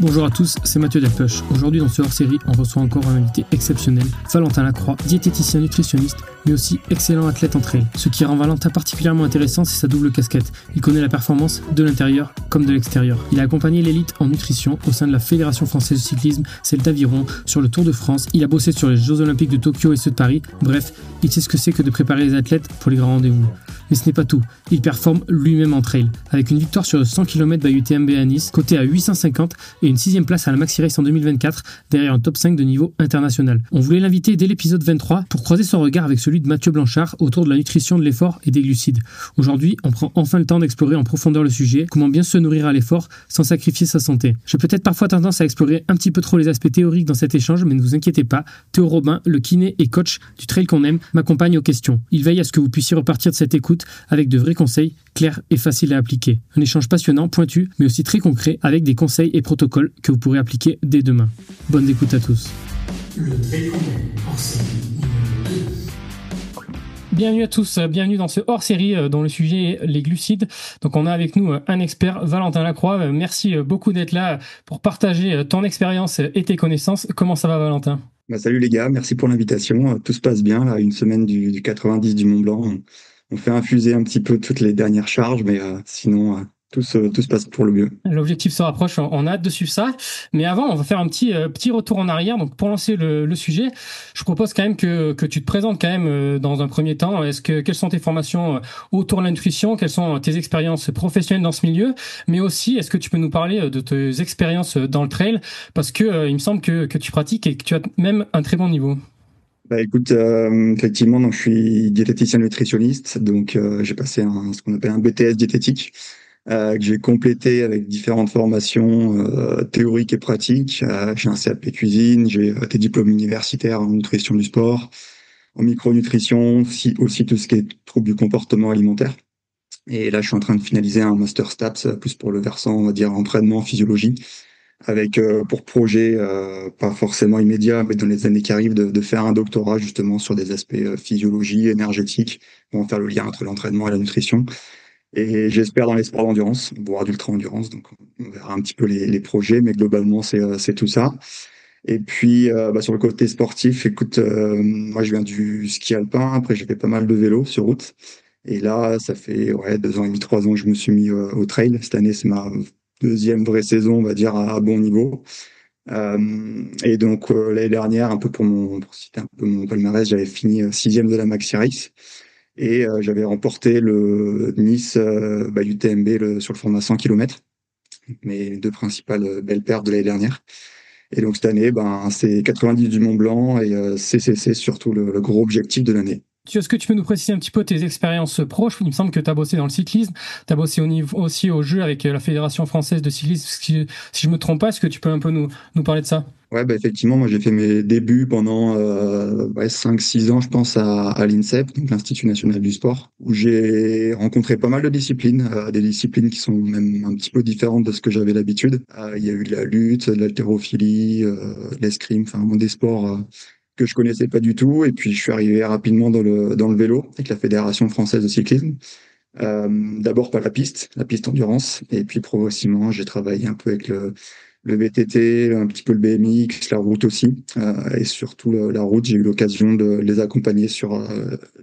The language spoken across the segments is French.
Bonjour à tous, c'est Mathieu Delpech. Aujourd'hui dans ce hors-série, on reçoit encore un invité exceptionnel, Valentin Lacroix, diététicien nutritionniste, mais aussi excellent athlète en trail. Ce qui rend Valentin particulièrement intéressant, c'est sa double casquette. Il connaît la performance de l'intérieur comme de l'extérieur. Il a accompagné l'élite en nutrition au sein de la Fédération Française de Cyclisme, celle d'Aviron, sur le Tour de France. Il a bossé sur les Jeux Olympiques de Tokyo et ceux de Paris. Bref, il sait ce que c'est que de préparer les athlètes pour les grands rendez-vous. Mais ce n'est pas tout. Il performe lui-même en trail, avec une victoire sur le 100 km by UTMB à Nice, coté à 850 et une 6ème place à la Maxi Race en 2024, derrière un top 5 de niveau international. On voulait l'inviter dès l'épisode 23 pour croiser son regard avec celui de Mathieu Blanchard autour de la nutrition de l'effort et des glucides. Aujourd'hui, on prend enfin le temps d'explorer en profondeur le sujet, comment bien se nourrir à l'effort sans sacrifier sa santé. J'ai peut-être parfois tendance à explorer un petit peu trop les aspects théoriques dans cet échange, mais ne vous inquiétez pas, Théo Robin, le kiné et coach du trail qu'on aime, m'accompagne aux questions. Il veille à ce que vous puissiez repartir de cette écoute avec de vrais conseils, clairs et faciles à appliquer. Un échange passionnant, pointu, mais aussi très concret, avec des conseils et protocoles que vous pourrez appliquer dès demain. Bonne écoute à tous. Le trail qu'on aime, hors-série numéro 2. Bienvenue à tous, bienvenue dans ce hors-série dont le sujet est les glucides. Donc on a avec nous un expert, Valentin Lacroix. Merci beaucoup d'être là pour partager ton expérience et tes connaissances. Comment ça va, Valentin ? Salut les gars, merci pour l'invitation. Tout se passe bien, là, une semaine du 90 du Mont Blanc. On fait infuser un petit peu toutes les dernières charges, mais sinon tout se passe pour le mieux. L'objectif se rapproche, on a hâte de suivre ça. Mais avant, on va faire un petit retour en arrière. Donc pour lancer le sujet, je propose quand même que tu te présentes quand même dans un premier temps. Quelles sont tes formations autour de la nutrition? Quelles sont tes expériences professionnelles dans ce milieu? Mais aussi, est-ce que tu peux nous parler de tes expériences dans le trail? Parce que il me semble que tu pratiques et que tu as même un très bon niveau. Écoute, effectivement, donc je suis diététicien nutritionniste, donc j'ai passé ce qu'on appelle un BTS diététique, que j'ai complété avec différentes formations théoriques et pratiques. J'ai un CAP cuisine, j'ai des diplômes universitaires en nutrition du sport, en micronutrition, aussi tout ce qui est troubles du comportement alimentaire. Et là, je suis en train de finaliser un master STAPS, plus pour le versant, on va dire, entraînement, physiologie, avec pour projet, pas forcément immédiat, mais dans les années qui arrivent, de faire un doctorat justement sur des aspects physiologie, énergétique, pour faire le lien entre l'entraînement et la nutrition. Et j'espère dans les sports d'endurance, voire d'ultra-endurance, donc on verra un petit peu les projets, mais globalement c'est tout ça. Et puis sur le côté sportif, écoute, moi je viens du ski alpin, après j'ai fait pas mal de vélo sur route, et là ça fait 2 ans et demi, 3 ans que je me suis mis au trail. Cette année c'est ma deuxième vraie saison, on va dire, à bon niveau. Et donc l'année dernière, un peu pour citer un peu mon palmarès, j'avais fini 6e de la Maxi Race et j'avais remporté le Nice UTMB sur le format 100 km, mes 2 principales belles pertes de l'année dernière. Et donc cette année, c'est 90 du Mont Blanc et c'est surtout le gros objectif de l'année. Est-ce que tu peux nous préciser un petit peu tes expériences proches? Il me semble que tu as bossé dans le cyclisme, tu as bossé aussi au jeu avec la Fédération Française de Cyclisme. Si je me trompe pas, est-ce que tu peux un peu nous parler de ça? Ouais, effectivement, moi j'ai fait mes débuts pendant 5-6 ans, je pense, à l'INSEP, donc l'Institut National du Sport, où j'ai rencontré pas mal de disciplines, des disciplines qui sont même un petit peu différentes de ce que j'avais l'habitude. Il y a eu de la lutte, de l'haltérophilie, de l'escrime, des sports que je connaissais pas du tout. Et puis je suis arrivé rapidement dans le vélo avec la Fédération Française de Cyclisme. D'abord par la piste endurance, et puis progressivement j'ai travaillé un peu avec le VTT, un petit peu le BMX, la route aussi, et surtout la route, j'ai eu l'occasion de les accompagner sur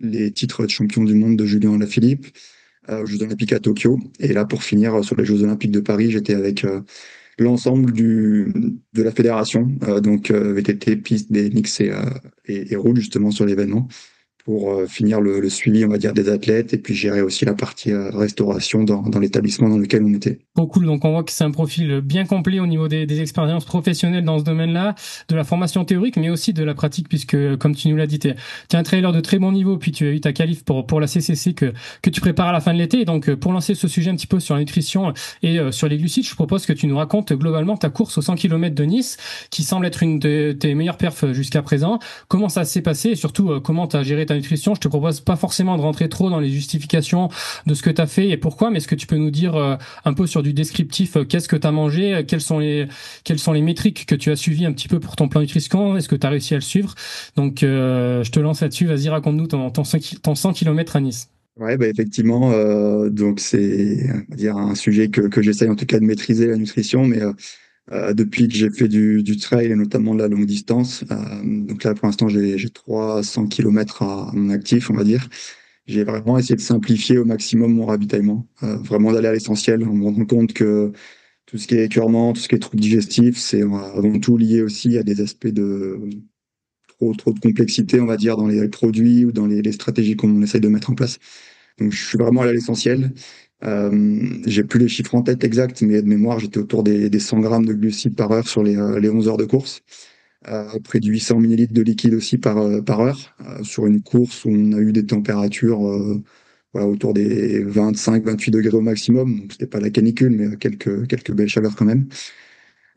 les titres de champion du monde de Julien Alaphilippe, aux Jeux Olympiques à Tokyo. Et là, pour finir, sur les Jeux Olympiques de Paris, j'étais avec l'ensemble de la fédération, donc VTT, piste, BMX et route, justement, sur l'événement, pour finir le suivi, on va dire, des athlètes, et puis gérer aussi la partie restauration dans l'établissement dans lequel on était. Bon, cool. Donc on voit que c'est un profil bien complet au niveau des expériences professionnelles dans ce domaine-là, de la formation théorique, mais aussi de la pratique, puisque comme tu nous l'as dit, t'es un trailer de très bon niveau, puis tu as eu ta qualif pour la CCC que tu prépares à la fin de l'été. Et donc pour lancer ce sujet un petit peu sur la nutrition et sur les glucides, je propose que tu nous racontes globalement ta course aux 100 km de Nice, qui semble être une de tes meilleures perfs jusqu'à présent. Comment ça s'est passé et surtout comment tu as géré ta nutrition? Je te propose pas forcément de rentrer trop dans les justifications de ce que tu as fait et pourquoi, mais est-ce que tu peux nous dire un peu sur du descriptif, qu'est-ce que tu as mangé, quelles sont les métriques que tu as suivies un petit peu pour ton plan nutrition, est-ce que tu as réussi à le suivre? Donc je te lance là-dessus, vas-y, raconte-nous ton 100 km à Nice. Ouais, effectivement, donc c'est, on va dire, un sujet que j'essaye en tout cas de maîtriser, la nutrition, mais depuis que j'ai fait du trail et notamment de la longue distance. Donc là, pour l'instant, j'ai 300 kilomètres à mon actif, on va dire. J'ai vraiment essayé de simplifier au maximum mon ravitaillement, vraiment d'aller à l'essentiel, en me rendant compte que tout ce qui est écœurement, tout ce qui est troubles digestifs, c'est avant tout lié aussi à des aspects de trop de complexité, on va dire, dans les produits ou dans les stratégies qu'on essaye de mettre en place. Donc, je suis vraiment allé à l'essentiel. J'ai plus les chiffres en tête exacts, mais de mémoire, j'étais autour des 100 grammes de glucides par heure sur les 11 heures de course. Près de 800 millilitres de liquide aussi par heure, sur une course où on a eu des températures voilà, autour des 25-28 degrés au maximum. Donc, c'était pas la canicule, mais quelques belles chaleurs quand même.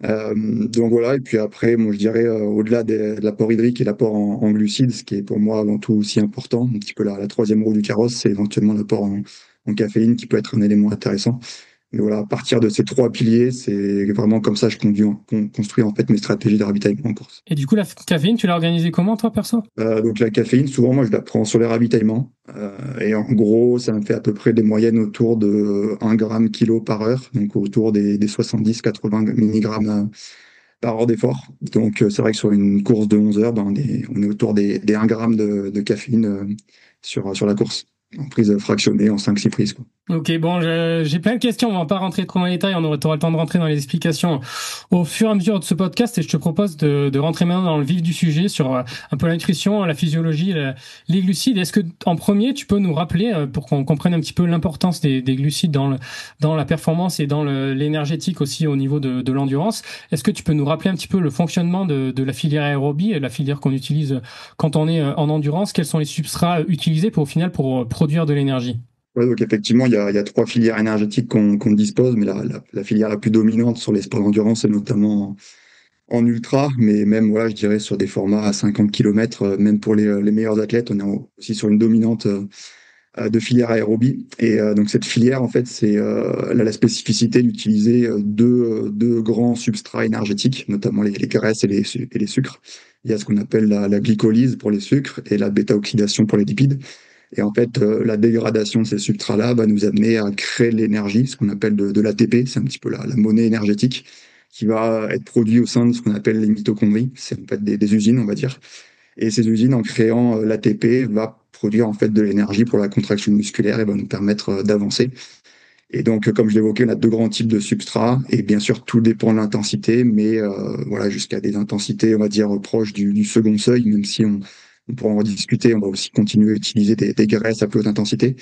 Donc voilà, et puis après, moi je dirais, au-delà de l'apport hydrique et l'apport en glucides, ce qui est pour moi avant tout aussi important, un petit peu la troisième roue du carrosse, c'est éventuellement l'apport en caféine qui peut être un élément intéressant. Mais voilà, à partir de ces trois piliers, c'est vraiment comme ça que construis en fait mes stratégies de ravitaillement en course. Et du coup, la caféine, tu l'as organisée comment, toi, perso? Donc la caféine, souvent moi je la prends sur les ravitaillements. Et en gros, ça me fait à peu près des moyennes autour de 1 gramme kilo par heure, donc autour des 70-80 mg par heure d'effort. Donc c'est vrai que sur une course de 11 heures, ben, on est autour des 1 gramme de caféine sur la course, en prise fractionnée, en 5-6 prises, quoi. Ok, bon, j'ai plein de questions, on va pas rentrer trop dans les détails, t'auras le temps de rentrer dans les explications au fur et à mesure de ce podcast et je te propose de rentrer maintenant dans le vif du sujet sur un peu la nutrition, la physiologie, les glucides. Est-ce que en premier, tu peux nous rappeler, pour qu'on comprenne un petit peu l'importance des glucides dans la performance et dans l'énergétique aussi au niveau de l'endurance, est-ce que tu peux nous rappeler un petit peu le fonctionnement de la filière aérobie, la filière qu'on utilise quand on est en endurance, quels sont les substrats utilisés pour au final pour produire de l'énergie? Ouais, donc effectivement, il y a trois filières énergétiques qu'on dispose, mais la filière la plus dominante sur les sports d'endurance, c'est notamment en ultra, mais même, voilà, je dirais sur des formats à 50 km, même pour les meilleurs athlètes, on est aussi sur une dominante de filière aérobie. Et donc cette filière, en fait, elle a la spécificité d'utiliser deux grands substrats énergétiques, notamment les graisses et les sucres. Il y a ce qu'on appelle la glycolyse pour les sucres et la bêta-oxydation pour les lipides. Et en fait, la dégradation de ces substrats-là va nous amener à créer de l'énergie, ce qu'on appelle de l'ATP, c'est un petit peu la monnaie énergétique, qui va être produite au sein de ce qu'on appelle les mitochondries. C'est en fait des usines, on va dire. Et ces usines, en créant l'ATP, va produire en fait de l'énergie pour la contraction musculaire et va nous permettre d'avancer. Et donc, comme je l'évoquais, on a deux grands types de substrats. Et bien sûr, tout dépend de l'intensité, mais voilà, jusqu'à des intensités, on va dire, proches du second seuil, même si on pourra en rediscuter. On va aussi continuer à utiliser des graisses à plus haute intensité.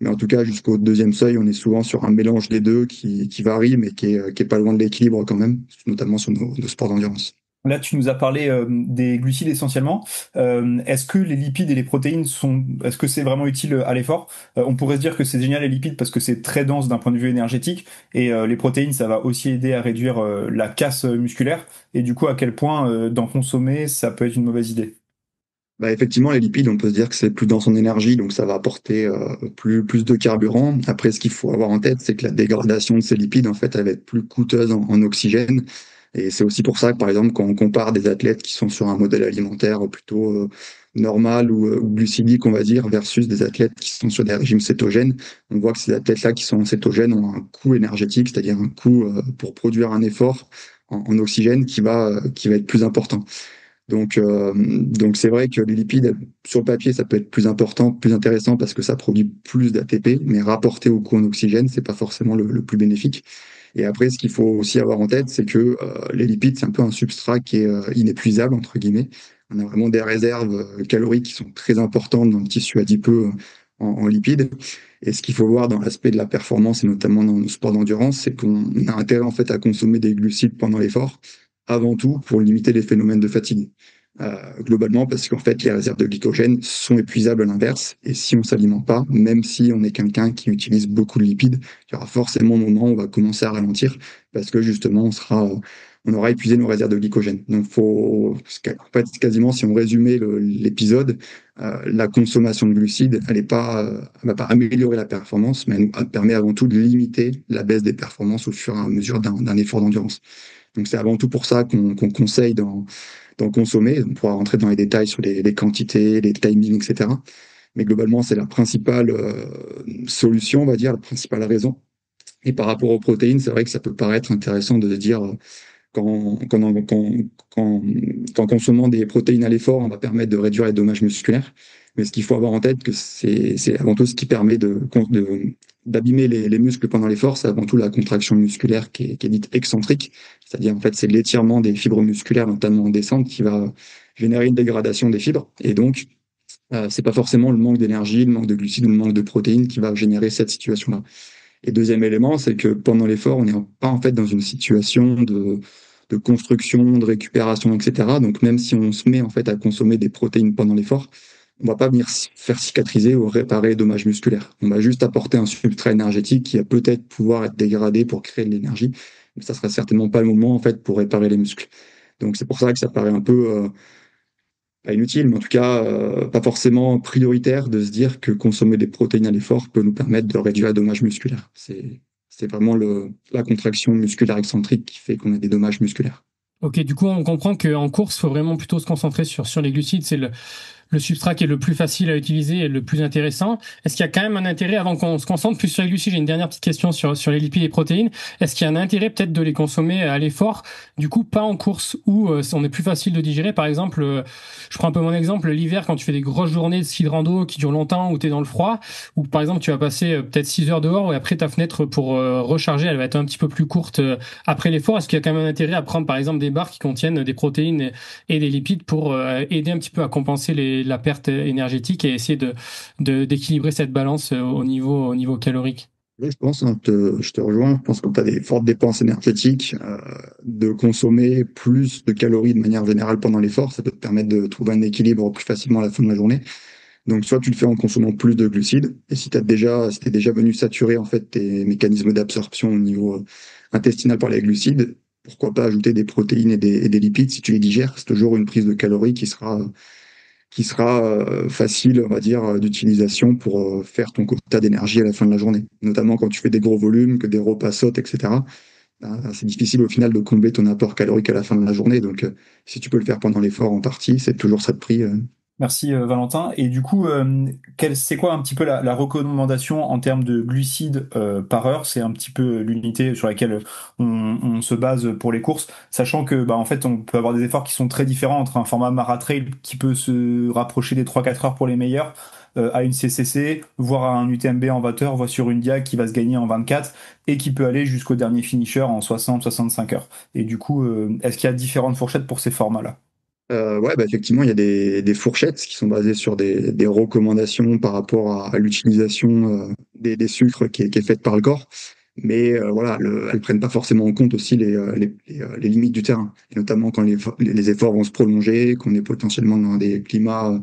Mais en tout cas, jusqu'au deuxième seuil, on est souvent sur un mélange des deux qui varie, mais qui est pas loin de l'équilibre quand même, notamment sur nos sports d'endurance. Là, tu nous as parlé des glucides essentiellement. Est-ce que les lipides et les protéines est-ce que c'est vraiment utile à l'effort? On pourrait se dire que c'est génial les lipides parce que c'est très dense d'un point de vue énergétique et les protéines, ça va aussi aider à réduire la casse musculaire. Et du coup, à quel point d'en consommer, ça peut être une mauvaise idée? Bah effectivement, les lipides, on peut se dire que c'est plus dans son énergie, donc ça va apporter plus de carburant. Après, ce qu'il faut avoir en tête, c'est que la dégradation de ces lipides, en fait, elle va être plus coûteuse en oxygène. Et c'est aussi pour ça que, par exemple, quand on compare des athlètes qui sont sur un modèle alimentaire plutôt normal ou glucidique, on va dire, versus des athlètes qui sont sur des régimes cétogènes, on voit que ces athlètes-là qui sont cétogènes ont un coût énergétique, c'est-à-dire un coût pour produire un effort en oxygène qui va être plus important. Donc c'est vrai que les lipides, sur le papier, ça peut être plus important, plus intéressant parce que ça produit plus d'ATP, mais rapporté au coût en oxygène, c'est pas forcément le plus bénéfique. Et après, ce qu'il faut aussi avoir en tête, c'est que les lipides, c'est un peu un substrat qui est inépuisable, entre guillemets. On a vraiment des réserves caloriques qui sont très importantes dans le tissu adipeux en lipides. Et ce qu'il faut voir dans l'aspect de la performance, et notamment dans nos sports d'endurance, c'est qu'on a intérêt en fait à consommer des glucides pendant l'effort avant tout pour limiter les phénomènes de fatigue. Globalement, parce qu'en fait, les réserves de glycogène sont épuisables à l'inverse. Et si on s'alimente pas, même si on est quelqu'un qui utilise beaucoup de lipides, il y aura forcément un moment où on va commencer à ralentir parce que justement, on aura épuisé nos réserves de glycogène. Donc, en fait, quasiment, si on résumait l'épisode, la consommation de glucides, elle va pas améliorer la performance, mais elle permet avant tout de limiter la baisse des performances au fur et à mesure d'un effort d'endurance. Donc c'est avant tout pour ça qu'on conseille d'en consommer. On pourra rentrer dans les détails sur les quantités, les timings, etc. Mais globalement, c'est la principale solution, on va dire, la principale raison. Et par rapport aux protéines, c'est vrai que ça peut paraître intéressant de se dire, qu'en consommant des protéines à l'effort, on va permettre de réduire les dommages musculaires. Mais ce qu'il faut avoir en tête, que c'est avant tout ce qui permet d'abîmer les muscles pendant l'effort, c'est avant tout la contraction musculaire qui est dite excentrique. C'est-à-dire, en fait, c'est l'étirement des fibres musculaires, notamment en descente, qui va générer une dégradation des fibres. Et donc, c'est pas forcément le manque d'énergie, le manque de glucides ou le manque de protéines qui va générer cette situation-là. Et deuxième élément, c'est que pendant l'effort, on n'est pas en fait dans une situation de construction, de récupération, etc. Donc même si on se met en fait à consommer des protéines pendant l'effort, on va pas venir faire cicatriser ou réparer les dommages musculaires. On va juste apporter un substrat énergétique qui va peut-être pouvoir être dégradé pour créer de l'énergie, mais ça sera certainement pas le moment en fait pour réparer les muscles. Donc c'est pour ça que ça paraît un peu pas inutile, mais en tout cas pas forcément prioritaire de se dire que consommer des protéines à l'effort peut nous permettre de réduire les dommages musculaires. C'est vraiment la contraction musculaire excentrique qui fait qu'on a des dommages musculaires. Ok, du coup, on comprend qu'en course, il faut vraiment plutôt se concentrer sur les glucides. C'est le substrat qui est le plus facile à utiliser et le plus intéressant. Est-ce qu'il y a quand même un intérêt, avant qu'on se concentre plus sur les glucides, j'ai une dernière petite question sur les lipides et protéines. Est-ce qu'il y a un intérêt peut-être de les consommer à l'effort, du coup pas en course, où on est plus facile de digérer? Par exemple, je prends un peu mon exemple, l'hiver quand tu fais des grosses journées de ski de rando qui durent longtemps, où tu es dans le froid, ou par exemple tu vas passer peut-être 6 heures dehors, et après ta fenêtre pour recharger, elle va être un petit peu plus courte après l'effort. Est-ce qu'il y a quand même un intérêt à prendre par exemple des barres qui contiennent des protéines et des lipides pour aider un petit peu à compenser la perte énergétique et essayer d'équilibrer cette balance au niveau calorique? Oui, je pense, hein, je te rejoins. Je pense que tu as des fortes dépenses énergétiques, de consommer plus de calories de manière générale pendant l'effort, ça peut te permettre de trouver un équilibre plus facilement à la fin de la journée. Donc, soit tu le fais en consommant plus de glucides, et si t'es déjà venu saturer en fait tes mécanismes d'absorption au niveau intestinal par les glucides, pourquoi pas ajouter des protéines et des lipides si tu les digères. C'est toujours une prise de calories qui sera facile, on va dire, d'utilisation pour faire ton quota d'énergie à la fin de la journée. Notamment quand tu fais des gros volumes, que des repas sautent, etc. C'est difficile au final de combler ton apport calorique à la fin de la journée. Donc, si tu peux le faire pendant l'effort en partie, c'est toujours ça de prix. Merci Valentin. Et du coup, c'est quoi un petit peu la recommandation en termes de glucides par heure? C'est un petit peu l'unité sur laquelle on se base pour les courses, sachant que en fait on peut avoir des efforts qui sont très différents entre un format maratrail qui peut se rapprocher des 3-4 heures pour les meilleurs, à une CCC, voire à un UTMB en 20 heures, voire sur une diag qui va se gagner en 24 et qui peut aller jusqu'au dernier finisher en 60-65 heures. Et du coup, est-ce qu'il y a différentes fourchettes pour ces formats-là? Ouais, effectivement, il y a des fourchettes qui sont basées sur des recommandations par rapport à l'utilisation des sucres qui est faite par le corps. Mais voilà, elles prennent pas forcément en compte aussi les limites du terrain. Et notamment quand les efforts vont se prolonger, qu'on est potentiellement dans des climats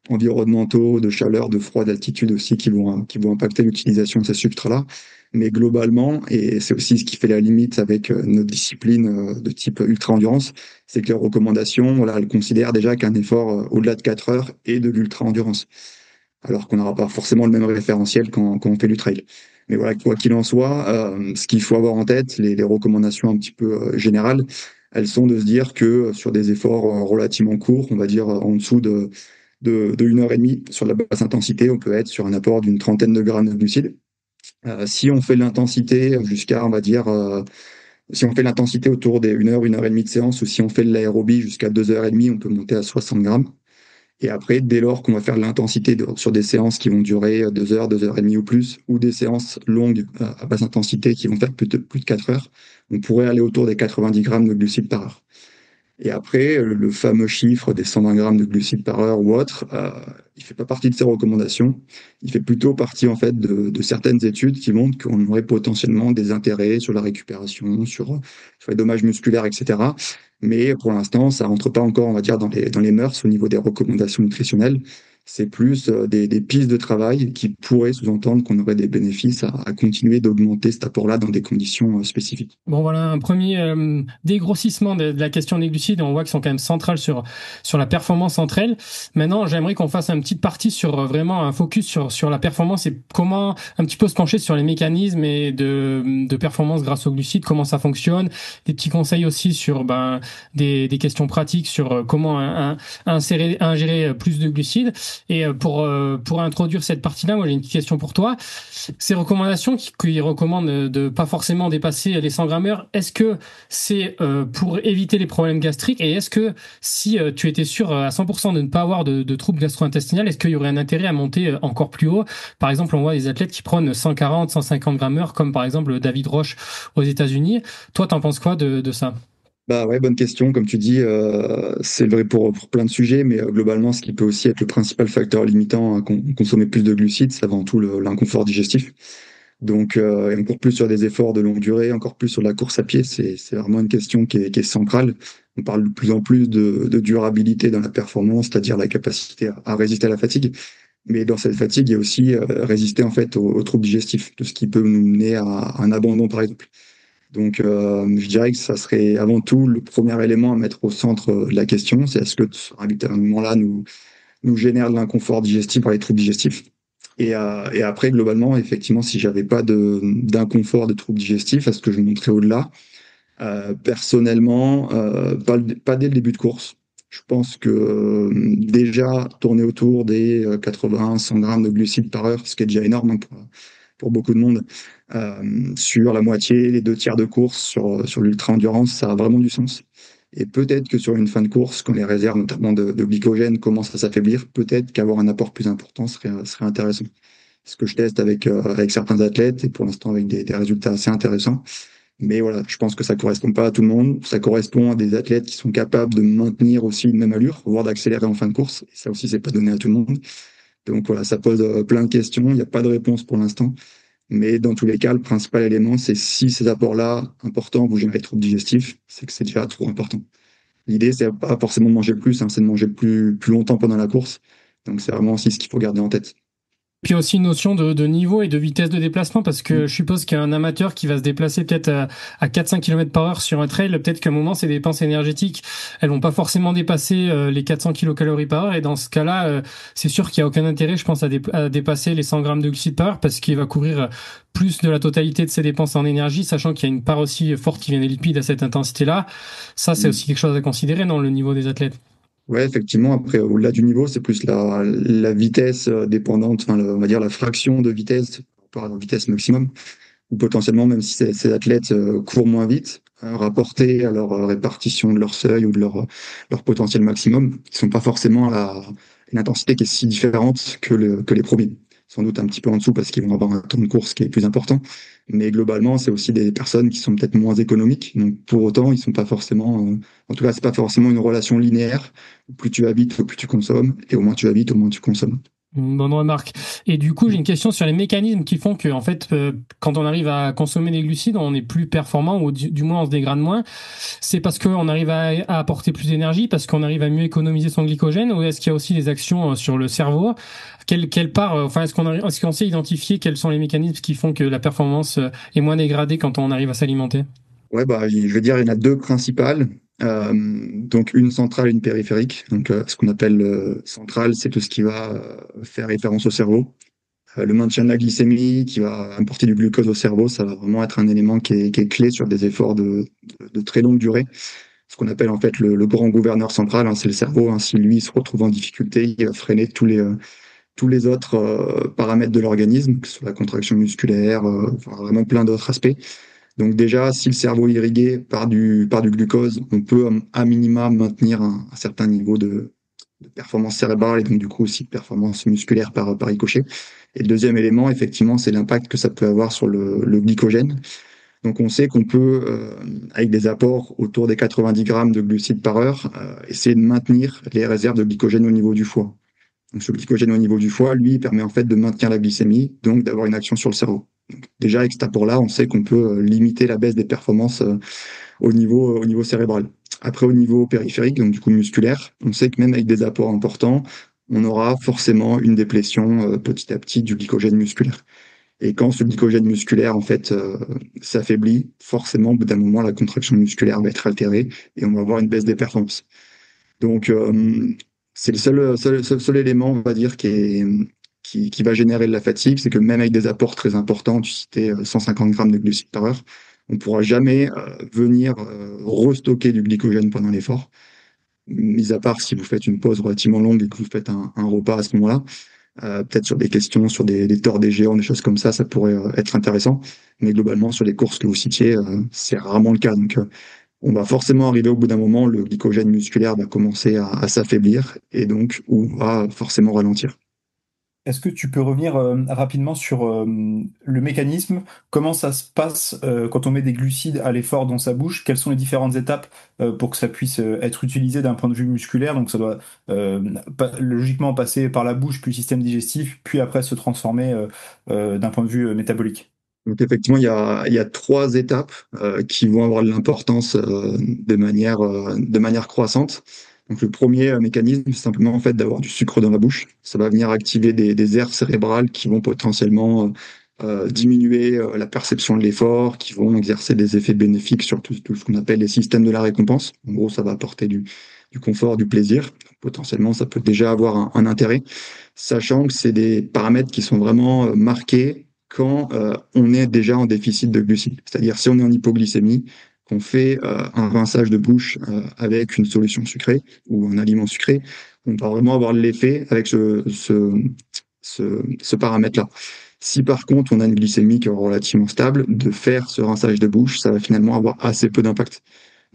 environnementaux, de chaleur, de froid, d'altitude aussi, qui vont impacter l'utilisation de ces substrats-là. Mais globalement, et c'est aussi ce qui fait la limite avec notre discipline de type ultra-endurance, c'est que les recommandations, voilà, elles considèrent déjà qu'un effort au-delà de 4 heures est de l'ultra-endurance. Alors qu'on n'aura pas forcément le même référentiel quand on fait du trail. Mais voilà, quoi qu'il en soit, ce qu'il faut avoir en tête, les recommandations un petit peu générales, elles sont de se dire que sur des efforts relativement courts, on va dire en dessous de 1 heure et demie, sur la basse intensité, on peut être sur un apport d'une trentaine de grammes de glucides. Si on fait l'intensité jusqu'à, on va dire, si on fait l'intensité autour des 1 heure et demie de séance, ou si on fait de l'aérobie jusqu'à 2 heures et demie, on peut monter à 60 grammes. Et après, dès lors qu'on va faire de l'intensité sur des séances qui vont durer 2 heures, 2 heures et demie ou plus, ou des séances longues à basse intensité qui vont faire plus de 4 heures, on pourrait aller autour des 90 grammes de glucides par heure. Et après, le fameux chiffre des 120 grammes de glucides par heure ou autre, il fait pas partie de ces recommandations. Il fait plutôt partie en fait de certaines études qui montrent qu'on aurait potentiellement des intérêts sur la récupération, sur les dommages musculaires, etc. Mais pour l'instant, ça rentre pas encore, on va dire, dans les mœurs au niveau des recommandations nutritionnelles. C'est plus des pistes de travail qui pourraient sous-entendre qu'on aurait des bénéfices à continuer d'augmenter cet apport-là dans des conditions spécifiques. Bon, voilà un premier dégrossissement de la question des glucides. On voit qu'ils sont quand même centrales sur la performance entre elles. Maintenant, j'aimerais qu'on fasse une petite partie sur vraiment un focus sur la performance et comment un petit peu se pencher sur les mécanismes et de performance grâce aux glucides, comment ça fonctionne. Des petits conseils aussi sur des questions pratiques sur comment ingérer plus de glucides. Et pour introduire cette partie-là, moi j'ai une petite question pour toi. Ces recommandations qui recommandent de pas forcément dépasser les 100 grammeurs, est-ce que c'est pour éviter les problèmes gastriques? Et est-ce que si tu étais sûr à 100% de ne pas avoir de troubles gastro-intestinales, est-ce qu'il y aurait un intérêt à monter encore plus haut? Par exemple, on voit des athlètes qui prennent 140, 150 grammeurs, comme par exemple David Roche aux États-Unis. Toi, t'en penses quoi de ça? Bah ouais, bonne question. Comme tu dis, c'est vrai pour plein de sujets, mais globalement, ce qui peut aussi être le principal facteur limitant à consommer plus de glucides, c'est avant tout l'inconfort digestif. Donc, et encore plus sur des efforts de longue durée, encore plus sur la course à pied, c'est vraiment une question qui est centrale. On parle de plus en plus de durabilité dans la performance, c'est-à-dire la capacité à résister à la fatigue. Mais dans cette fatigue, il y a aussi résister en fait aux troubles digestifs, tout ce qui peut nous mener à un abandon, par exemple. Donc, je dirais que ça serait avant tout le premier élément à mettre au centre de la question, c'est est-ce que ce ravitaillement-là nous génère de l'inconfort digestif par les troubles digestifs. Et après, globalement, effectivement, si j'avais pas d'inconfort, de troubles digestifs, est-ce que je monterais au-delà? Personnellement, pas dès le début de course. Je pense que déjà tourner autour des 80-100 grammes de glucides par heure, ce qui est déjà énorme hein, pour beaucoup de monde, sur la moitié, les deux tiers de course, sur l'ultra-endurance, ça a vraiment du sens. Et peut-être que sur une fin de course, quand les réserves, notamment de glycogène, commencent à s'affaiblir, peut-être qu'avoir un apport plus important serait intéressant. Ce que je teste avec certains athlètes, et pour l'instant avec des résultats assez intéressants. Mais voilà, je pense que ça correspond pas à tout le monde. Ça correspond à des athlètes qui sont capables de maintenir aussi une même allure, voire d'accélérer en fin de course. Et ça aussi, c'est pas donné à tout le monde. Donc voilà, ça pose plein de questions. Il n'y a pas de réponse pour l'instant. Mais dans tous les cas, le principal élément, c'est si ces apports-là, importants, vous génèrent des troubles digestifs, c'est que c'est déjà trop important. L'idée, c'est pas forcément de manger plus, hein, c'est de manger plus longtemps pendant la course. Donc c'est vraiment aussi ce qu'il faut garder en tête. Puis aussi une notion de niveau et de vitesse de déplacement, parce que je suppose qu'un amateur qui va se déplacer peut-être à 4-5 km par heure sur un trail, peut-être qu'à un moment, ses dépenses énergétiques, elles vont pas forcément dépasser les 400 kilocalories par heure. Et dans ce cas-là, c'est sûr qu'il y a aucun intérêt, je pense, à dépasser les 100 grammes de glucides par heure, parce qu'il va couvrir plus de la totalité de ses dépenses en énergie, sachant qu'il y a une part aussi forte qui vient des lipides à cette intensité-là. Ça, c'est aussi quelque chose à considérer dans le niveau des athlètes. Ouais, effectivement. Après, au-delà du niveau, c'est plus la vitesse dépendante, enfin, on va dire la fraction de vitesse par rapport à la vitesse maximum, ou potentiellement, même si ces athlètes courent moins vite, rapporté à leur répartition de leur seuil ou de leur potentiel maximum, ils sont pas forcément à une intensité qui est si différente que les premiers. Sans doute un petit peu en dessous parce qu'ils vont avoir un temps de course qui est plus important. Mais globalement, c'est aussi des personnes qui sont peut-être moins économiques. Donc, pour autant, ils sont pas forcément, en tout cas, c'est pas forcément une relation linéaire. Plus tu vas vite, plus tu consommes. Et au moins tu vas vite, au moins tu consommes. Bonne remarque. Et du coup, j'ai une question sur les mécanismes qui font que, en fait, quand on arrive à consommer des glucides, on est plus performant ou du moins on se dégrade moins. C'est parce qu'on arrive à apporter plus d'énergie, parce qu'on arrive à mieux économiser son glycogène, ou est-ce qu'il y a aussi des actions sur le cerveau? Quelle part, enfin, est-ce qu'on sait identifier quels sont les mécanismes qui font que la performance est moins dégradée quand on arrive à s'alimenter? Ouais, bah, je vais dire, il y en a deux principales. Donc une centrale, une périphérique. Donc ce qu'on appelle centrale, c'est tout ce qui va faire référence au cerveau. Le maintien de la glycémie, qui va apporter du glucose au cerveau, ça va vraiment être un élément qui est clé sur des efforts de très longue durée. Ce qu'on appelle en fait le grand gouverneur central, hein, c'est le cerveau. Hein. Si lui se retrouve en difficulté, il va freiner tous les autres paramètres de l'organisme, que ce soit la contraction musculaire, enfin, vraiment plein d'autres aspects. Donc déjà, si le cerveau est irrigué par du glucose, on peut à minima maintenir un certain niveau de performance cérébrale et donc du coup aussi de performance musculaire par ricochet. Et le deuxième élément, effectivement, c'est l'impact que ça peut avoir sur le glycogène. Donc on sait qu'on peut, avec des apports autour des 90 grammes de glucides par heure, essayer de maintenir les réserves de glycogène au niveau du foie. Donc ce glycogène au niveau du foie, lui, permet en fait de maintenir la glycémie, donc d'avoir une action sur le cerveau. Donc, déjà avec cet apport-là, on sait qu'on peut limiter la baisse des performances au niveau cérébral. Après, au niveau périphérique, donc du coup musculaire, on sait que même avec des apports importants, on aura forcément une déplétion petit à petit du glycogène musculaire. Et quand ce glycogène musculaire en fait s'affaiblit, forcément au bout d'un moment la contraction musculaire va être altérée et on va avoir une baisse des performances. Donc c'est le seul élément, on va dire, qui va générer de la fatigue, c'est que même avec des apports très importants, tu citais 150 grammes de glucides par heure, on ne pourra jamais venir restocker du glycogène pendant l'effort. mis à part si vous faites une pause relativement longue et que vous faites un repas à ce moment-là. Peut-être sur des questions, sur des torts des géants, des choses comme ça pourrait être intéressant. Mais globalement, sur les courses que vous citiez, c'est rarement le cas. Donc, on va forcément arriver au bout d'un moment, le glycogène musculaire va commencer à s'affaiblir et donc on va forcément ralentir. Est-ce que tu peux revenir rapidement sur le mécanisme? Comment ça se passe quand on met des glucides à l'effort dans sa bouche? Quelles sont les différentes étapes pour que ça puisse être utilisé d'un point de vue musculaire? Donc ça doit logiquement passer par la bouche, puis le système digestif, puis après se transformer d'un point de vue métabolique. Donc effectivement, il y a 3 étapes qui vont avoir de l'importance de manière croissante. Donc le premier mécanisme, c'est simplement en fait d'avoir du sucre dans la bouche. Ça va venir activer des aires cérébrales qui vont potentiellement diminuer la perception de l'effort, qui vont exercer des effets bénéfiques sur tout ce qu'on appelle les systèmes de la récompense. En gros, ça va apporter du confort, du plaisir. Potentiellement, ça peut déjà avoir un intérêt, sachant que c'est des paramètres qui sont vraiment marqués quand on est déjà en déficit de glucides. C'est-à-dire si on est en hypoglycémie, qu'on fait un rinçage de bouche avec une solution sucrée ou un aliment sucré, on va vraiment avoir l'effet avec ce paramètre-là. Si par contre on a une glycémie qui est relativement stable, de faire ce rinçage de bouche, ça va finalement avoir assez peu d'impact.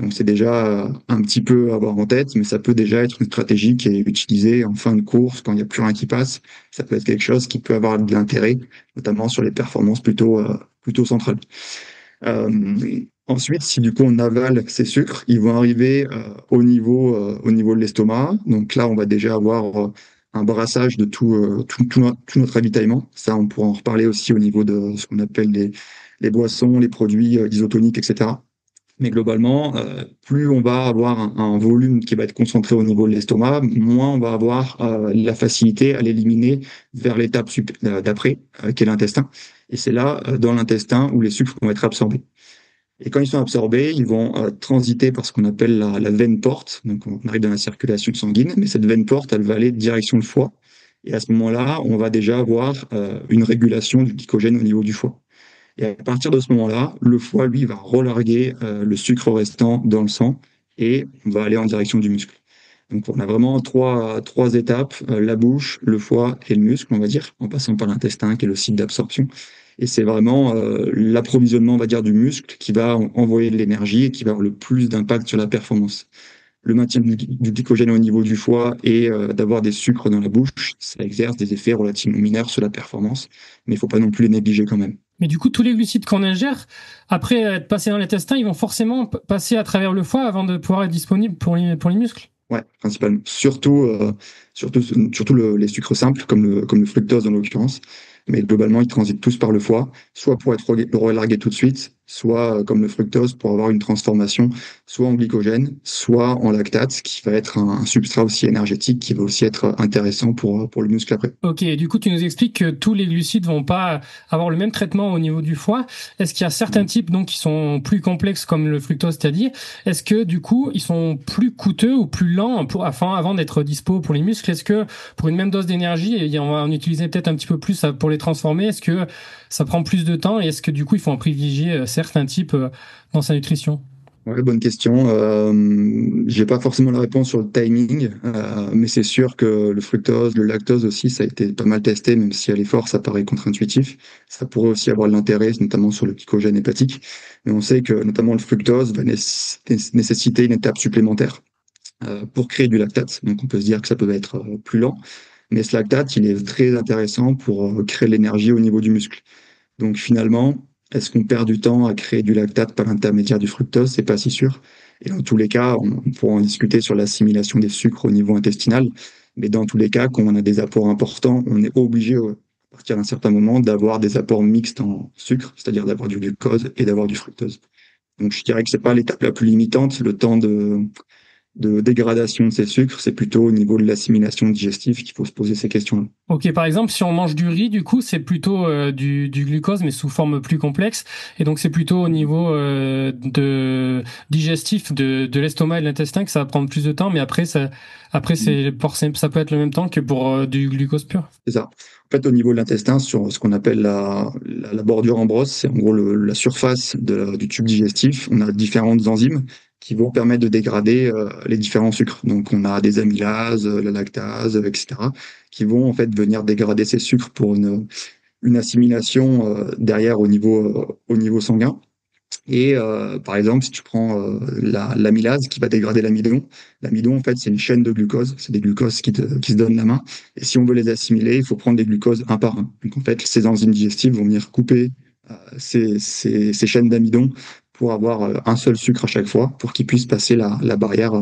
Donc c'est déjà un petit peu à avoir en tête, mais ça peut déjà être une stratégie qui est utilisée en fin de course quand il n'y a plus rien qui passe. Ça peut être quelque chose qui peut avoir de l'intérêt, notamment sur les performances plutôt centrales. Ensuite, si du coup on avale ces sucres, ils vont arriver au niveau de l'estomac. Donc là, on va déjà avoir un brassage de tout notre ravitaillement. Ça, on pourra en reparler aussi au niveau de ce qu'on appelle les boissons, les produits isotoniques, etc. Mais globalement, plus on va avoir un volume qui va être concentré au niveau de l'estomac, moins on va avoir la facilité à l'éliminer vers l'étape d'après, qui est l'intestin. Et c'est là, dans l'intestin, où les sucres vont être absorbés. Et quand ils sont absorbés, ils vont transiter par ce qu'on appelle la veine porte. Donc on arrive dans la circulation sanguine, mais cette veine porte, elle va aller direction le foie. Et à ce moment-là, on va déjà avoir une régulation du glycogène au niveau du foie. Et à partir de ce moment-là, le foie, lui, va relarguer le sucre restant dans le sang et on va aller en direction du muscle. Donc on a vraiment trois étapes, la bouche, le foie et le muscle, on va dire, en passant par l'intestin qui est le site d'absorption. Et c'est vraiment l'approvisionnement, on va dire, du muscle qui va envoyer de l'énergie et qui va avoir le plus d'impact sur la performance. Le maintien du glycogène au niveau du foie et d'avoir des sucres dans la bouche, ça exerce des effets relativement mineurs sur la performance, mais il ne faut pas non plus les négliger quand même. Mais du coup, tous les glucides qu'on ingère, après être passés dans l'intestin, ils vont forcément passer à travers le foie avant de pouvoir être disponibles pour les muscles. Ouais, principalement. Surtout les sucres simples, comme le fructose dans l'occurrence. Mais globalement, ils transitent tous par le foie, soit pour être relargués tout de suite, soit comme le fructose pour avoir une transformation, soit en glycogène, soit en lactate, qui va être un substrat aussi énergétique, qui va aussi être intéressant pour le muscle après. Ok, et du coup, tu nous expliques que tous les glucides vont pas avoir le même traitement au niveau du foie. Est-ce qu'il y a certains types donc qui sont plus complexes comme le fructose, t'as dit? Est-ce que du coup, ils sont plus coûteux ou plus lents avant d'être dispo pour les muscles? Est-ce que pour une même dose d'énergie, on va en utiliser peut-être un petit peu plus pour les transformer? Est-ce que ça prend plus de temps et est-ce que du coup, il faut en privilégier certains types dans sa nutrition? Ouais, bonne question. J'ai pas forcément la réponse sur le timing, mais c'est sûr que le fructose, le lactose aussi, ça a été pas mal testé, même si à l'effort, ça paraît contre-intuitif. Ça pourrait aussi avoir de l'intérêt, notamment sur le glycogène hépatique. Mais on sait que notamment le fructose va nécessiter une étape supplémentaire pour créer du lactate. Donc on peut se dire que ça peut être plus lent, mais ce lactate, il est très intéressant pour créer de l'énergie au niveau du muscle. Donc finalement, est-ce qu'on perd du temps à créer du lactate par l'intermédiaire du fructose? C'est pas si sûr. Et dans tous les cas, on pourra en discuter sur l'assimilation des sucres au niveau intestinal. Mais dans tous les cas, quand on a des apports importants, on est obligé, à partir d'un certain moment, d'avoir des apports mixtes en sucre, c'est-à-dire d'avoir du glucose et d'avoir du fructose. Donc je dirais que c'est pas l'étape la plus limitante, le temps de dégradation de ces sucres, c'est plutôt au niveau de l'assimilation digestive qu'il faut se poser ces questions-là. Ok, par exemple, si on mange du riz, du coup, c'est plutôt du glucose, mais sous forme plus complexe, et donc c'est plutôt au niveau de digestif de l'estomac et de l'intestin que ça va prendre plus de temps, mais après ça peut être le même temps que pour du glucose pur. C'est ça. En fait, au niveau de l'intestin, sur ce qu'on appelle la bordure en brosse, c'est en gros la surface du tube digestif. On a différentes enzymes qui vont permettre de dégrader les différents sucres. Donc on a des amylases, la lactase, etc., qui vont en fait venir dégrader ces sucres pour une assimilation derrière au niveau sanguin. Et par exemple, si tu prends l'amylase qui va dégrader l'amidon en fait c'est une chaîne de glucose, c'est des glucoses qui se donnent la main. Et si on veut les assimiler, il faut prendre des glucoses un par un. Donc en fait, ces enzymes digestives vont venir couper ces chaînes d'amidon pour avoir un seul sucre à chaque fois, pour qu'ils puissent passer la barrière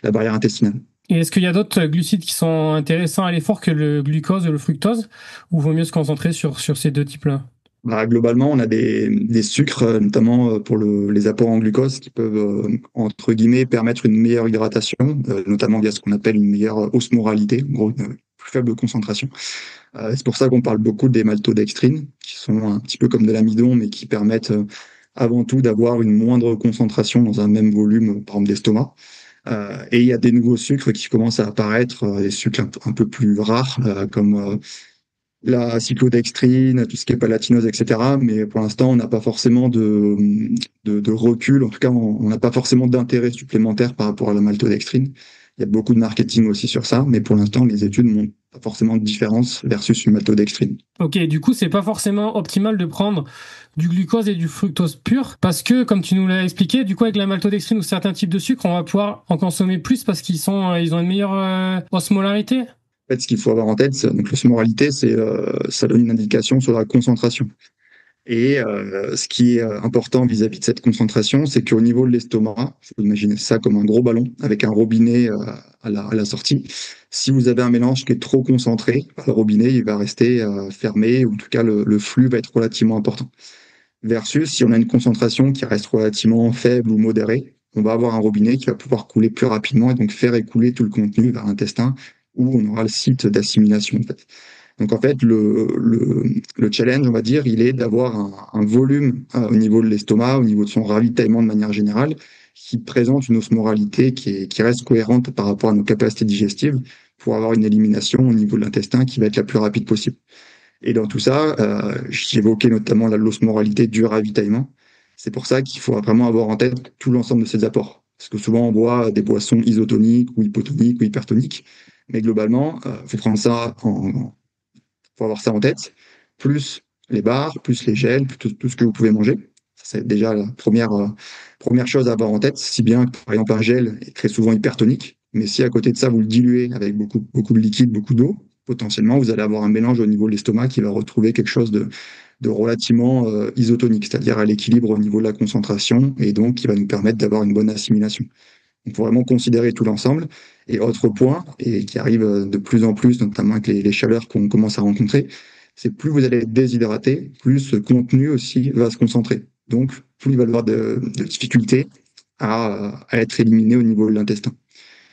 intestinale. Et est-ce qu'il y a d'autres glucides qui sont intéressants à l'effort que le glucose ou le fructose, ou vaut mieux se concentrer sur ces deux types-là? Bah, globalement, on a des sucres, notamment pour les apports en glucose, qui peuvent, entre guillemets, permettre une meilleure hydratation, notamment via ce qu'on appelle une meilleure osmoralité, en gros, une plus faible concentration. C'est pour ça qu'on parle beaucoup des maltodextrines, qui sont un petit peu comme de l'amidon, mais qui permettent avant tout d'avoir une moindre concentration dans un même volume, par exemple d'estomac. Et il y a des nouveaux sucres qui commencent à apparaître, des sucres un peu plus rares, comme la cyclodextrine, tout ce qui est palatinose, etc. Mais pour l'instant, on n'a pas forcément de recul. En tout cas, on n'a pas forcément d'intérêt supplémentaire par rapport à la maltodextrine. Il y a beaucoup de marketing aussi sur ça, mais pour l'instant, les études ne montrent pas forcément de différence versus une maltodextrine. Ok, du coup, c'est pas forcément optimal de prendre du glucose et du fructose pur, parce que, comme tu nous l'as expliqué, du coup, avec la maltodextrine ou certains types de sucres, on va pouvoir en consommer plus parce ils ont une meilleure osmolarité. En fait, ce qu'il faut avoir en tête, donc l'osmoralité, ça donne une indication sur la concentration. Et ce qui est important vis-à-vis de cette concentration, c'est qu'au niveau de l'estomac, faut imaginer ça comme un gros ballon avec un robinet à la sortie. Si vous avez un mélange qui est trop concentré, le robinet il va rester fermé, ou en tout cas le flux va être relativement important. Versus si on a une concentration qui reste relativement faible ou modérée, on va avoir un robinet qui va pouvoir couler plus rapidement et donc faire écouler tout le contenu vers l'intestin où on aura le site d'assimilation en fait. Donc en fait, le challenge, on va dire, il est d'avoir un volume au niveau de l'estomac, au niveau de son ravitaillement de manière générale, qui présente une osmoralité qui reste cohérente par rapport à nos capacités digestives pour avoir une élimination au niveau de l'intestin qui va être la plus rapide possible. Et dans tout ça, j'évoquais notamment l'osmoralité du ravitaillement. C'est pour ça qu'il faut vraiment avoir en tête tout l'ensemble de ces apports. Parce que souvent, on boit des boissons isotoniques ou hypotoniques ou hypertoniques. Mais globalement, faut prendre ça faut avoir ça en tête, plus les bars, plus les gels, plus tout ce que vous pouvez manger. Ça, c'est déjà la première chose à avoir en tête, si bien que, par exemple, un gel est très souvent hypertonique, mais si à côté de ça, vous le diluez avec beaucoup de liquide, beaucoup d'eau, potentiellement, vous allez avoir un mélange au niveau de l'estomac qui va retrouver quelque chose de relativement isotonique, c'est-à-dire à l'équilibre au niveau de la concentration, et donc qui va nous permettre d'avoir une bonne assimilation. Il faut vraiment considérer tout l'ensemble. Et autre point, et qui arrive de plus en plus, notamment avec les chaleurs qu'on commence à rencontrer, c'est plus vous allez être déshydraté, plus ce contenu aussi va se concentrer. Donc, plus il va y avoir de difficultés à être éliminé au niveau de l'intestin.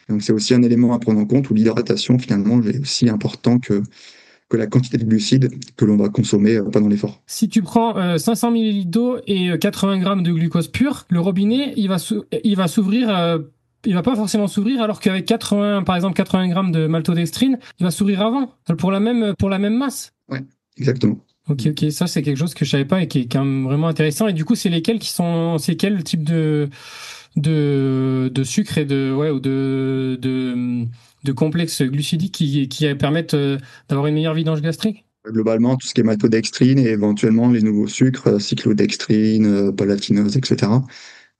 Donc, c'est aussi un élément à prendre en compte où l'hydratation, finalement, est aussi important que la quantité de glucides que l'on va consommer pendant l'effort. Si tu prends 500 ml d'eau et 80 grammes de glucose pur, le robinet, il va s'ouvrir. Il va pas forcément s'ouvrir, alors qu'avec par exemple 80 grammes de maltodextrine, il va s'ouvrir avant, pour la même masse. Ouais, exactement. Ok, ça c'est quelque chose que je savais pas et qui est quand même vraiment intéressant. Et du coup, c'est quel type de sucre et de complexes glucidiques qui permettent d'avoir une meilleure vidange gastrique? Globalement, tout ce qui est maltodextrine et éventuellement les nouveaux sucres, cyclodextrine, palatinose, etc.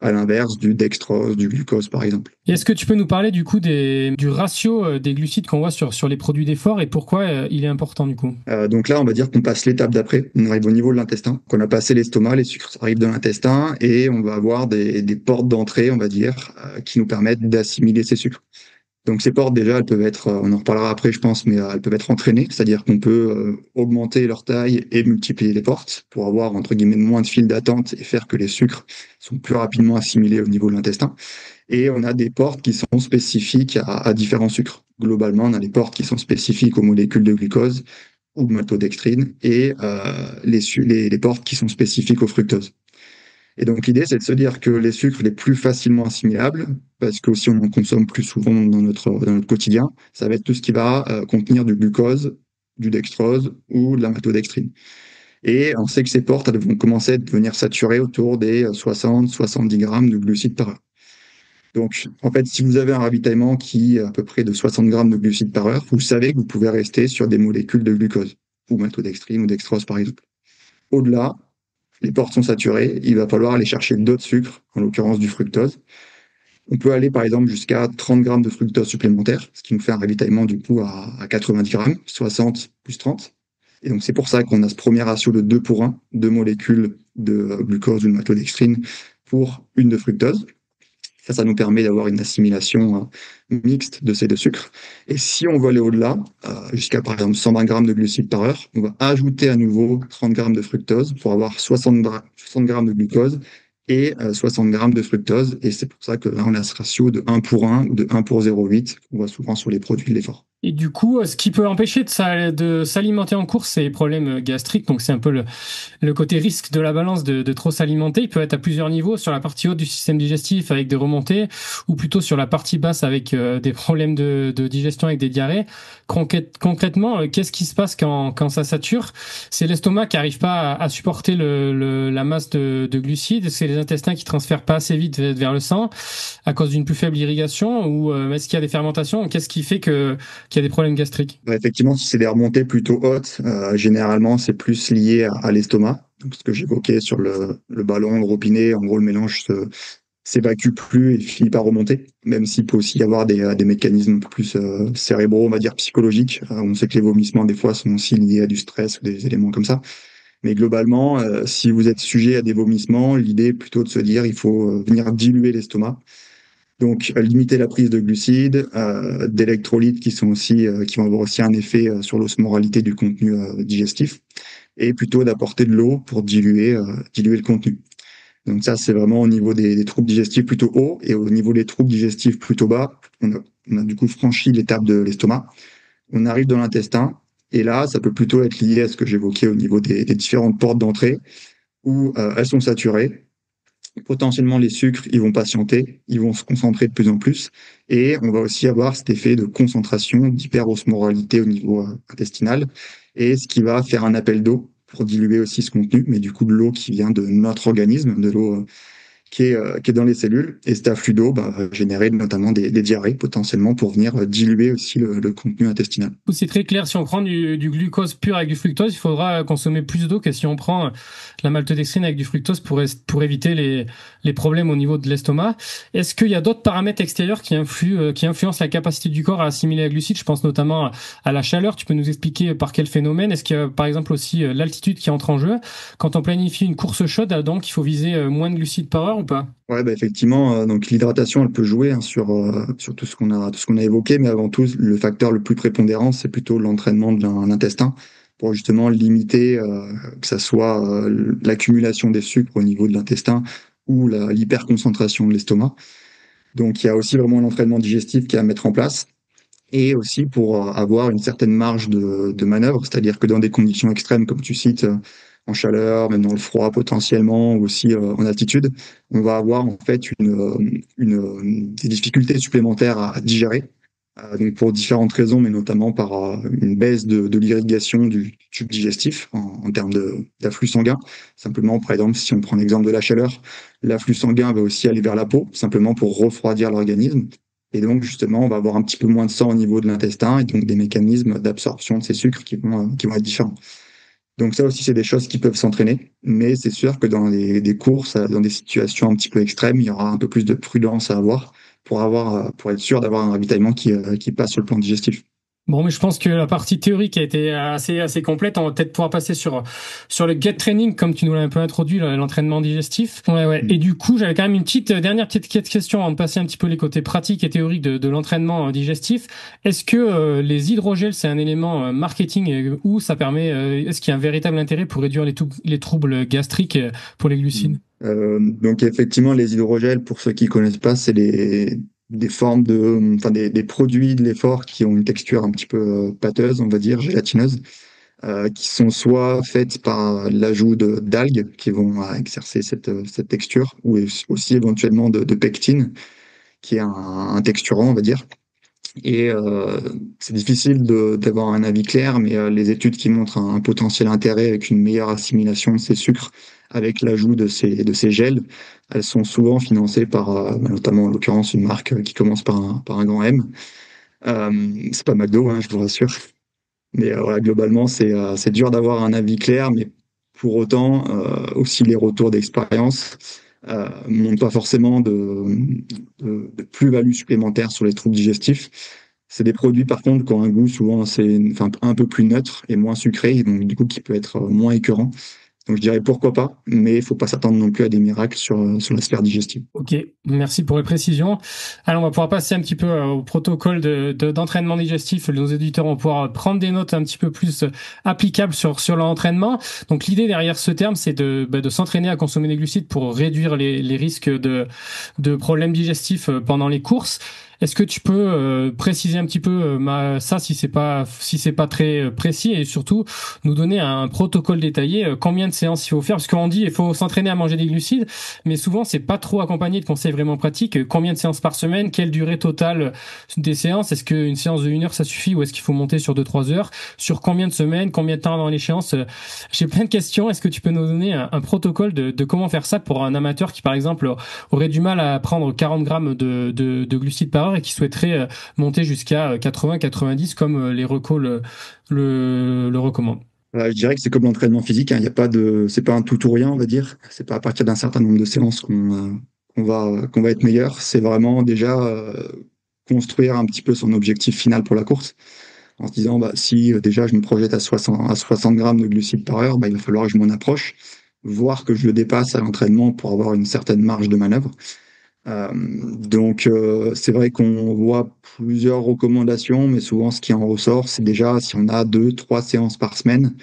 À l'inverse du dextrose, du glucose, par exemple. Et est-ce que tu peux nous parler du coup du ratio des glucides qu'on voit sur les produits d'effort et pourquoi il est important du coup? Donc là, on va dire qu'on passe l'étape d'après. On arrive au niveau de l'intestin. Qu'on a passé l'estomac, les sucres arrivent dans l'intestin et on va avoir des portes d'entrée, on va dire, qui nous permettent d'assimiler ces sucres. Donc ces portes, déjà, elles peuvent être, on en reparlera après, je pense, mais elles peuvent être entraînées, c'est-à-dire qu'on peut augmenter leur taille et multiplier les portes pour avoir, entre guillemets, moins de files d'attente et faire que les sucres sont plus rapidement assimilés au niveau de l'intestin. Et on a des portes qui sont spécifiques à différents sucres. Globalement, on a des portes qui sont spécifiques aux molécules de glucose ou de maltodextrine et les portes qui sont spécifiques au fructose. Et donc l'idée, c'est de se dire que les sucres les plus facilement assimilables, parce que aussi on en consomme plus souvent dans notre quotidien, ça va être tout ce qui va contenir du glucose, du dextrose ou de la maltodextrine. Et on sait que ces portes elles vont commencer à devenir saturées autour des 60-70 grammes de glucides par heure. Donc, en fait, si vous avez un ravitaillement qui est à peu près de 60 grammes de glucides par heure, vous savez que vous pouvez rester sur des molécules de glucose, ou maltodextrine ou dextrose par exemple. Au-delà, les portes sont saturées, il va falloir aller chercher d'autres sucres, en l'occurrence du fructose. On peut aller par exemple jusqu'à 30 grammes de fructose supplémentaire, ce qui nous fait un ravitaillement du coup à 90 grammes, 60 plus 30. Et donc c'est pour ça qu'on a ce premier ratio de 2 pour 1, 2 molécules de glucose ou de maltodextrine pour une de fructose. Ça nous permet d'avoir une assimilation mixte de ces deux sucres. Et si on veut aller au-delà, jusqu'à par exemple 120 grammes de glucides par heure, on va ajouter à nouveau 30 grammes de fructose pour avoir 60 grammes de glucose et 60 grammes de fructose. Et c'est pour ça que là, on a ce ratio de 1 pour 1 ou de 1 pour 0,8 qu'on voit souvent sur les produits de l'effort. Et du coup, ce qui peut empêcher de s'alimenter en course, c'est les problèmes gastriques. Donc, c'est un peu le côté risque de la balance de trop s'alimenter. Il peut être à plusieurs niveaux, sur la partie haute du système digestif avec des remontées, ou plutôt sur la partie basse avec des problèmes de digestion avec des diarrhées. Concrètement, qu'est-ce qui se passe quand ça sature? C'est l'estomac qui n'arrive pas à supporter la masse de glucides. C'est les intestins qui transfèrent pas assez vite vers le sang à cause d'une plus faible irrigation, ou est-ce qu'il y a des fermentations? Qu'est-ce qui fait qu'il y a des problèmes gastriques? Effectivement, si c'est des remontées plutôt hautes, généralement, c'est plus lié à l'estomac. Donc, ce que j'évoquais sur le ballon, le robinet, en gros, le mélange s'évacue plus et finit par remonter, même s'il peut aussi y avoir des mécanismes plus cérébraux, on va dire psychologiques. On sait que les vomissements, des fois, sont aussi liés à du stress ou des éléments comme ça. Mais globalement, si vous êtes sujet à des vomissements, l'idée est plutôt de se dire il faut venir diluer l'estomac. Donc, limiter la prise de glucides, d'électrolytes qui vont avoir aussi un effet sur l'osmoralité du contenu digestif, et plutôt d'apporter de l'eau pour diluer le contenu. Donc ça, c'est vraiment au niveau des troubles digestifs plutôt haut, et au niveau des troubles digestifs plutôt bas, on a du coup franchi l'étape de l'estomac. On arrive dans l'intestin, et là, ça peut plutôt être lié à ce que j'évoquais au niveau des différentes portes d'entrée, où elles sont saturées. Potentiellement, les sucres, ils vont patienter, ils vont se concentrer de plus en plus, et on va aussi avoir cet effet de concentration, d'hyperosmoralité au niveau intestinal, et ce qui va faire un appel d'eau pour diluer aussi ce contenu, mais du coup de l'eau qui vient de notre organisme, de l'eau qui est dans les cellules, et cet afflux d'eau va générer notamment des diarrhées potentiellement pour venir diluer aussi le contenu intestinal. C'est très clair, si on prend du glucose pur avec du fructose, il faudra consommer plus d'eau que si on prend la maltodextrine avec du fructose pour éviter les problèmes au niveau de l'estomac. Est-ce qu'il y a d'autres paramètres extérieurs qui influencent la capacité du corps à assimiler la glucide? Je pense notamment à la chaleur. Tu peux nous expliquer par quel phénomène? Est-ce qu'il y a par exemple aussi l'altitude qui entre en jeu? Quand on planifie une course chaude, donc il faut viser moins de glucides par heure ou pas? Ouais, effectivement, donc l'hydratation, elle peut jouer sur tout ce qu'on a évoqué, mais avant tout, le facteur le plus prépondérant, c'est plutôt l'entraînement de l'intestin pour justement limiter que ça soit l'accumulation des sucres au niveau de l'intestin ou l'hyperconcentration de l'estomac. Donc il y a aussi vraiment l'entraînement digestif qui est à mettre en place, et aussi pour avoir une certaine marge de manœuvre, c'est-à-dire que dans des conditions extrêmes, comme tu cites, en chaleur, même dans le froid potentiellement, ou aussi en altitude, on va avoir en fait des difficultés supplémentaires à digérer, donc pour différentes raisons, mais notamment par une baisse de l'irrigation du tube digestif en termes d'afflux sanguin. Simplement, par exemple, si on prend l'exemple de la chaleur, l'afflux sanguin va aussi aller vers la peau, simplement pour refroidir l'organisme. Et donc, justement, on va avoir un petit peu moins de sang au niveau de l'intestin, et donc des mécanismes d'absorption de ces sucres qui vont être différents. Donc ça aussi, c'est des choses qui peuvent s'entraîner, mais c'est sûr que dans des courses, dans des situations un petit peu extrêmes, il y aura un peu plus de prudence à avoir pour être sûr d'avoir un ravitaillement qui passe sur le plan digestif. Bon, mais je pense que la partie théorique a été assez complète. On va peut-être pouvoir passer sur le gut training, comme tu nous l'as un peu introduit, l'entraînement digestif. Ouais. Et du coup, j'avais quand même une dernière petite question avant de passer un petit peu les côtés pratiques et théoriques de l'entraînement digestif. Est-ce que les hydrogels, c'est un élément marketing où ça permet, est-ce qu'il y a un véritable intérêt pour réduire les troubles gastriques pour les glucides? Donc effectivement, les hydrogels, pour ceux qui connaissent pas, c'est des formes des produits de l'effort qui ont une texture un petit peu pâteuse, on va dire, gélatineuse, qui sont soit faites par l'ajout d'algues qui vont exercer cette texture, ou aussi éventuellement de pectine, qui est un texturant, on va dire. Et c'est difficile d'avoir un avis clair, mais les études qui montrent un potentiel intérêt avec une meilleure assimilation de ces sucres, avec l'ajout de ces gels, elles sont souvent financées par, notamment en l'occurrence, une marque qui commence par un grand M. C'est pas McDo, hein, je vous rassure. Mais voilà, globalement, c'est dur d'avoir un avis clair, mais pour autant, aussi les retours d'expérience n'ont pas forcément de plus-value supplémentaire sur les troubles digestifs. C'est des produits, par contre, qui ont un goût souvent enfin, un peu plus neutre et moins sucré, et donc du coup qui peut être moins écœurant. Donc je dirais pourquoi pas, mais il faut pas s'attendre non plus à des miracles sur la sphère digestive. Ok, merci pour les précisions. Alors on va pouvoir passer un petit peu au protocole d'entraînement digestif. Nos éditeurs vont pouvoir prendre des notes un petit peu plus applicables sur leur entraînement. Donc l'idée derrière ce terme, c'est de s'entraîner à consommer des glucides pour réduire les risques de problèmes digestifs pendant les courses. Est-ce que tu peux préciser un petit peu ça si c'est pas très précis, et surtout nous donner un protocole détaillé, combien de séances il faut faire, parce qu'on dit il faut s'entraîner à manger des glucides, mais souvent c'est pas trop accompagné de conseils vraiment pratiques. Combien de séances par semaine, quelle durée totale des séances, est-ce qu'une séance de 1 heure ça suffit, ou est-ce qu'il faut monter sur 2-3 heures, sur combien de semaines, combien de temps avant l'échéance? J'ai plein de questions. Est-ce que tu peux nous donner un protocole de comment faire ça pour un amateur qui par exemple aurait du mal à prendre 40 grammes de glucides par heure et qui souhaiterait monter jusqu'à 80-90 comme les recos le recommandent? Je dirais que c'est comme l'entraînement physique, hein, il y a pas c'est pas un tout ou rien, on va dire. C'est pas à partir d'un certain nombre de séances qu'on va être meilleur. C'est vraiment déjà construire un petit peu son objectif final pour la course, en se disant bah si déjà je me projette à 60 grammes de glucides par heure, bah il va falloir que je m'en approche, voire que je le dépasse à l'entraînement pour avoir une certaine marge de manœuvre. Donc c'est vrai qu'on voit plusieurs recommandations, mais souvent ce qui en ressort, c'est déjà si on a 2-3 séances par semaine,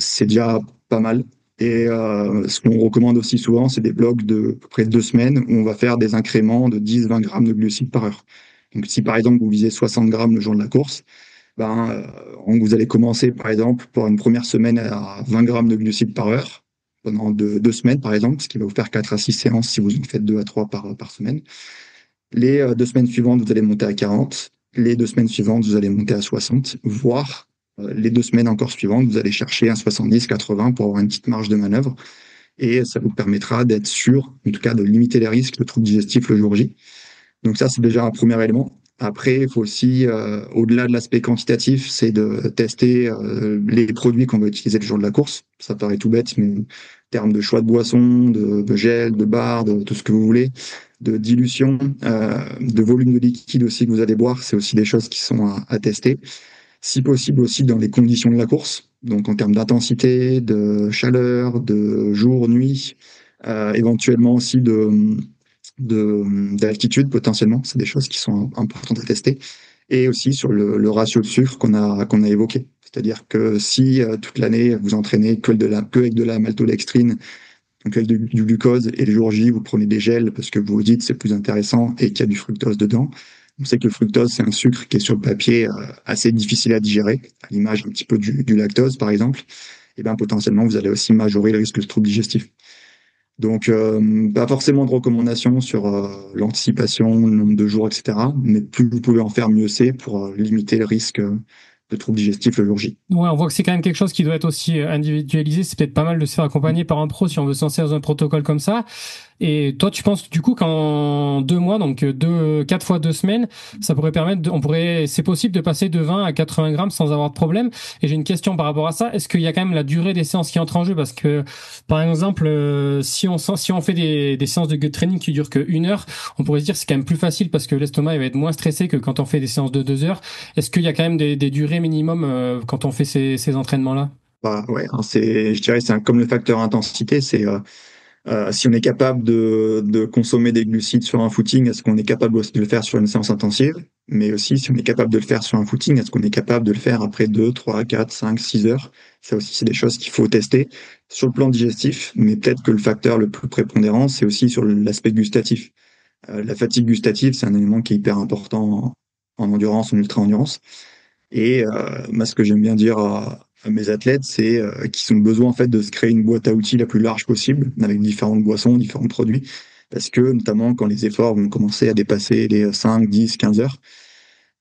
c'est déjà pas mal. Et ce qu'on recommande aussi souvent, c'est des blocs de à peu près 2 semaines où on va faire des incréments de 10-20 grammes de glucides par heure. Donc si par exemple vous visez 60 grammes le jour de la course, vous allez commencer par exemple pour une première semaine à 20 grammes de glucides par heure pendant 2 semaines, par exemple, ce qui va vous faire 4 à 6 séances si vous en faites 2 à 3 par semaine. Les 2 semaines suivantes, vous allez monter à 40. Les 2 semaines suivantes, vous allez monter à 60, voire les 2 semaines encore suivantes, vous allez chercher un 70-80 pour avoir une petite marge de manœuvre. Et ça vous permettra d'être sûr, en tout cas, de limiter les risques de troubles digestifs le jour J. Donc ça, c'est déjà un premier élément. Après, il faut aussi, au-delà de l'aspect quantitatif, c'est de tester les produits qu'on va utiliser le jour de la course. Ça paraît tout bête, mais en termes de choix de boissons, de gel, de barres, de tout ce que vous voulez, de dilution, de volume de liquide aussi que vous allez boire, c'est aussi des choses qui sont à tester. Si possible aussi dans les conditions de la course, donc en termes d'intensité, de chaleur, de jour, nuit, éventuellement aussi d'altitude potentiellement, c'est des choses qui sont importantes à tester, et aussi sur le ratio de sucre qu'on a évoqué. C'est-à-dire que si toute l'année vous entraînez que avec de la maltodextrine, donc avec du glucose, et le jour J vous prenez des gels parce que vous vous dites c'est plus intéressant et qu'il y a du fructose dedans. On sait que le fructose c'est un sucre qui est sur le papier assez difficile à digérer, à l'image un petit peu du lactose par exemple. Et bien potentiellement vous allez aussi majorer le risque de troubles digestifs. Donc, pas forcément de recommandations sur l'anticipation, le nombre de jours, etc. Mais plus vous pouvez en faire, mieux c'est pour limiter le risque de troubles digestifs le jour J. Ouais, on voit que c'est quand même quelque chose qui doit être aussi individualisé. C'est peut-être pas mal de se faire accompagner par un pro si on veut se lancer dans un protocole comme ça. Et toi, tu penses du coup qu'en 2 mois, donc 4 fois 2 semaines, ça pourrait permettre, c'est possible de passer de 20 à 80 grammes sans avoir de problème. Et j'ai une question par rapport à ça. Est-ce qu'il y a quand même la durée des séances qui entre en jeu? Parce que, par exemple, si on fait des séances de gut training qui durent que 1 heure, on pourrait se dire que c'est quand même plus facile parce que l'estomac il va être moins stressé que quand on fait des séances de 2 heures. Est-ce qu'il y a quand même des durées minimum quand on fait ces entraînements-là? Bah ouais, hein, je dirais c'est comme le facteur intensité, c'est si on est capable de consommer des glucides sur un footing, est-ce qu'on est capable aussi de le faire sur une séance intensive? Mais aussi, si on est capable de le faire sur un footing, est-ce qu'on est capable de le faire après 2, 3, 4, 5, 6 heures? Ça aussi, c'est des choses qu'il faut tester sur le plan digestif, mais peut-être que le facteur le plus prépondérant, c'est aussi sur l'aspect gustatif. La fatigue gustative, c'est un élément qui est hyper important en endurance, en ultra-endurance. Et moi, ce que j'aime bien dire à mes athlètes, c'est qu'ils ont besoin en fait de se créer une boîte à outils la plus large possible, avec différentes boissons, différents produits, parce que notamment quand les efforts vont commencer à dépasser les 5, 10, 15 heures,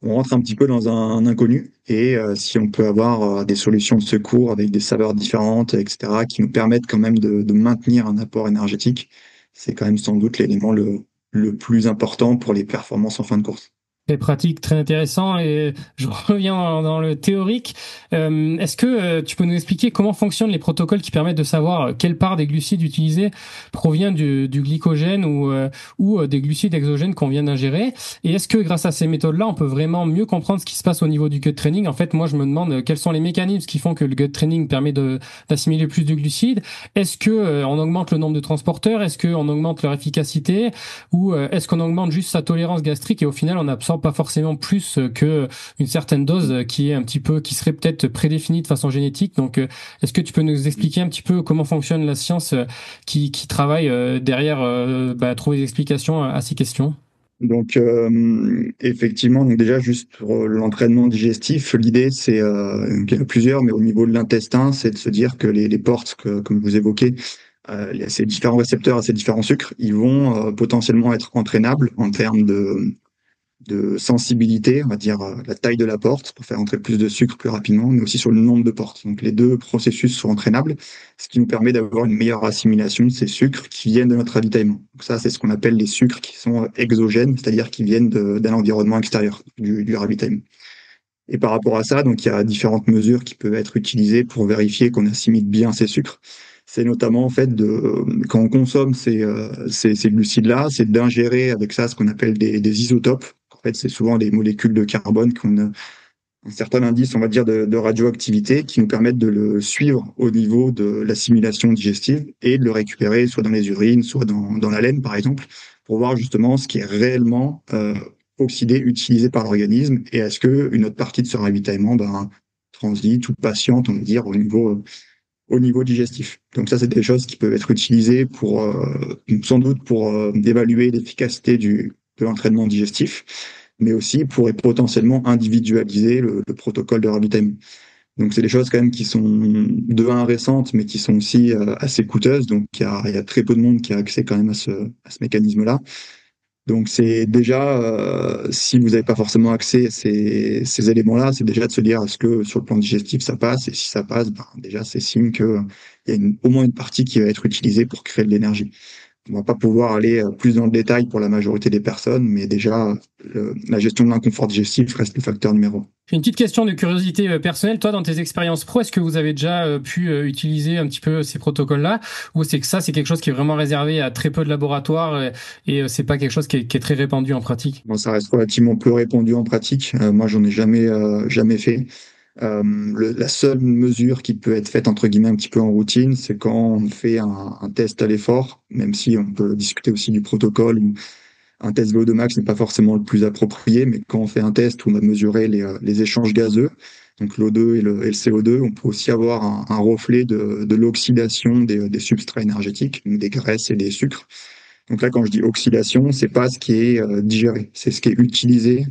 on rentre un petit peu dans un inconnu. Et si on peut avoir des solutions de secours avec des saveurs différentes, etc., qui nous permettent quand même de maintenir un apport énergétique, c'est quand même sans doute l'élément le plus important pour les performances en fin de course. Très pratique, très intéressant. Et je reviens dans le théorique. Est-ce que tu peux nous expliquer comment fonctionnent les protocoles qui permettent de savoir quelle part des glucides utilisés provient du glycogène ou des glucides exogènes qu'on vient d'ingérer? Et est-ce que grâce à ces méthodes-là, on peut vraiment mieux comprendre ce qui se passe au niveau du gut training? En fait, moi, je me demande quels sont les mécanismes qui font que le gut training permet d'assimiler plus de glucides. Est-ce que on augmente le nombre de transporteurs? Est-ce qu'on augmente leur efficacité? Ou est-ce qu'on augmente juste sa tolérance gastrique et au final, on absorbe pas forcément plus que une certaine dose qui est un petit peu, qui serait peut-être prédéfinie de façon génétique. Donc, est-ce que tu peux nous expliquer un petit peu comment fonctionne la science qui travaille derrière trouver des explications à ces questions? Donc effectivement, donc déjà juste pour l'entraînement digestif, l'idée c'est il y en a plusieurs, mais au niveau de l'intestin, c'est de se dire que les portes, comme vous évoquez, il y a ces différents récepteurs à ces différents sucres, ils vont potentiellement être entraînables en termes de sensibilité, on va dire la taille de la porte pour faire entrer plus de sucre plus rapidement, mais aussi sur le nombre de portes. Donc les deux processus sont entraînables, ce qui nous permet d'avoir une meilleure assimilation de ces sucres qui viennent de notre ravitaillement. Donc ça, c'est ce qu'on appelle les sucres qui sont exogènes, c'est-à-dire qui viennent d'un environnement extérieur, du ravitaillement. Et par rapport à ça, donc il y a différentes mesures qui peuvent être utilisées pour vérifier qu'on assimile bien ces sucres. C'est notamment en fait quand on consomme ces glucides-là, c'est d'ingérer avec ça ce qu'on appelle des isotopes. En fait, c'est souvent des molécules de carbone qui ont un certain indice, on va dire, de radioactivité qui nous permettent de le suivre au niveau de l'assimilation digestive et de le récupérer soit dans les urines, soit dans la laine, par exemple, pour voir justement ce qui est réellement oxydé, utilisé par l'organisme et est-ce que une autre partie de ce ravitaillement transite ou patiente, on va dire, au niveau digestif. Donc ça, c'est des choses qui peuvent être utilisées pour sans doute pour évaluer l'efficacité de l'entraînement digestif, mais aussi pour potentiellement individualiser le protocole de ravitaillement. Donc c'est des choses quand même qui sont de un récentes, mais qui sont aussi assez coûteuses. Donc il y a très peu de monde qui a accès quand même à ce mécanisme-là. Donc c'est déjà, si vous n'avez pas forcément accès à ces éléments-là, c'est déjà de se dire est-ce que sur le plan digestif ça passe, et si ça passe, déjà c'est signe qu'il y a au moins une partie qui va être utilisée pour créer de l'énergie. On va pas pouvoir aller plus dans le détail pour la majorité des personnes, mais déjà la gestion de l'inconfort digestif reste le facteur numéro 1. J'ai une petite question de curiosité personnelle. Toi, dans tes expériences pro, est-ce que vous avez déjà pu utiliser un petit peu ces protocoles-là, ou c'est que ça, c'est quelque chose qui est vraiment réservé à très peu de laboratoires et c'est pas quelque chose qui est très répandu en pratique? Bon, ça reste relativement peu répandu en pratique. Moi, j'en ai jamais fait. La seule mesure qui peut être faite entre guillemets un petit peu en routine, c'est quand on fait un test à l'effort, même si on peut discuter aussi du protocole ou un test VO2 max n'est pas forcément le plus approprié, mais quand on fait un test où on va mesurer les échanges gazeux, donc l'O2 et le CO2, on peut aussi avoir un reflet de l'oxydation des substrats énergétiques, donc des graisses et des sucres. Donc là, quand je dis oxydation, c'est pas ce qui est digéré, c'est ce qui est utilisé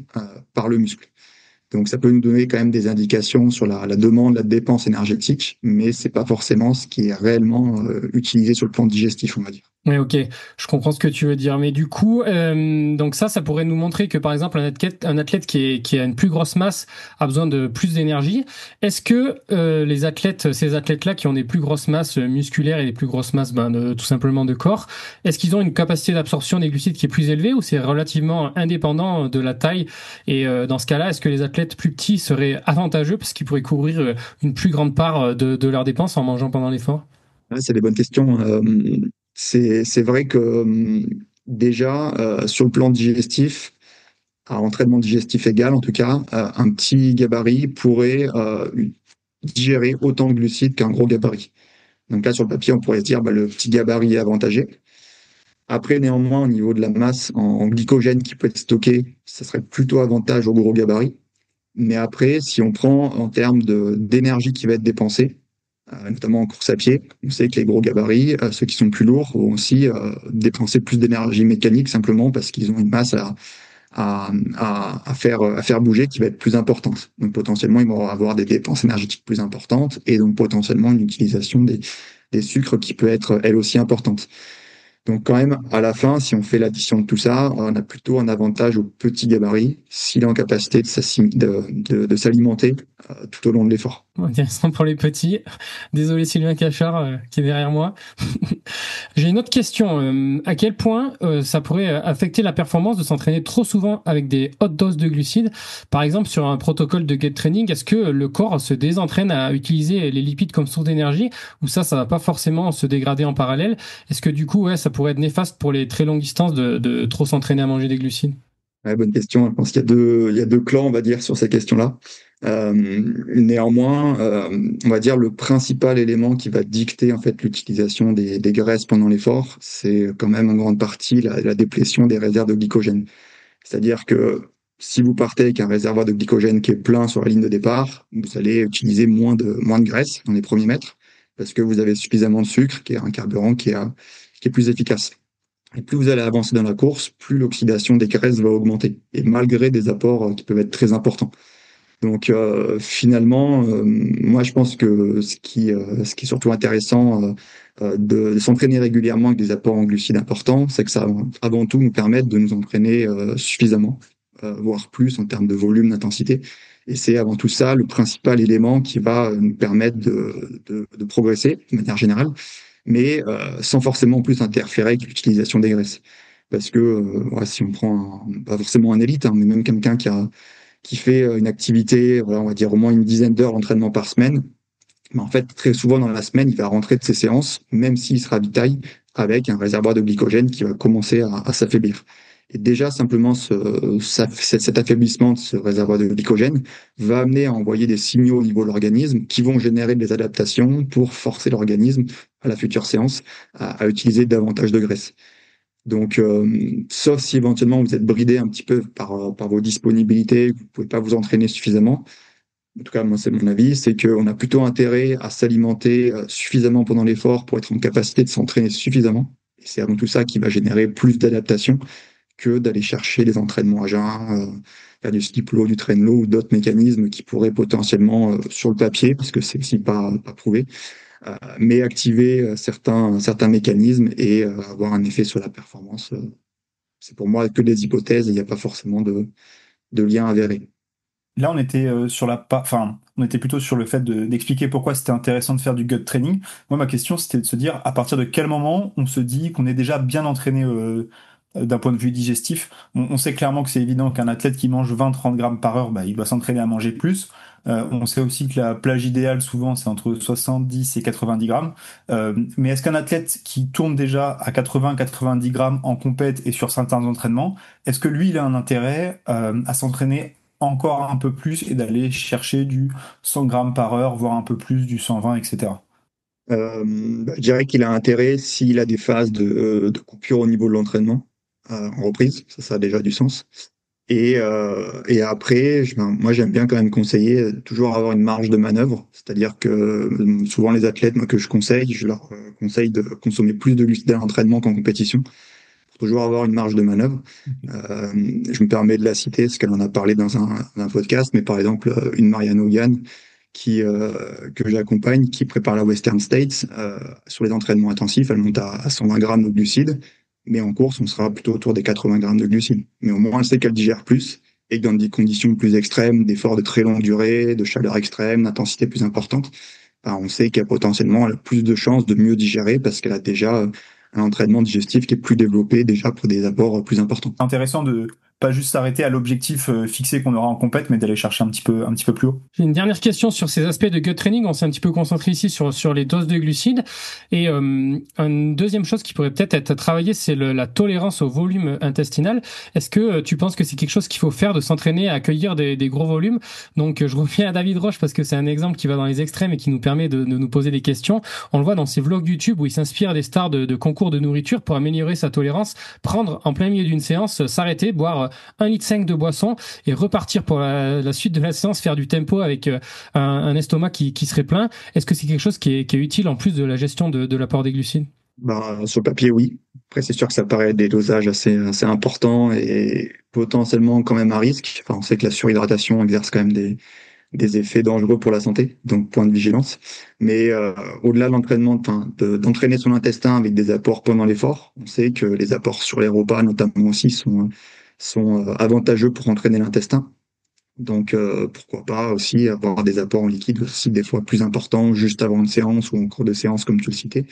par le muscle. Donc ça peut nous donner quand même des indications sur la demande, la dépense énergétique, mais c'est pas forcément ce qui est réellement utilisé sur le plan digestif, on va dire. Oui, ok, je comprends ce que tu veux dire. Mais du coup, donc ça pourrait nous montrer que par exemple un athlète qui a une plus grosse masse a besoin de plus d'énergie. Est-ce que ces athlètes-là qui ont des plus grosses masses musculaires et des plus grosses masses, tout simplement de corps, est-ce qu'ils ont une capacité d'absorption des glucides qui est plus élevée ou c'est relativement indépendant de la taille? Et dans ce cas-là, est-ce que les athlètes plus petits seraient avantageux parce qu'ils pourraient couvrir une plus grande part de leurs dépenses en mangeant pendant l'effort? Ouais, c'est des bonnes questions. C'est vrai que déjà, sur le plan digestif, à entraînement digestif égal en tout cas, un petit gabarit pourrait digérer autant de glucides qu'un gros gabarit. Donc là, sur le papier, on pourrait se dire le petit gabarit est avantagé. Après, néanmoins, au niveau de la masse en glycogène qui peut être stocké, ça serait plutôt avantage au gros gabarit. Mais après, si on prend en termes d'énergie qui va être dépensée, notamment en course à pied, on sait que les gros gabarits, ceux qui sont plus lourds, vont aussi dépenser plus d'énergie mécanique simplement parce qu'ils ont une masse à faire bouger qui va être plus importante. Donc potentiellement, ils vont avoir des dépenses énergétiques plus importantes et donc potentiellement une utilisation des sucres qui peut être elle aussi importante. Donc quand même, à la fin, si on fait l'addition de tout ça, on a plutôt un avantage au petit gabarit s'il est en capacité de s'alimenter tout au long de l'effort. Intéressant pour les petits. Désolé Sylvain Cachard qui est derrière moi. J'ai une autre question. À quel point ça pourrait affecter la performance de s'entraîner trop souvent avec des hautes doses de glucides? Par exemple, sur un protocole de gut training, est-ce que le corps se désentraîne à utiliser les lipides comme source d'énergie ou ça va pas forcément se dégrader en parallèle? Est-ce que du coup, ça pourrait être néfaste pour les très longues distances de trop s'entraîner à manger des glucides? Ouais, bonne question. Je pense qu'il y a deux clans, on va dire, sur ces questions-là. Néanmoins, on va dire le principal élément qui va dicter en fait l'utilisation des graisses pendant l'effort, c'est quand même en grande partie la déplétion des réserves de glycogène. C'est-à-dire que si vous partez avec un réservoir de glycogène qui est plein sur la ligne de départ, vous allez utiliser moins de graisse dans les premiers mètres parce que vous avez suffisamment de sucre, qui est un carburant qui est plus efficace. Et plus vous allez avancer dans la course, plus l'oxydation des graisses va augmenter, et malgré des apports qui peuvent être très importants. Donc finalement, moi je pense que ce qui est surtout intéressant de s'entraîner régulièrement avec des apports en glucides importants, c'est que ça va avant tout nous permettre de nous entraîner suffisamment, voire plus en termes de volume, d'intensité. Et c'est avant tout ça le principal élément qui va nous permettre de progresser de manière générale, mais sans forcément plus interférer avec l'utilisation des graisses. Parce que ouais, si on prend pas forcément un élite, hein, mais même quelqu'un qui fait une activité, voilà, on va dire au moins une dizaine d'heures d'entraînement par semaine, mais en fait, très souvent dans la semaine, il va rentrer de ses séances, même s'il se ravitaille, avec un réservoir de glycogène qui va commencer à s'affaiblir. Et déjà, simplement, cet affaiblissement de ce réservoir de glycogène va amener à envoyer des signaux au niveau de l'organisme qui vont générer des adaptations pour forcer l'organisme à la future séance à utiliser davantage de graisse. Donc, sauf si éventuellement vous êtes bridé un petit peu par vos disponibilités, vous pouvez pas vous entraîner suffisamment. En tout cas, moi, c'est mon avis, c'est qu'on a plutôt intérêt à s'alimenter suffisamment pendant l'effort pour être en capacité de s'entraîner suffisamment. Et c'est avant tout ça qui va générer plus d'adaptation que d'aller chercher des entraînements à jeun, faire du skip low, du train low ou d'autres mécanismes qui pourraient potentiellement, sur le papier, parce que c'est aussi pas prouvé, mais activer certains mécanismes et avoir un effet sur la performance. C'est pour moi que des hypothèses, il n'y a pas forcément de lien avéré. Là, on était on était plutôt sur le fait d'expliquer pourquoi c'était intéressant de faire du gut training. Moi, ma question, c'était de se dire à partir de quel moment on se dit qu'on est déjà bien entraîné d'un point de vue digestif. On sait clairement que c'est évident qu'un athlète qui mange 20-30 grammes par heure, bah, il doit s'entraîner à manger plus. On sait aussi que la plage idéale, souvent, c'est entre 70 et 90 grammes. Mais est-ce qu'un athlète qui tourne déjà à 80-90 grammes en compète et sur certains entraînements, est-ce que lui, il a un intérêt à s'entraîner encore un peu plus et d'aller chercher du 100 grammes par heure, voire un peu plus, du 120, etc. Je dirais qu'il a intérêt s'il a des phases de coupure au niveau de l'entraînement en reprise, ça a déjà du sens. Et après, moi j'aime bien quand même conseiller toujours avoir une marge de manœuvre, c'est-à-dire que souvent les athlètes moi, que je conseille, je leur conseille de consommer plus de glucides à l'entraînement qu'en compétition, pour toujours avoir une marge de manœuvre. Je me permets de la citer parce qu'elle en a parlé dans un podcast, mais par exemple une Marianne Hogan que j'accompagne, qui prépare la Western States sur les entraînements intensifs, elle monte à 120 grammes de glucides, mais en course, on sera plutôt autour des 80 grammes de glucides. Mais au moins, elle sait qu'elle digère plus et que dans des conditions plus extrêmes, d'efforts de très longue durée, de chaleur extrême, d'intensité plus importante, ben, on sait qu'elle potentiellement elle a plus de chances de mieux digérer parce qu'elle a déjà un entraînement digestif qui est plus développé déjà pour des apports plus importants. Intéressant de pas juste s'arrêter à l'objectif fixé qu'on aura en compète, mais d'aller chercher un petit peu plus haut. J'ai une dernière question sur ces aspects de gut training. On s'est un petit peu concentré ici sur les doses de glucides. Et une deuxième chose qui pourrait peut-être être travaillée, c'est la tolérance au volume intestinal. Est-ce que tu penses que c'est quelque chose qu'il faut faire, de s'entraîner à accueillir des gros volumes? Donc je reviens à David Roche parce que c'est un exemple qui va dans les extrêmes et qui nous permet de nous poser des questions. On le voit dans ses vlogs YouTube où il s'inspire des stars de concours de nourriture pour améliorer sa tolérance, prendre en plein milieu d'une séance, s'arrêter, boire 1,5 litre de boisson et repartir pour la suite de la séance, faire du tempo avec un estomac qui serait plein. Est-ce que c'est quelque chose qui est utile en plus de la gestion de l'apport des glucides? Ben, sur le papier, oui. Après, c'est sûr que ça paraît des dosages assez importants et potentiellement quand même à risque. Enfin, on sait que la surhydratation exerce quand même des des effets dangereux pour la santé, donc point de vigilance. Mais au-delà de l'entraînement, d'entraîner son intestin avec des apports pendant l'effort, on sait que les apports sur les repas, notamment aussi, sont avantageux pour entraîner l'intestin. Donc pourquoi pas aussi avoir des apports en liquide aussi des fois plus importants juste avant une séance ou en cours de séance, comme tu le citais,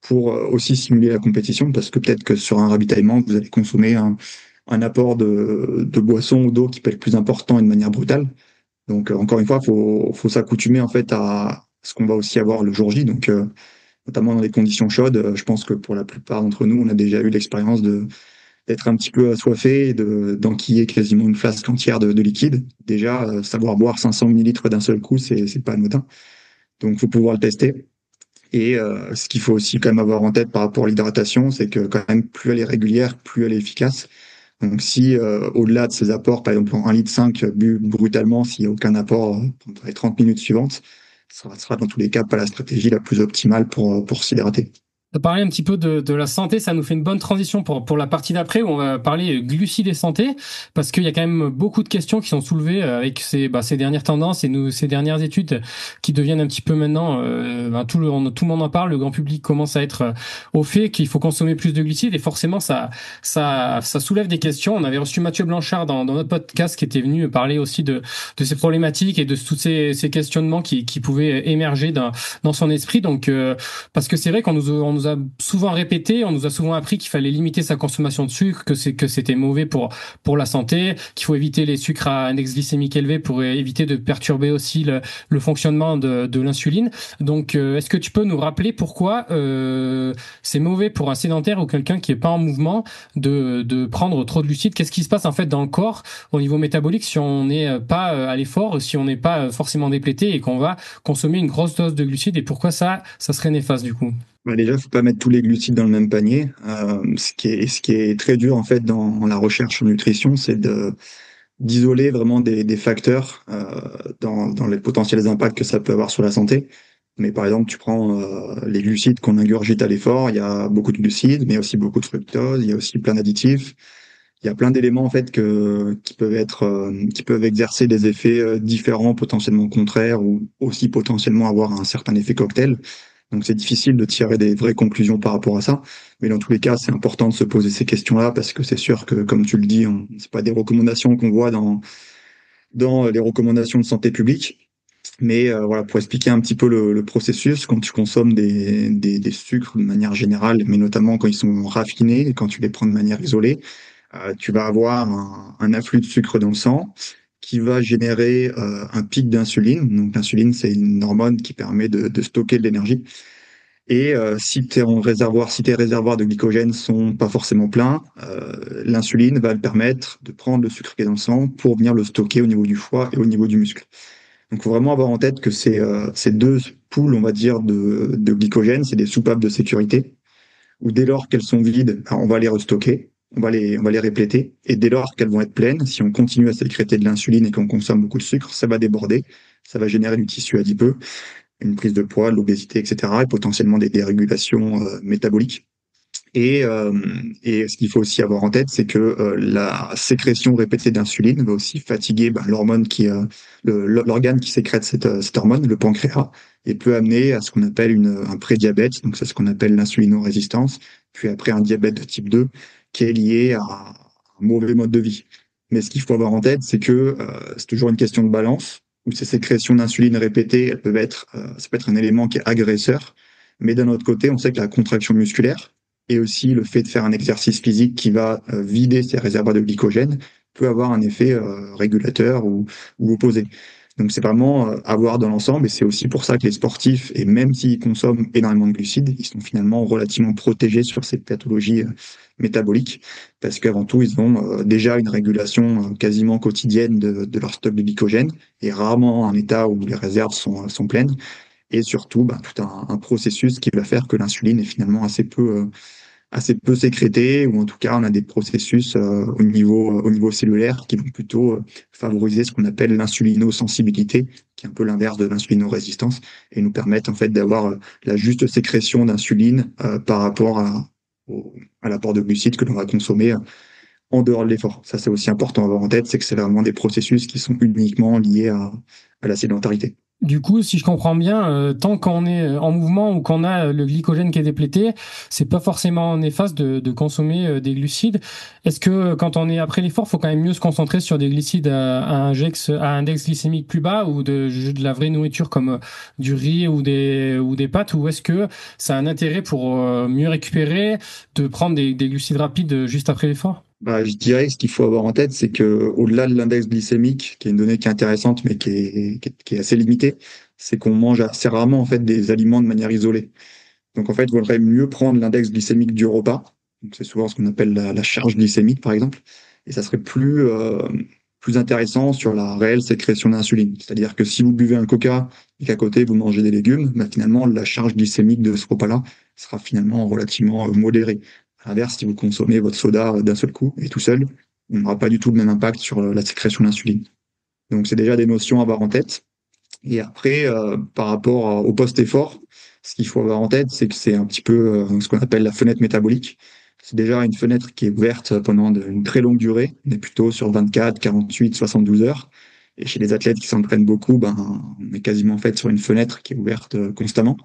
pour aussi simuler la compétition, parce que peut-être que sur un ravitaillement, vous allez consommer un apport de boisson ou d'eau qui peut être plus important et de manière brutale. Donc encore une fois, faut s'accoutumer en fait à ce qu'on va aussi avoir le jour J. Donc notamment dans les conditions chaudes, je pense que pour la plupart d'entre nous, on a déjà eu l'expérience d'être un petit peu assoiffé et d'enquiller quasiment une flasque entière de liquide. Déjà, savoir boire 500 millilitres d'un seul coup, c'est pas anodin. Donc faut pouvoir le tester. Et ce qu'il faut aussi quand même avoir en tête par rapport à l'hydratation, c'est que quand même plus elle est régulière, plus elle est efficace. Donc si au-delà de ces apports, par exemple en 1,5 litre bu brutalement, s'il n'y a aucun apport pendant les 30 minutes suivantes, ça sera dans tous les cas pas la stratégie la plus optimale pour s'hydrater. On va parler un petit peu de la santé, ça nous fait une bonne transition pour la partie d'après où on va parler glucides et santé, parce qu'il y a quand même beaucoup de questions qui sont soulevées avec ces dernières tendances et ces dernières études qui deviennent un petit peu maintenant, tout le monde en parle, le grand public commence à être au fait qu'il faut consommer plus de glucides et forcément ça soulève des questions. On avait reçu Mathieu Blanchard dans notre podcast qui était venu parler aussi de ces problématiques et de tous ces questionnements qui pouvaient émerger dans son esprit. Donc parce que c'est vrai qu'on nous a souvent répété, on nous a souvent appris qu'il fallait limiter sa consommation de sucre, que c'était mauvais pour la santé, qu'il faut éviter les sucres à index glycémique élevé pour éviter de perturber aussi le fonctionnement de l'insuline. Donc, est-ce que tu peux nous rappeler pourquoi c'est mauvais pour un sédentaire ou quelqu'un qui est pas en mouvement de prendre trop de glucides? Qu'est-ce qui se passe en fait dans le corps au niveau métabolique si on n'est pas à l'effort, si on n'est pas forcément déplété et qu'on va consommer une grosse dose de glucides, et pourquoi ça serait néfaste du coup? Bah déjà, faut pas mettre tous les glucides dans le même panier. Ce qui est très dur en fait dans la recherche en nutrition, c'est d'isoler vraiment des facteurs dans les potentiels impacts que ça peut avoir sur la santé. Mais par exemple, tu prends les glucides qu'on ingurgite à l'effort, il y a beaucoup de glucides, mais aussi beaucoup de fructose, il y a aussi plein d'additifs. Il y a plein d'éléments en fait qui peuvent exercer des effets différents, potentiellement contraires, ou aussi potentiellement avoir un certain effet cocktail. Donc c'est difficile de tirer des vraies conclusions par rapport à ça, mais dans tous les cas, c'est important de se poser ces questions-là parce que c'est sûr que, comme tu le dis, c'est pas des recommandations qu'on voit dans les recommandations de santé publique. Mais voilà, pour expliquer un petit peu le processus, quand tu consommes des sucres de manière générale, mais notamment quand ils sont raffinés et quand tu les prends de manière isolée, tu vas avoir un afflux de sucre dans le sang qui va générer un pic d'insuline. Donc l'insuline, c'est une hormone qui permet de stocker de l'énergie. Et si tes réservoirs de glycogène sont pas forcément pleins, l'insuline va le permettre de prendre le sucre qui est dans le sang pour venir le stocker au niveau du foie et au niveau du muscle. Donc il faut vraiment avoir en tête que ces deux poules, on va dire, de glycogène, c'est des soupapes de sécurité, où dès lors qu'elles sont vides, on va les restocker. On va les répléter. Et dès lors qu'elles vont être pleines, si on continue à sécréter de l'insuline et qu'on consomme beaucoup de sucre, ça va déborder. Ça va générer du tissu adipeux, une prise de poids, de l'obésité, etc. Et potentiellement des dérégulations métaboliques. Et ce qu'il faut aussi avoir en tête, c'est que la sécrétion répétée d'insuline va aussi fatiguer l'hormone l'organe qui sécrète cette hormone, le pancréas, et peut amener à ce qu'on appelle un prédiabète. Donc c'est ce qu'on appelle l'insulinorésistance. Puis après un diabète de type 2 qui est lié à un mauvais mode de vie. Mais ce qu'il faut avoir en tête, c'est que c'est toujours une question de balance, où ces sécrétions d'insuline répétées, ça peut être un élément qui est agresseur, mais d'un autre côté, on sait que la contraction musculaire et aussi le fait de faire un exercice physique qui va vider ces réservoirs de glycogène peut avoir un effet régulateur ou opposé. Donc c'est vraiment à voir dans l'ensemble, et c'est aussi pour ça que les sportifs, et même s'ils consomment énormément de glucides, ils sont finalement relativement protégés sur ces pathologies métaboliques, parce qu'avant tout, ils ont déjà une régulation quasiment quotidienne de leur stock de glycogène, et rarement un état où les réserves sont pleines, et surtout tout un processus qui va faire que l'insuline est finalement assez peu sécrétée, ou en tout cas on a des processus au niveau cellulaire qui vont plutôt favoriser ce qu'on appelle l'insulinosensibilité, qui est un peu l'inverse de l'insulinorésistance, et nous permettre en fait d'avoir la juste sécrétion d'insuline par rapport à l'apport de glucides que l'on va consommer en dehors de l'effort. Ça, c'est aussi important à avoir en tête, c'est que c'est vraiment des processus qui sont uniquement liés à la sédentarité. Du coup, si je comprends bien, tant qu'on est en mouvement ou qu'on a le glycogène qui est déplété, c'est pas forcément néfaste de consommer des glucides. Est-ce que quand on est après l'effort, faut quand même mieux se concentrer sur des glucides à index glycémique plus bas ou de la vraie nourriture comme du riz ou des pâtes, ou est-ce que ça a un intérêt pour mieux récupérer de prendre des glucides rapides juste après l'effort? Bah, je dirais que ce qu'il faut avoir en tête, c'est que au-delà de l'index glycémique, qui est une donnée qui est intéressante, mais qui est assez limitée, c'est qu'on mange assez rarement en fait des aliments de manière isolée. Donc en fait, il vaudrait mieux prendre l'index glycémique du repas. Donc c'est souvent ce qu'on appelle la charge glycémique, par exemple, et ça serait plus intéressant sur la réelle sécrétion d'insuline. C'est-à-dire que si vous buvez un coca et qu'à côté vous mangez des légumes, bah, finalement la charge glycémique de ce repas-là sera finalement relativement modérée. À l'inverse, si vous consommez votre soda d'un seul coup et tout seul, on n'aura pas du tout le même impact sur la sécrétion d'insuline. Donc c'est déjà des notions à avoir en tête. Et après, par rapport au post-effort, ce qu'il faut avoir en tête, c'est que c'est un petit peu ce qu'on appelle la fenêtre métabolique. C'est déjà une fenêtre qui est ouverte pendant une très longue durée. On est plutôt sur 24, 48, 72 heures. Et chez les athlètes qui s'entraînent beaucoup, ben, on est quasiment en fait sur une fenêtre qui est ouverte constamment.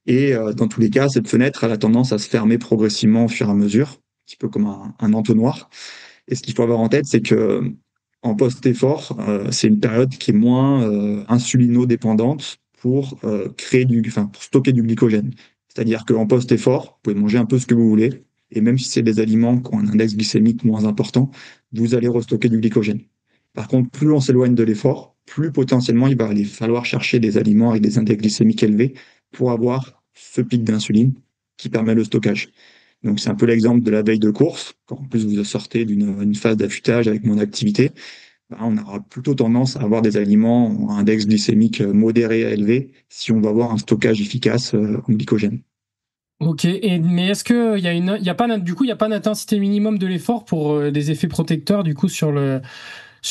Et dans tous les cas, cette fenêtre, elle a tendance à se fermer progressivement au fur et à mesure, un petit peu comme un entonnoir. Et ce qu'il faut avoir en tête, c'est que en post-effort, c'est une période qui est moins insulino-dépendante pour stocker du glycogène. C'est-à-dire qu'en post-effort, vous pouvez manger un peu ce que vous voulez, et même si c'est des aliments qui ont un index glycémique moins important, vous allez restocker du glycogène. Par contre, plus on s'éloigne de l'effort, plus potentiellement il va aller falloir chercher des aliments avec des index glycémiques élevés pour avoir ce pic d'insuline qui permet le stockage. Donc c'est un peu l'exemple de la veille de course. Quand en plus vous sortez d'une phase d'affûtage avec mon activité, ben, on aura plutôt tendance à avoir des aliments à index glycémique modéré à élevé si on va avoir un stockage efficace en glycogène. Ok, mais est-ce que il y a pas, du coup, il y a pas d'intensité minimum de l'effort pour des effets protecteurs du coup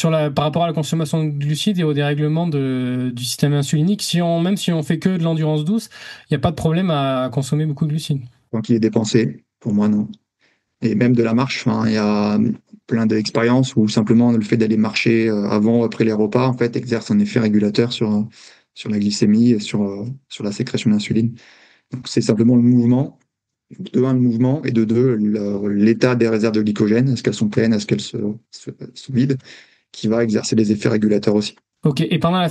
par rapport à la consommation de glucides et au dérèglement du système insulinique. Même si on fait que de l'endurance douce, il n'y a pas de problème à consommer beaucoup de glucides. Tant qu'il est dépensé, pour moi non. Et même de la marche, enfin, il y a plein d'expériences où simplement le fait d'aller marcher avant ou après les repas, en fait, exerce un effet régulateur sur la glycémie et sur la sécrétion d'insuline. Donc c'est simplement le mouvement, de un, le mouvement, et de deux, l'état des réserves de glycogène, est-ce qu'elles sont pleines, est-ce qu'elles se vident, qui va exercer des effets régulateurs aussi. Ok, et pendant la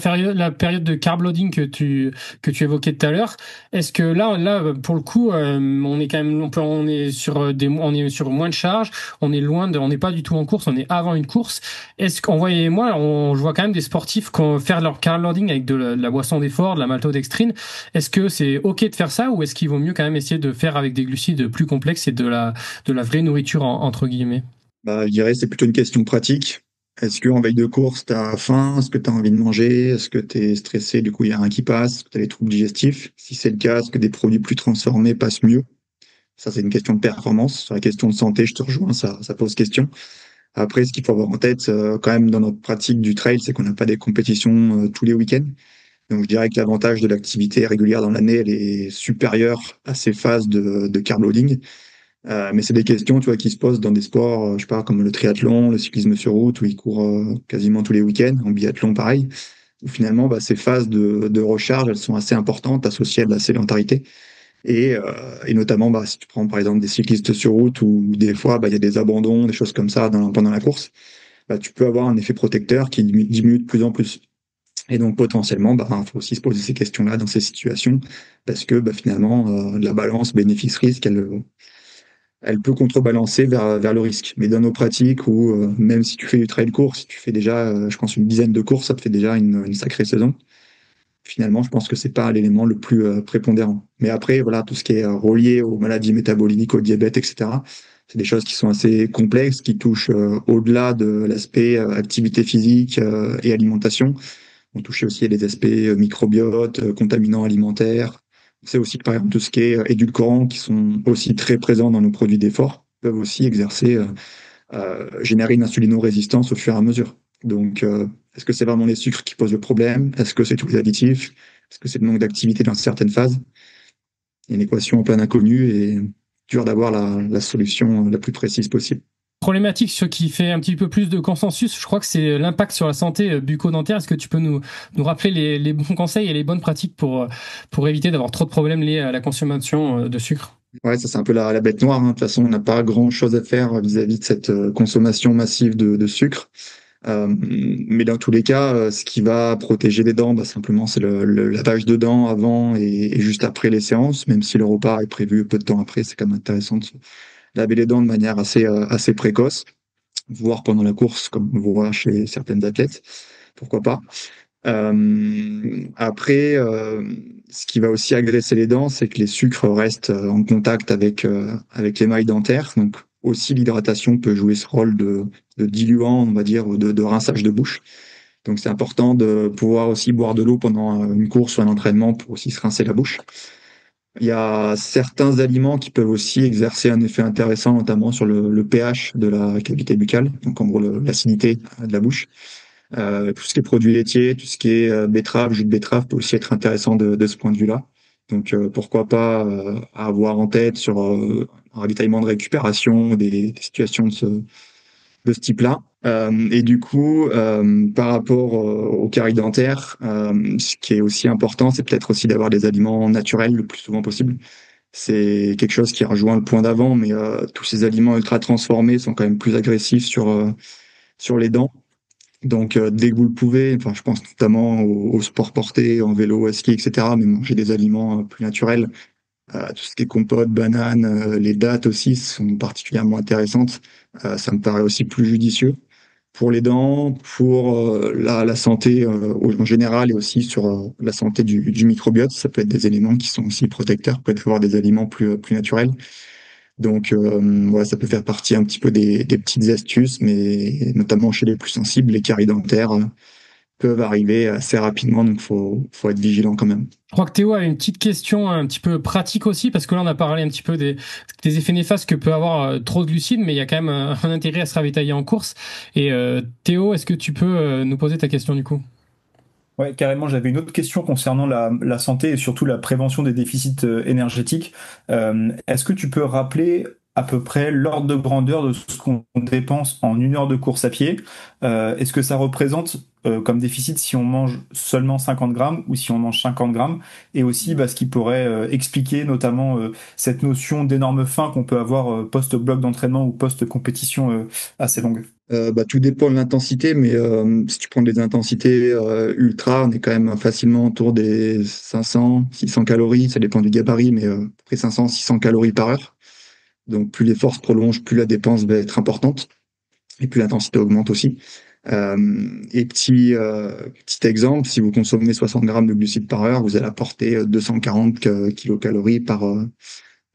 période de carb loading que tu évoquais tout à l'heure, est-ce que pour le coup, on est quand même, on est sur on est sur moins de charge, on n'est pas du tout en course, on est avant une course. Est-ce qu'on voyait, moi, je vois quand même des sportifs faire leur carb loading avec de la boisson d'effort, de la maltodextrine. Est-ce que c'est ok de faire ça, ou est-ce qu'il vaut mieux quand même essayer de faire avec des glucides plus complexes et de la vraie nourriture entre guillemets? Bah, je dirais que c'est plutôt une question pratique. Est-ce qu'en veille de course, tu as faim? Est-ce que tu as envie de manger? Est-ce que tu es stressé? Du coup, il y a rien qui passe? Est-ce que tu as des troubles digestifs? Si c'est le cas, est-ce que des produits plus transformés passent mieux? Ça, c'est une question de performance. Sur la question de santé, je te rejoins, ça pose question. Après, ce qu'il faut avoir en tête, quand même, dans notre pratique du trail, c'est qu'on n'a pas des compétitions tous les week-ends. Donc, je dirais que l'avantage de l'activité régulière dans l'année, elle est supérieure à ces phases de carb loading. Mais c'est des questions, tu vois, qui se posent dans des sports, je sais pas, comme le triathlon, le cyclisme sur route, où ils courent quasiment tous les week-ends. En biathlon, pareil. Où finalement, bah, ces phases de recharge, elles sont assez importantes, associées à de la sédentarité. Et notamment, bah, si tu prends par exemple des cyclistes sur route, où des fois, bah, il y a des abandons, des choses comme ça pendant la course, bah, tu peux avoir un effet protecteur qui diminue de plus en plus. Et donc potentiellement, bah, faut aussi se poser ces questions-là dans ces situations, parce que bah, finalement, la balance bénéfice-risque, elle peut contrebalancer vers le risque. Mais dans nos pratiques où, même si tu fais du trail court, si tu fais déjà, je pense, une dizaine de courses, ça te fait déjà une sacrée saison. Finalement, je pense que c'est pas l'élément le plus prépondérant. Mais après, voilà, tout ce qui est relié aux maladies métaboliques, au diabète, etc., c'est des choses qui sont assez complexes, qui touchent au-delà de l'aspect activité physique et alimentation. On touche aussi les aspects microbiote, contaminants alimentaires. C'est aussi que, par exemple, tout ce qui est édulcorants, qui sont aussi très présents dans nos produits d'effort, peuvent aussi générer une insulinorésistance au fur et à mesure. Donc, est-ce que c'est vraiment les sucres qui posent le problème? Est-ce que c'est tous les additifs? Est-ce que c'est le manque d'activité dans certaines phases? Il y a une équation en plein inconnu et dur d'avoir la solution la plus précise possible. problématique qui fait un petit peu plus de consensus, je crois que c'est l'impact sur la santé bucco-dentaire. Est-ce que tu peux nous rappeler les bons conseils et les bonnes pratiques pour éviter d'avoir trop de problèmes liés à la consommation de sucre? Ouais, ça c'est un peu la bête noire, hein. De toute façon, on n'a pas grand-chose à faire vis-à-vis de cette consommation massive de sucre. Mais dans tous les cas, ce qui va protéger les dents, bah, simplement, c'est le lavage de dents avant et juste après les séances. Même si le repas est prévu peu de temps après, c'est quand même intéressant de se laver les dents de manière assez précoce, voire pendant la course, comme on voit chez certaines athlètes. Pourquoi pas? Après, ce qui va aussi agresser les dents, c'est que les sucres restent en contact avec l'émail dentaire. Donc aussi l'hydratation peut jouer ce rôle de diluant, on va dire, ou de rinçage de bouche. Donc c'est important de pouvoir aussi boire de l'eau pendant une course ou un entraînement pour aussi se rincer la bouche. Il y a certains aliments qui peuvent aussi exercer un effet intéressant, notamment sur le pH de la cavité buccale, donc en gros l'acidité de la bouche. Tout ce qui est produits laitiers, tout ce qui est betterave, jus de betterave peut aussi être intéressant de ce point de vue-là. Donc pourquoi pas avoir en tête sur un ravitaillement de récupération, des situations de ce type-là. Et du coup, par rapport au carie dentaire, ce qui est aussi important, c'est peut-être aussi d'avoir des aliments naturels le plus souvent possible. C'est quelque chose qui rejoint le point d'avant, mais tous ces aliments ultra transformés sont quand même plus agressifs sur les dents. Donc, dès que vous le pouvez, enfin, je pense notamment au sport porté, en vélo, à ski, etc., mais manger des aliments plus naturels, tout ce qui est compote, bananes, les dattes aussi sont particulièrement intéressantes. Ça me paraît aussi plus judicieux pour les dents, pour la santé en général et aussi sur la santé du microbiote. Ça peut être des éléments qui sont aussi protecteurs, peut être avoir des aliments plus naturels. Donc, ouais, ça peut faire partie un petit peu des petites astuces, mais notamment chez les plus sensibles, les caries dentaires peuvent arriver assez rapidement, donc faut être vigilant quand même. Je crois que Théo a une petite question un petit peu pratique aussi, parce que là on a parlé un petit peu des effets néfastes que peut avoir trop de glucides, mais il y a quand même un intérêt à se ravitailler en course. Et Théo, est-ce que tu peux nous poser ta question du coup? Ouais, carrément, j'avais une autre question concernant la santé et surtout la prévention des déficits énergétiques. Est-ce que tu peux rappeler à peu près l'ordre de grandeur de ce qu'on dépense en 1 heure de course à pied? Est-ce que ça représente comme déficit si on mange seulement 50 grammes ou si on mange 50 grammes? Et aussi, bah, ce qui pourrait expliquer notamment cette notion d'énorme faim qu'on peut avoir post-bloc d'entraînement ou post-compétition assez longue. Bah, tout dépend de l'intensité, mais si tu prends des intensités ultra, on est quand même facilement autour des 500, 600 calories. Ça dépend du gabarit, mais à peu près 500, 600 calories par heure. Donc plus l'effort se prolonge, plus la dépense va être importante et plus l'intensité augmente aussi. Et petit exemple, si vous consommez 60 grammes de glucides par heure, vous allez apporter 240 kilocalories par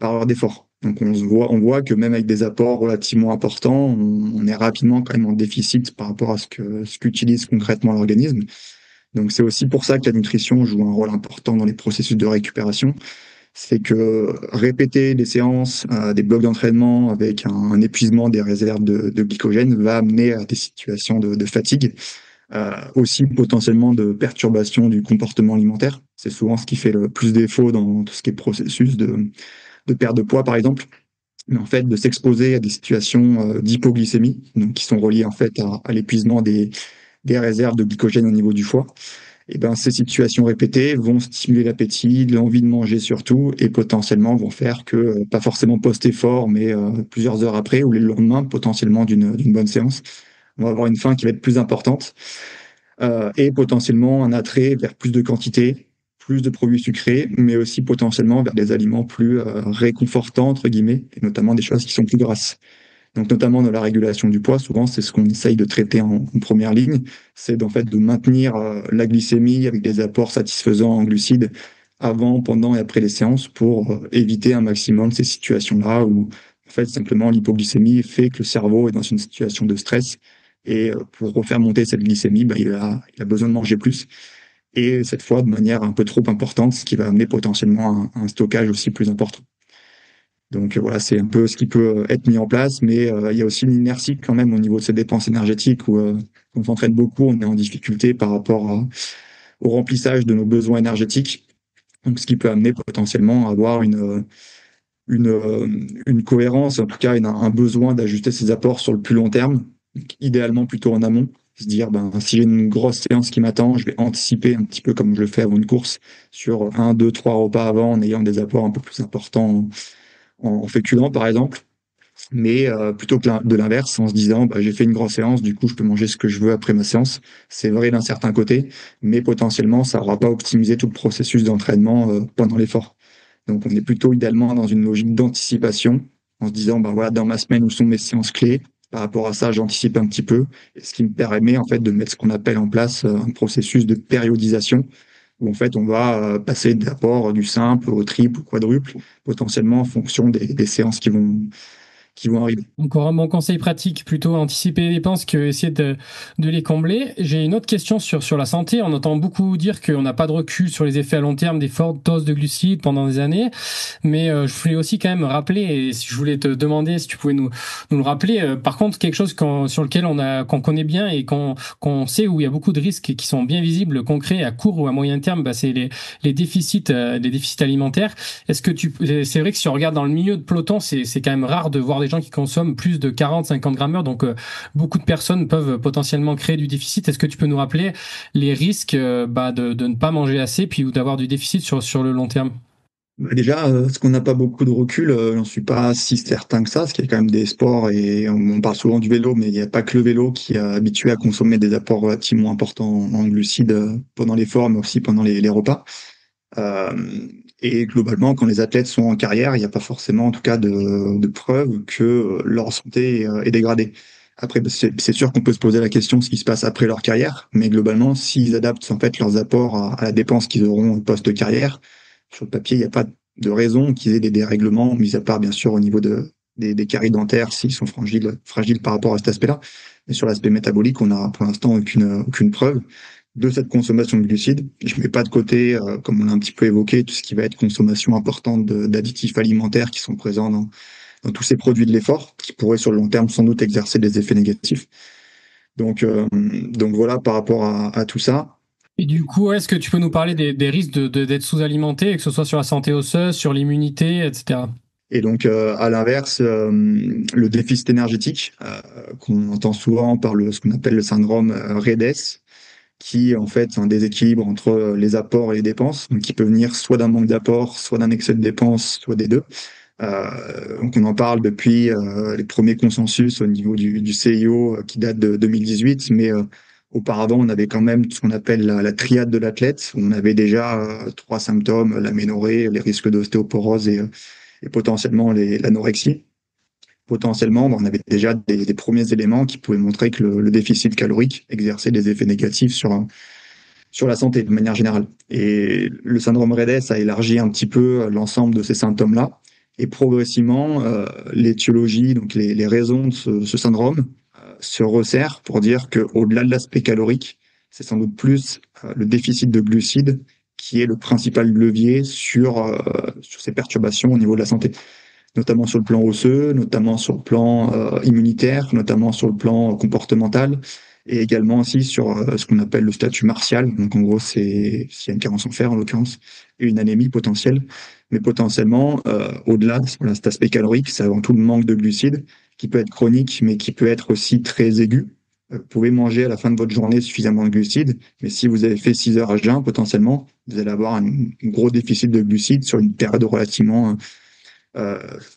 heure d'effort. Donc on voit que même avec des apports relativement importants, on est rapidement quand même en déficit par rapport à ce qu'utilise concrètement l'organisme. Donc c'est aussi pour ça que la nutrition joue un rôle important dans les processus de récupération. C'est que répéter des séances, des blocs d'entraînement avec un épuisement des réserves de glycogène va amener à des situations de fatigue, aussi potentiellement de perturbation du comportement alimentaire. C'est souvent ce qui fait le plus défaut dans tout ce qui est processus de perte de poids, par exemple. Mais en fait, de s'exposer à des situations d'hypoglycémie, donc qui sont reliées en fait à l'épuisement des réserves de glycogène au niveau du foie. Et ben, ces situations répétées vont stimuler l'appétit, l'envie de manger surtout, et potentiellement vont faire que, pas forcément post-effort, mais plusieurs heures après ou le lendemain, potentiellement d'une bonne séance, on va avoir une faim qui va être plus importante, et potentiellement un attrait vers plus de quantité, plus de produits sucrés, mais aussi potentiellement vers des aliments plus réconfortants, entre guillemets, et notamment des choses qui sont plus grasses. Donc notamment dans la régulation du poids, souvent c'est ce qu'on essaye de traiter en première ligne, c'est en fait de maintenir la glycémie avec des apports satisfaisants en glucides avant, pendant et après les séances pour éviter un maximum de ces situations-là où en fait simplement l'hypoglycémie fait que le cerveau est dans une situation de stress et pour refaire monter cette glycémie, bah, il a besoin de manger plus et cette fois de manière un peu trop importante, ce qui va amener potentiellement un stockage aussi plus important. Donc voilà, c'est un peu ce qui peut être mis en place, mais il y a aussi une inertie quand même au niveau de ces dépenses énergétiques où on s'entraîne beaucoup, on est en difficulté par rapport au remplissage de nos besoins énergétiques. Donc ce qui peut amener potentiellement à avoir une cohérence, en tout cas un besoin d'ajuster ses apports sur le plus long terme, idéalement plutôt en amont. Se dire, si j'ai une grosse séance qui m'attend, je vais anticiper un petit peu comme je le fais avant une course sur 1, 2, 3 repas avant en ayant des apports un peu plus importants en féculents, par exemple. Mais plutôt que de l'inverse, en se disant, j'ai fait une grosse séance, du coup, je peux manger ce que je veux après ma séance. C'est vrai d'un certain côté, mais potentiellement, ça n'aura pas optimisé tout le processus d'entraînement pendant l'effort. Donc, on est plutôt idéalement dans une logique d'anticipation, en se disant, voilà, dans ma semaine, où sont mes séances clés? Par rapport à ça, j'anticipe un petit peu, et ce qui me permet en fait de mettre ce qu'on appelle en place un processus de périodisation, où en fait on va passer d'abord du simple au triple, au quadruple, potentiellement en fonction des séances qui vont arriver. Encore un bon conseil pratique, plutôt anticiper les dépenses que essayer de les combler. J'ai une autre question sur la santé. On entend beaucoup dire qu'on n'a pas de recul sur les effets à long terme des fortes doses de glucides pendant des années. Mais je voulais aussi quand même rappeler, et je voulais te demander si tu pouvais nous le rappeler. Par contre, quelque chose sur lequel qu'on connaît bien et qu'on sait où il y a beaucoup de risques qui sont bien visibles, concrets, à court ou à moyen terme, c'est les déficits alimentaires. C'est vrai que si on regarde dans le milieu de peloton, c'est quand même rare de voir des gens qui consomment plus de 40-50 grammes heure, donc beaucoup de personnes peuvent potentiellement créer du déficit. Est-ce que tu peux nous rappeler les risques de ne pas manger assez puis ou d'avoir du déficit sur le long terme? Déjà, ce qu'on n'a pas beaucoup de recul, j'en suis pas si certain que ça, parce qu'il y a quand même des sports, et on parle souvent du vélo, mais il n'y a pas que le vélo qui est habitué à consommer des apports relativement importants en glucides pendant l'effort, mais aussi pendant les repas. Euh, et globalement, quand les athlètes sont en carrière, il n'y a pas forcément, en tout cas, de preuves que leur santé est dégradée. Après, c'est sûr qu'on peut se poser la question de ce qui se passe après leur carrière, mais globalement, s'ils adaptent en fait leurs apports à la dépense qu'ils auront post-carrière, sur le papier, il n'y a pas de raison qu'ils aient des dérèglements, mis à part bien sûr au niveau des caries dentaires s'ils sont fragiles par rapport à cet aspect-là. Mais sur l'aspect métabolique, on n'a pour l'instant aucune preuve de cette consommation de glucides. Je ne mets pas de côté, comme on l'a un petit peu évoqué, tout ce qui va être consommation importante d'additifs alimentaires qui sont présents dans tous ces produits de l'effort, qui pourraient sur le long terme sans doute exercer des effets négatifs. Donc voilà par rapport à tout ça. Et du coup, est-ce que tu peux nous parler des risques d'être sous-alimenté, que ce soit sur la santé osseuse, sur l'immunité, etc.? Et donc, à l'inverse, le déficit énergétique, qu'on entend souvent par ce qu'on appelle le syndrome REDES, qui en fait c'est un déséquilibre entre les apports et les dépenses, donc qui peut venir soit d'un manque d'apport, soit d'un excès de dépenses, soit des deux. Donc on en parle depuis les premiers consensus au niveau du CIO qui date de 2018, mais auparavant on avait quand même ce qu'on appelle la triade de l'athlète. On avait déjà 3 symptômes: l'aménorrhée, les risques d'ostéoporose et potentiellement l'anorexie. Potentiellement, on avait déjà des premiers éléments qui pouvaient montrer que le déficit calorique exerçait des effets négatifs sur la santé de manière générale. Et le syndrome REDES a élargi un petit peu l'ensemble de ces symptômes-là. Et progressivement, l'étiologie, donc les raisons de ce syndrome, se resserrent pour dire qu'au-delà de l'aspect calorique, c'est sans doute plus le déficit de glucides qui est le principal levier sur ces perturbations au niveau de la santé, notamment sur le plan osseux, notamment sur le plan immunitaire, notamment sur le plan comportemental, et également aussi sur ce qu'on appelle le statut martial. Donc en gros, c'est s'il y a une carence en fer en l'occurrence, et une anémie potentielle. Mais potentiellement, au-delà de cet aspect calorique, c'est avant tout le manque de glucides, qui peut être chronique, mais qui peut être aussi très aigu. Vous pouvez manger à la fin de votre journée suffisamment de glucides, mais si vous avez fait 6 heures à jeun, potentiellement, vous allez avoir un gros déficit de glucides sur une période relativement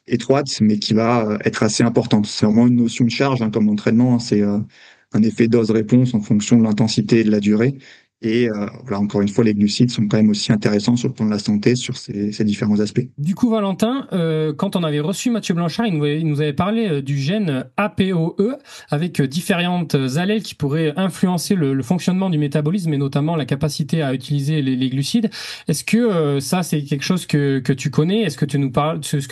étroite, mais qui va être assez importante. C'est vraiment une notion de charge, comme l'entraînement, c'est un effet dose-réponse en fonction de l'intensité et de la durée. Et voilà, encore une fois, les glucides sont quand même aussi intéressants sur le plan de la santé, sur ces différents aspects. Du coup, Valentin, quand on avait reçu Mathieu Blanchard, il nous avait parlé du gène APOE avec différentes allèles qui pourraient influencer le fonctionnement du métabolisme et notamment la capacité à utiliser les glucides. Est-ce que ça, c'est quelque chose que tu connais? Est-ce que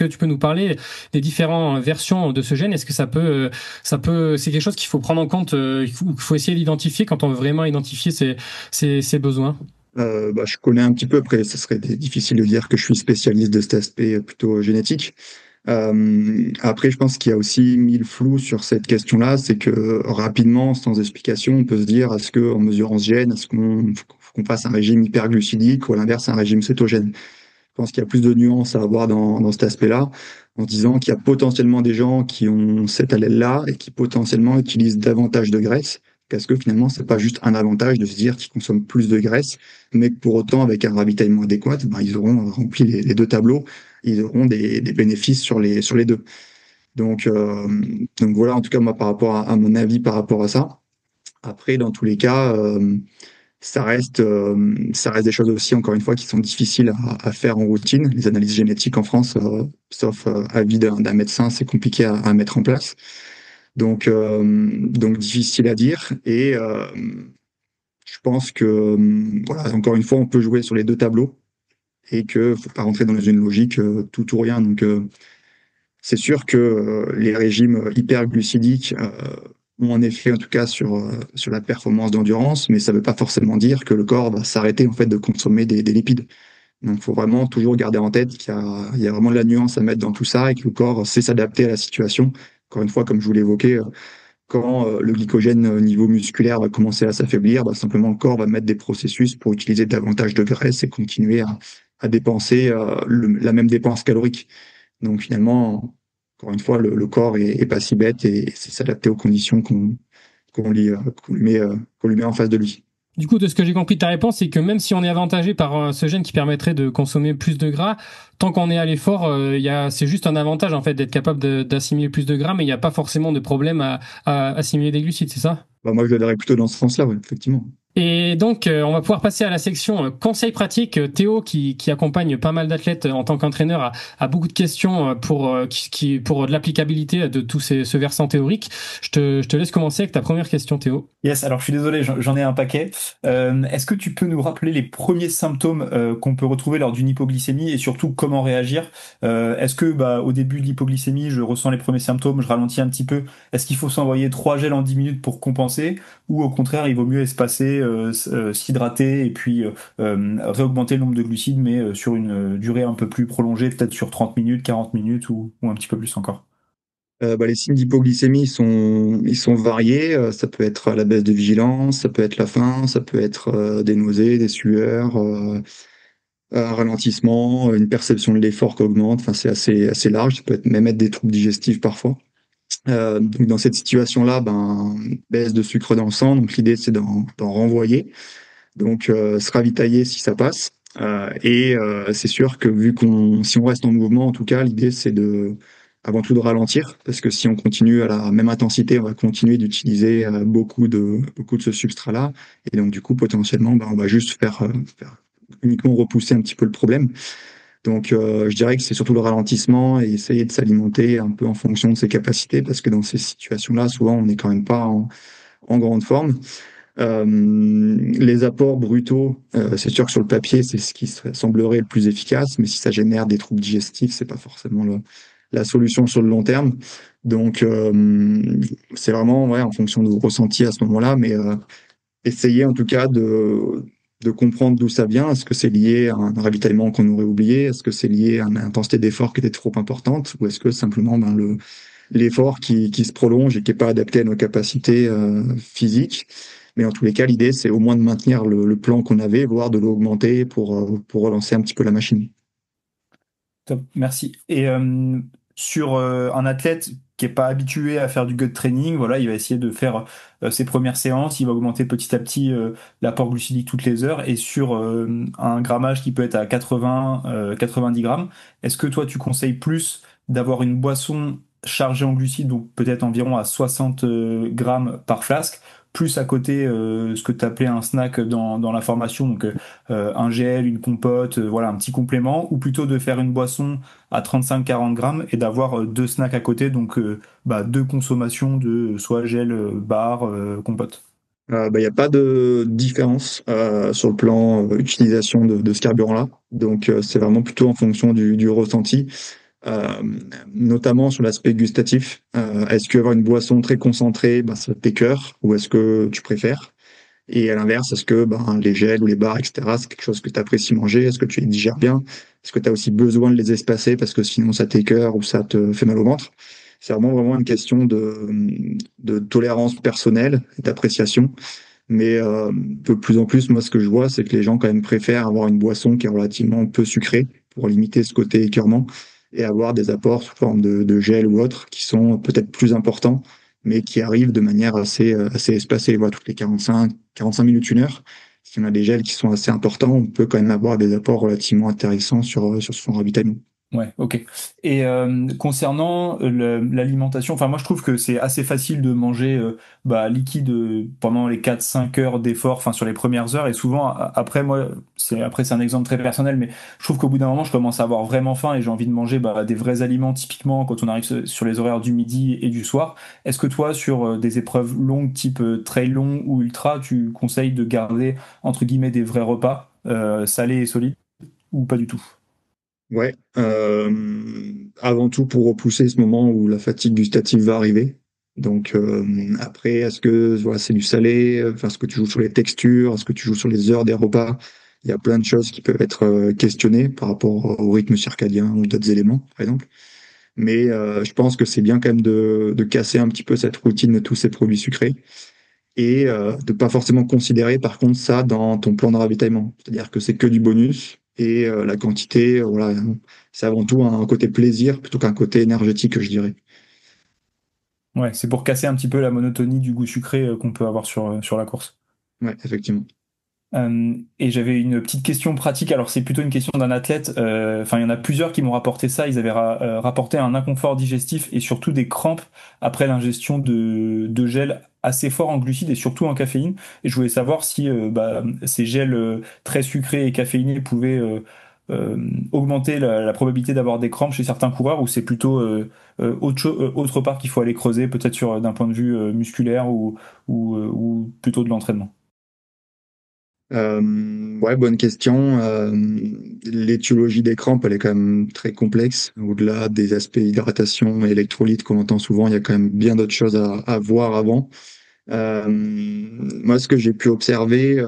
tu peux nous parler des différentes versions de ce gène? Est-ce que c'est quelque chose qu'il faut prendre en compte, qu'il faut essayer d'identifier quand on veut vraiment identifier ses besoins? Je connais un petit peu, après ça serait difficile de dire que je suis spécialiste de cet aspect plutôt génétique. Après, je pense qu'il y a aussi mis le flou sur cette question-là, c'est que rapidement, sans explication, on peut se dire, est-ce qu'en mesurant ce gène, est-ce qu'on fasse un régime hyperglucidique ou à l'inverse un régime cétogène? pense qu'il y a plus de nuances à avoir dans cet aspect-là, en disant qu'il y a potentiellement des gens qui ont cet allèle-là et qui potentiellement utilisent davantage de graisse, parce que finalement, c'est pas juste un avantage de se dire qu'ils consomment plus de graisse, mais que pour autant, avec un ravitaillement adéquat, ben, ils auront rempli les deux tableaux, ils auront des bénéfices sur les deux. Donc voilà, en tout cas, moi, par rapport à mon avis par rapport à ça. Après, dans tous les cas, ça reste des choses aussi, encore une fois, qui sont difficiles à faire en routine. Les analyses génétiques en France, sauf avis d'un médecin, c'est compliqué à mettre en place. Donc difficile à dire. Et je pense que, voilà, encore une fois, on peut jouer sur les deux tableaux et que faut pas rentrer dans une logique tout ou rien. Donc c'est sûr que les régimes hyperglucidiques ont un effet, en tout cas, sur la performance d'endurance, mais ça ne veut pas forcément dire que le corps va s'arrêter en fait de consommer des lipides. Donc, il faut vraiment toujours garder en tête il y a vraiment de la nuance à mettre dans tout ça et que le corps sait s'adapter à la situation. Encore une fois, comme je vous l'évoquais, quand le glycogène au niveau musculaire va commencer à s'affaiblir, bah, simplement le corps va mettre des processus pour utiliser davantage de graisse et continuer à dépenser la même dépense calorique. Donc finalement, encore une fois, le corps est pas si bête et c'est s'adapter aux conditions qu'on lui met en face de lui. Du coup, de ce que j'ai compris de ta réponse, c'est que même si on est avantagé par ce gène qui permettrait de consommer plus de gras, tant qu'on est à l'effort, c'est juste un avantage en fait d'être capable d'assimiler plus de gras, mais il n'y a pas forcément de problème à assimiler des glucides, c'est ça? Bah, moi, je le verrais plutôt dans ce sens-là, ouais, effectivement. Et donc, on va pouvoir passer à la section conseils pratiques. Théo, qui accompagne pas mal d'athlètes en tant qu'entraîneur, a beaucoup de questions pour de l'applicabilité de tout ce versant théorique. Je te laisse commencer avec ta première question, Théo. Yes, alors je suis désolé, j'en ai un paquet. Est-ce que tu peux nous rappeler les premiers symptômes qu'on peut retrouver lors d'une hypoglycémie et surtout comment réagir? Est-ce que au début de l'hypoglycémie, je ressens les premiers symptômes, je ralentis un petit peu? Est-ce qu'il faut s'envoyer 3 gels en 10 minutes pour compenser? Ou au contraire, il vaut mieux espacer, s'hydrater et puis réaugmenter le nombre de glucides, mais sur une durée un peu plus prolongée, peut-être sur 30 minutes, 40 minutes ou un petit peu plus encore? Les signes d'hypoglycémie ils sont variés. Ça peut être la baisse de vigilance, ça peut être la faim, ça peut être des nausées, des sueurs, un ralentissement, une perception de l'effort qui augmente. Enfin, c'est assez large. Ça peut même être des troubles digestifs parfois. Donc dans cette situation-là, baisse de sucre dans le sang. Donc l'idée c'est d'en renvoyer. Donc se ravitailler si ça passe. C'est sûr que si on reste en mouvement, en tout cas, l'idée c'est avant tout de ralentir, parce que si on continue à la même intensité, on va continuer d'utiliser beaucoup de ce substrat-là, et donc du coup potentiellement, on va juste faire uniquement repousser un petit peu le problème. Donc je dirais que c'est surtout le ralentissement et essayer de s'alimenter un peu en fonction de ses capacités, parce que dans ces situations-là, souvent on n'est quand même pas en grande forme. Les apports brutaux, c'est sûr que sur le papier, c'est ce qui semblerait le plus efficace, mais si ça génère des troubles digestifs, c'est pas forcément la solution sur le long terme. Donc, c'est vraiment en fonction de vos ressentis à ce moment-là, mais essayez en tout cas de comprendre d'où ça vient. Est-ce que c'est lié à un ravitaillement qu'on aurait oublié? Est-ce que c'est lié à une intensité d'effort qui était trop importante? Ou est-ce que simplement l'effort qui se prolonge et qui n'est pas adapté à nos capacités physiques? Mais en tous les cas, l'idée, c'est au moins de maintenir le plan qu'on avait, voire de l'augmenter pour relancer un petit peu la machine. Top, merci. Et sur un athlète qui est pas habitué à faire du gut training, voilà, il va essayer de faire ses premières séances, il va augmenter petit à petit l'apport glucidique toutes les heures et sur un grammage qui peut être à 90 grammes. Est-ce que toi tu conseilles plus d'avoir une boisson chargée en glucides, donc peut-être environ à 60 grammes par flasque, plus à côté ce que tu appelais un snack dans la formation, donc un gel, une compote, voilà, un petit complément, ou plutôt de faire une boisson à 35-40 grammes et d'avoir 2 snacks à côté, donc 2 consommations de soit gel, bar, compote? Il n'y a pas de différence sur le plan utilisation de ce carburant-là. Donc, c'est vraiment plutôt en fonction du ressenti. Notamment sur l'aspect gustatif. Est-ce que avoir une boisson très concentrée, ça t'écœure, ou est-ce que tu préfères? Et à l'inverse, est-ce que les gels ou les bars, etc., c'est quelque chose que tu apprécies manger? Est-ce que tu les digères bien? Est-ce que tu as aussi besoin de les espacer parce que sinon ça t'écœure ou ça te fait mal au ventre? C'est vraiment une question de tolérance personnelle et d'appréciation. Mais de plus en plus, moi, ce que je vois, c'est que les gens quand même préfèrent avoir une boisson qui est relativement peu sucrée pour limiter ce côté écœurement et avoir des apports sous forme de gel ou autre qui sont peut-être plus importants, mais qui arrivent de manière assez espacée, voilà, toutes les 45 minutes, 1 heure. Si on a des gels qui sont assez importants, on peut quand même avoir des apports relativement intéressants sur son ravitaillement. Ouais, ok. Et concernant l'alimentation, enfin moi je trouve que c'est assez facile de manger liquide pendant les 4-5 heures d'effort, enfin sur les premières heures, et souvent après moi c'est un exemple très personnel, mais je trouve qu'au bout d'un moment je commence à avoir vraiment faim et j'ai envie de manger des vrais aliments typiquement quand on arrive sur les horaires du midi et du soir. Est-ce que toi sur des épreuves longues type trail long ou ultra, tu conseilles de garder entre guillemets des vrais repas salés et solides ou pas du tout? Ouais, avant tout pour repousser ce moment où la fatigue gustative va arriver. Donc après, est-ce que voilà, c'est du salé? Enfin, est-ce que tu joues sur les textures? Est-ce que tu joues sur les heures des repas? Il y a plein de choses qui peuvent être questionnées par rapport au rythme circadien ou d'autres éléments, par exemple. Mais je pense que c'est bien quand même de casser un petit peu cette routine de tous ces produits sucrés et de pas forcément considérer par contre ça dans ton plan de ravitaillement. C'est-à-dire que c'est que du bonus et la quantité, voilà, c'est avant tout un côté plaisir plutôt qu'un côté énergétique, je dirais. Ouais, c'est pour casser un petit peu la monotonie du goût sucré qu'on peut avoir sur la course. Ouais, effectivement. Et j'avais une petite question pratique. Alors c'est plutôt une question d'un athlète. Enfin, il y en a plusieurs qui m'ont rapporté ça. Ils avaient rapporté un inconfort digestif et surtout des crampes après l'ingestion de gels assez forts en glucides et surtout en caféine. Et je voulais savoir si ces gels très sucrés et caféinés pouvaient augmenter la probabilité d'avoir des crampes chez certains coureurs ou c'est plutôt autre part qu'il faut aller creuser, peut-être sur d'un point de vue musculaire ou plutôt de l'entraînement. Ouais, bonne question. L'étiologie des crampes, elle est quand même très complexe. Au-delà des aspects hydratation et électrolytes qu'on entend souvent, il y a quand même bien d'autres choses à voir avant. Moi, ce que j'ai pu observer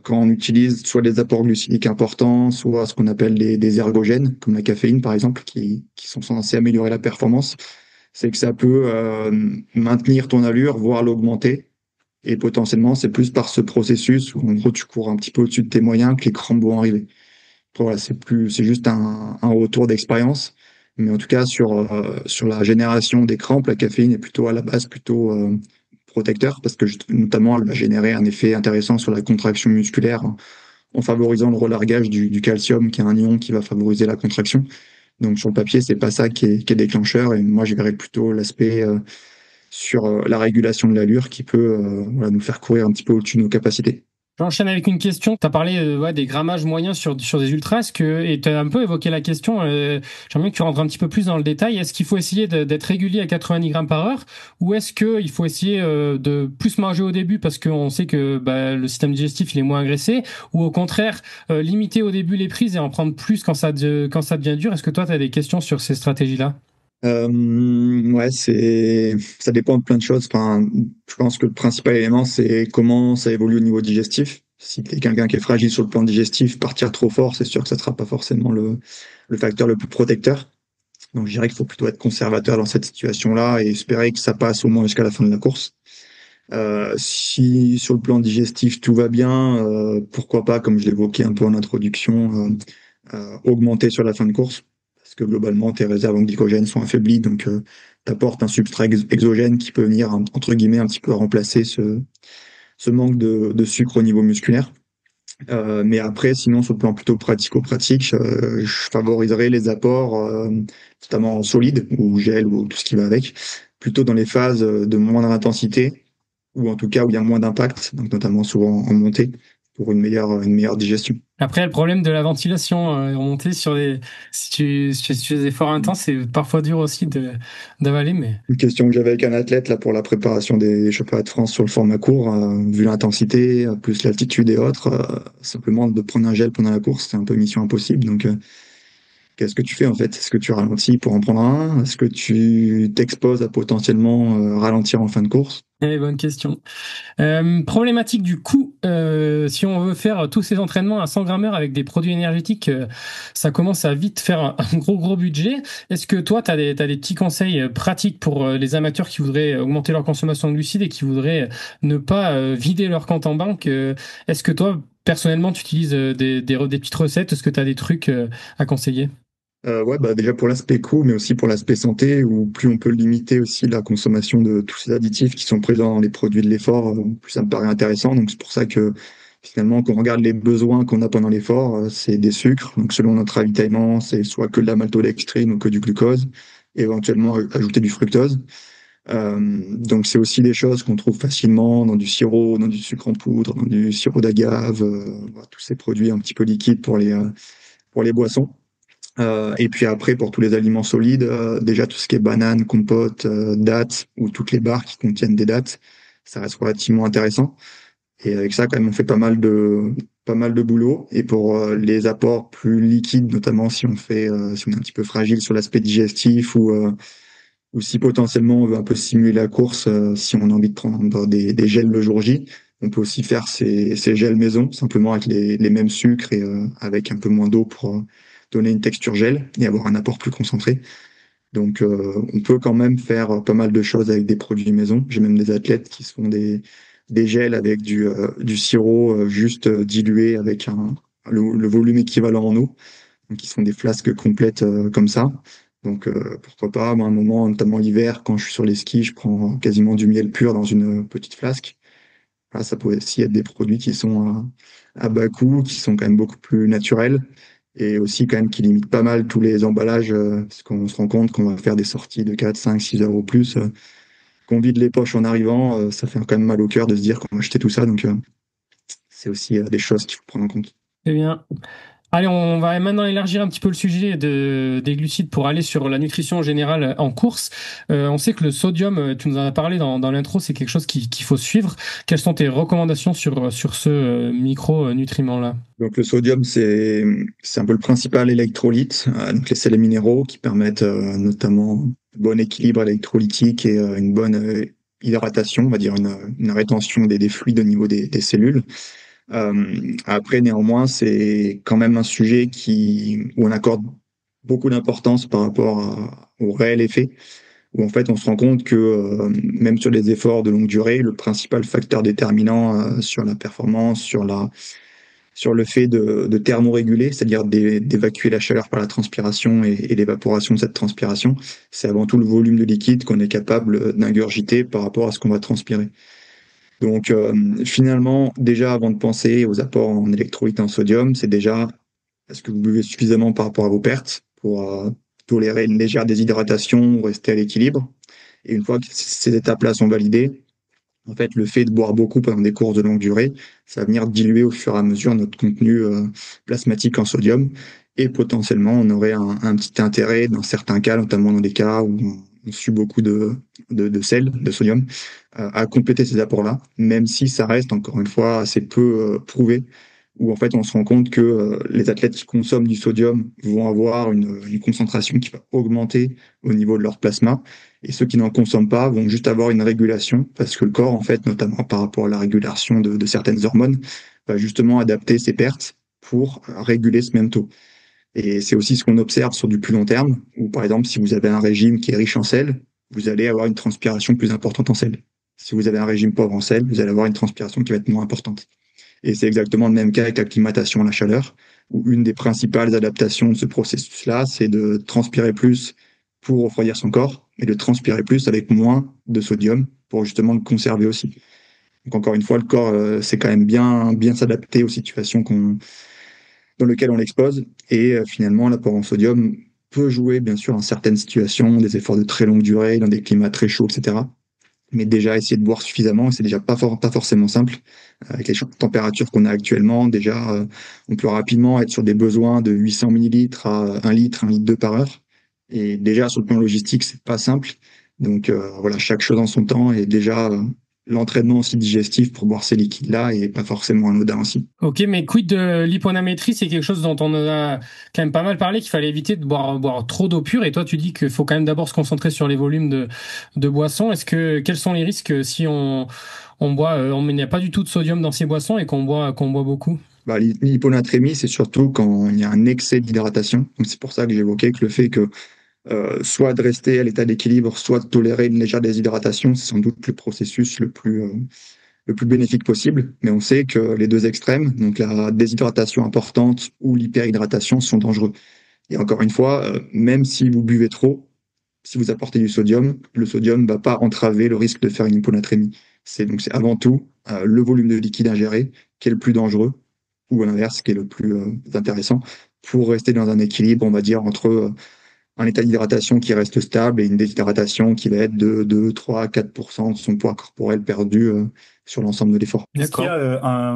quand on utilise soit des apports glucidiques importants, soit ce qu'on appelle des ergogènes, comme la caféine par exemple, qui sont censés améliorer la performance, c'est que ça peut maintenir ton allure, voire l'augmenter. Et potentiellement, c'est plus par ce processus où en gros tu cours un petit peu au-dessus de tes moyens que les crampes vont arriver. Voilà, c'est juste un retour d'expérience. Mais en tout cas, sur la génération des crampes, la caféine est plutôt à la base plutôt protecteur parce que notamment elle va générer un effet intéressant sur la contraction musculaire en favorisant le relargage du calcium, qui est un ion qui va favoriser la contraction. Donc sur le papier, c'est pas ça qui est déclencheur. Et moi, je verrais plutôt l'aspect sur la régulation de l'allure qui peut voilà, nous faire courir un petit peu au-dessus de nos capacités. J'enchaîne avec une question. Tu as parlé des grammages moyens sur des ultras. Et tu as un peu évoqué la question. J'aimerais bien que tu rentres un petit peu plus dans le détail. Est-ce qu'il faut essayer d'être régulier à 90 grammes par heure ou est-ce qu'il faut essayer de plus manger au début parce qu'on sait que le système digestif il est moins agressé ou au contraire limiter au début les prises et en prendre plus quand ça devient dur? Est-ce que toi, tu as des questions sur ces stratégies-là? Ouais, ça dépend de plein de choses. Enfin, je pense que le principal élément, c'est comment ça évolue au niveau digestif. Si t'es quelqu'un qui est fragile sur le plan digestif, partir trop fort, c'est sûr que ça sera pas forcément le facteur le plus protecteur. Donc, je dirais qu'il faut plutôt être conservateur dans cette situation-là et espérer que ça passe au moins jusqu'à la fin de la course. Si sur le plan digestif tout va bien, pourquoi pas, comme je l'évoquais un peu en introduction, augmenter sur la fin de course parce que globalement tes réserves en glycogène sont affaiblies, donc tu apportes un substrat exogène qui peut venir entre guillemets un petit peu remplacer ce manque de sucre au niveau musculaire. Mais après, sinon sur le plan plutôt pratico-pratique, je favoriserais les apports notamment en solide ou gel ou tout ce qui va avec, plutôt dans les phases de moindre intensité ou en tout cas où il y a moins d'impact, donc notamment souvent en montée pour une meilleure digestion. Après, le problème de la ventilation, remonter si tu fais des efforts intenses, c'est parfois dur aussi d'avaler, mais. Une question que j'avais avec un athlète là pour la préparation des championnats de France sur le format court, vu l'intensité, plus l'altitude et autres, simplement de prendre un gel pendant la course, c'est un peu mission impossible. Donc, qu'est-ce que tu fais en fait? Est-ce que tu ralentis pour en prendre un? Est-ce que tu t'exposes à potentiellement ralentir en fin de course? Bonne question. Problématique du coup, si on veut faire tous ces entraînements à 100 grammes heure avec des produits énergétiques, ça commence à vite faire un gros budget. Est-ce que toi, tu as des petits conseils pratiques pour les amateurs qui voudraient augmenter leur consommation de glucides et qui voudraient ne pas vider leur compte en banque? Est-ce que toi, personnellement, tu utilises des petites recettes? Est-ce que tu as des trucs à conseiller? Ouais, bah déjà pour l'aspect coût, mais aussi pour l'aspect santé, où plus on peut limiter aussi la consommation de tous ces additifs qui sont présents dans les produits de l'effort, plus ça me paraît intéressant. Donc c'est pour ça que finalement, quand on regarde les besoins qu'on a pendant l'effort, c'est des sucres. Donc selon notre ravitaillement, c'est soit que de la maltodextrine ou que du glucose, et éventuellement ajouter du fructose. Donc c'est aussi des choses qu'on trouve facilement dans du sirop, dans du sucre en poudre, dans du sirop d'agave, voilà, tous ces produits un petit peu liquides pour les boissons. Et puis après, pour tous les aliments solides, déjà tout ce qui est banane, compote, dattes ou toutes les barres qui contiennent des dattes, ça reste relativement intéressant. Et avec ça, quand même, on fait pas mal de boulot. Et pour les apports plus liquides, notamment si on est un petit peu fragile sur l'aspect digestif ou si potentiellement on veut un peu simuler la course, si on a envie de prendre des gels le jour J, on peut aussi faire ces gels maison, simplement avec les mêmes sucres et avec un peu moins d'eau pour donner une texture gel et avoir un apport plus concentré. Donc on peut quand même faire pas mal de choses avec des produits maison. J'ai même des athlètes qui se font des gels avec du sirop juste dilué avec le volume équivalent en eau. Donc ils se font des flasques complètes comme ça. Donc pourquoi pas, moi, à un moment, notamment l'hiver, quand je suis sur les skis, je prends quasiment du miel pur dans une petite flasque. Voilà, ça pourrait aussi être des produits qui sont à bas coût, qui sont quand même beaucoup plus naturels et aussi quand même qui limitent pas mal tous les emballages, parce qu'on se rend compte qu'on va faire des sorties de 4, 5, 6 euros plus, qu'on vide les poches en arrivant, ça fait quand même mal au cœur de se dire qu'on va acheter tout ça. Donc c'est aussi des choses qu'il faut prendre en compte. Eh bien, allez, on va maintenant élargir un petit peu le sujet des glucides pour aller sur la nutrition en général en course. On sait que le sodium, tu nous en as parlé dans l'intro, c'est quelque chose qu'il faut suivre. Quelles sont tes recommandations sur ce micronutriment-là? Donc le sodium, c'est un peu le principal électrolyte, donc les sels minéraux qui permettent notamment un bon équilibre électrolytique et une bonne hydratation, on va dire une rétention des fluides au niveau des cellules. Après, néanmoins, c'est quand même un sujet où on accorde beaucoup d'importance par rapport au réel effet, où en fait on se rend compte que même sur les efforts de longue durée, le principal facteur déterminant sur la performance, sur le fait de thermoréguler, c'est-à-dire d'évacuer la chaleur par la transpiration et l'évaporation de cette transpiration, c'est avant tout le volume de liquide qu'on est capable d'ingurgiter par rapport à ce qu'on va transpirer. Donc finalement, déjà avant de penser aux apports en électrolytes et en sodium, c'est déjà est-ce que vous buvez suffisamment par rapport à vos pertes pour tolérer une légère déshydratation ou rester à l'équilibre. Et une fois que ces étapes-là sont validées, en fait, le fait de boire beaucoup pendant des courses de longue durée, ça va venir diluer au fur et à mesure notre contenu plasmatique en sodium. Et potentiellement, on aurait un petit intérêt dans certains cas, notamment dans des cas où on suit beaucoup de sel, de sodium, à compléter ces apports-là, même si ça reste encore une fois assez peu prouvé, où en fait on se rend compte que les athlètes qui consomment du sodium vont avoir une concentration qui va augmenter au niveau de leur plasma, et ceux qui n'en consomment pas vont juste avoir une régulation, parce que le corps, en fait, notamment par rapport à la régulation de certaines hormones, va justement adapter ses pertes pour réguler ce même taux. Et c'est aussi ce qu'on observe sur du plus long terme, où par exemple, si vous avez un régime qui est riche en sel, vous allez avoir une transpiration plus importante en sel. Si vous avez un régime pauvre en sel, vous allez avoir une transpiration qui va être moins importante. Et c'est exactement le même cas avec l'acclimatation à la chaleur, où une des principales adaptations de ce processus-là, c'est de transpirer plus pour refroidir son corps, et de transpirer plus avec moins de sodium pour justement le conserver aussi. Donc encore une fois, le corps sait quand même bien s'adapter aux situations dans lesquelles on l'expose, et finalement l'apport en sodium peut jouer bien sûr dans certaines situations, des efforts de très longue durée, dans des climats très chauds, etc. Mais déjà essayer de boire suffisamment, c'est déjà pas forcément simple. Avec les températures qu'on a actuellement, déjà, on peut rapidement être sur des besoins de 800 millilitres à 1 litre, 1 litre 2 par heure. Et déjà, sur le plan logistique, c'est pas simple. Donc voilà, chaque chose en son temps. Et déjà, l'entraînement aussi digestif pour boire ces liquides-là est pas forcément anodin aussi. Ok, mais quid de l'hyponamétrie, c'est quelque chose dont on a quand même pas mal parlé, qu'il fallait éviter de boire trop d'eau pure. Et toi, tu dis qu'il faut quand même d'abord se concentrer sur les volumes de boissons. Quels sont les risques si on boit, il n'y a pas du tout de sodium dans ces boissons et qu'on boit beaucoup? Bah, l'hyponatrémie, c'est surtout quand il y a un excès d'hydratation. Donc c'est pour ça que j'évoquais que le fait que soit de rester à l'état d'équilibre, soit de tolérer une légère déshydratation, c'est sans doute le processus le plus bénéfique possible, mais on sait que les deux extrêmes, donc la déshydratation importante ou l'hyperhydratation, sont dangereux. Et encore une fois, même si vous buvez trop, si vous apportez du sodium, le sodium ne va pas entraver le risque de faire une hyponatrémie. C'est avant tout le volume de liquide ingéré qui est le plus dangereux, ou à l'inverse, qui est le plus intéressant, pour rester dans un équilibre, on va dire, entre un état d'hydratation qui reste stable et une déshydratation qui va être de 2, 3, 4% de son poids corporel perdu sur l'ensemble de l'effort. Est-ce qu'il y a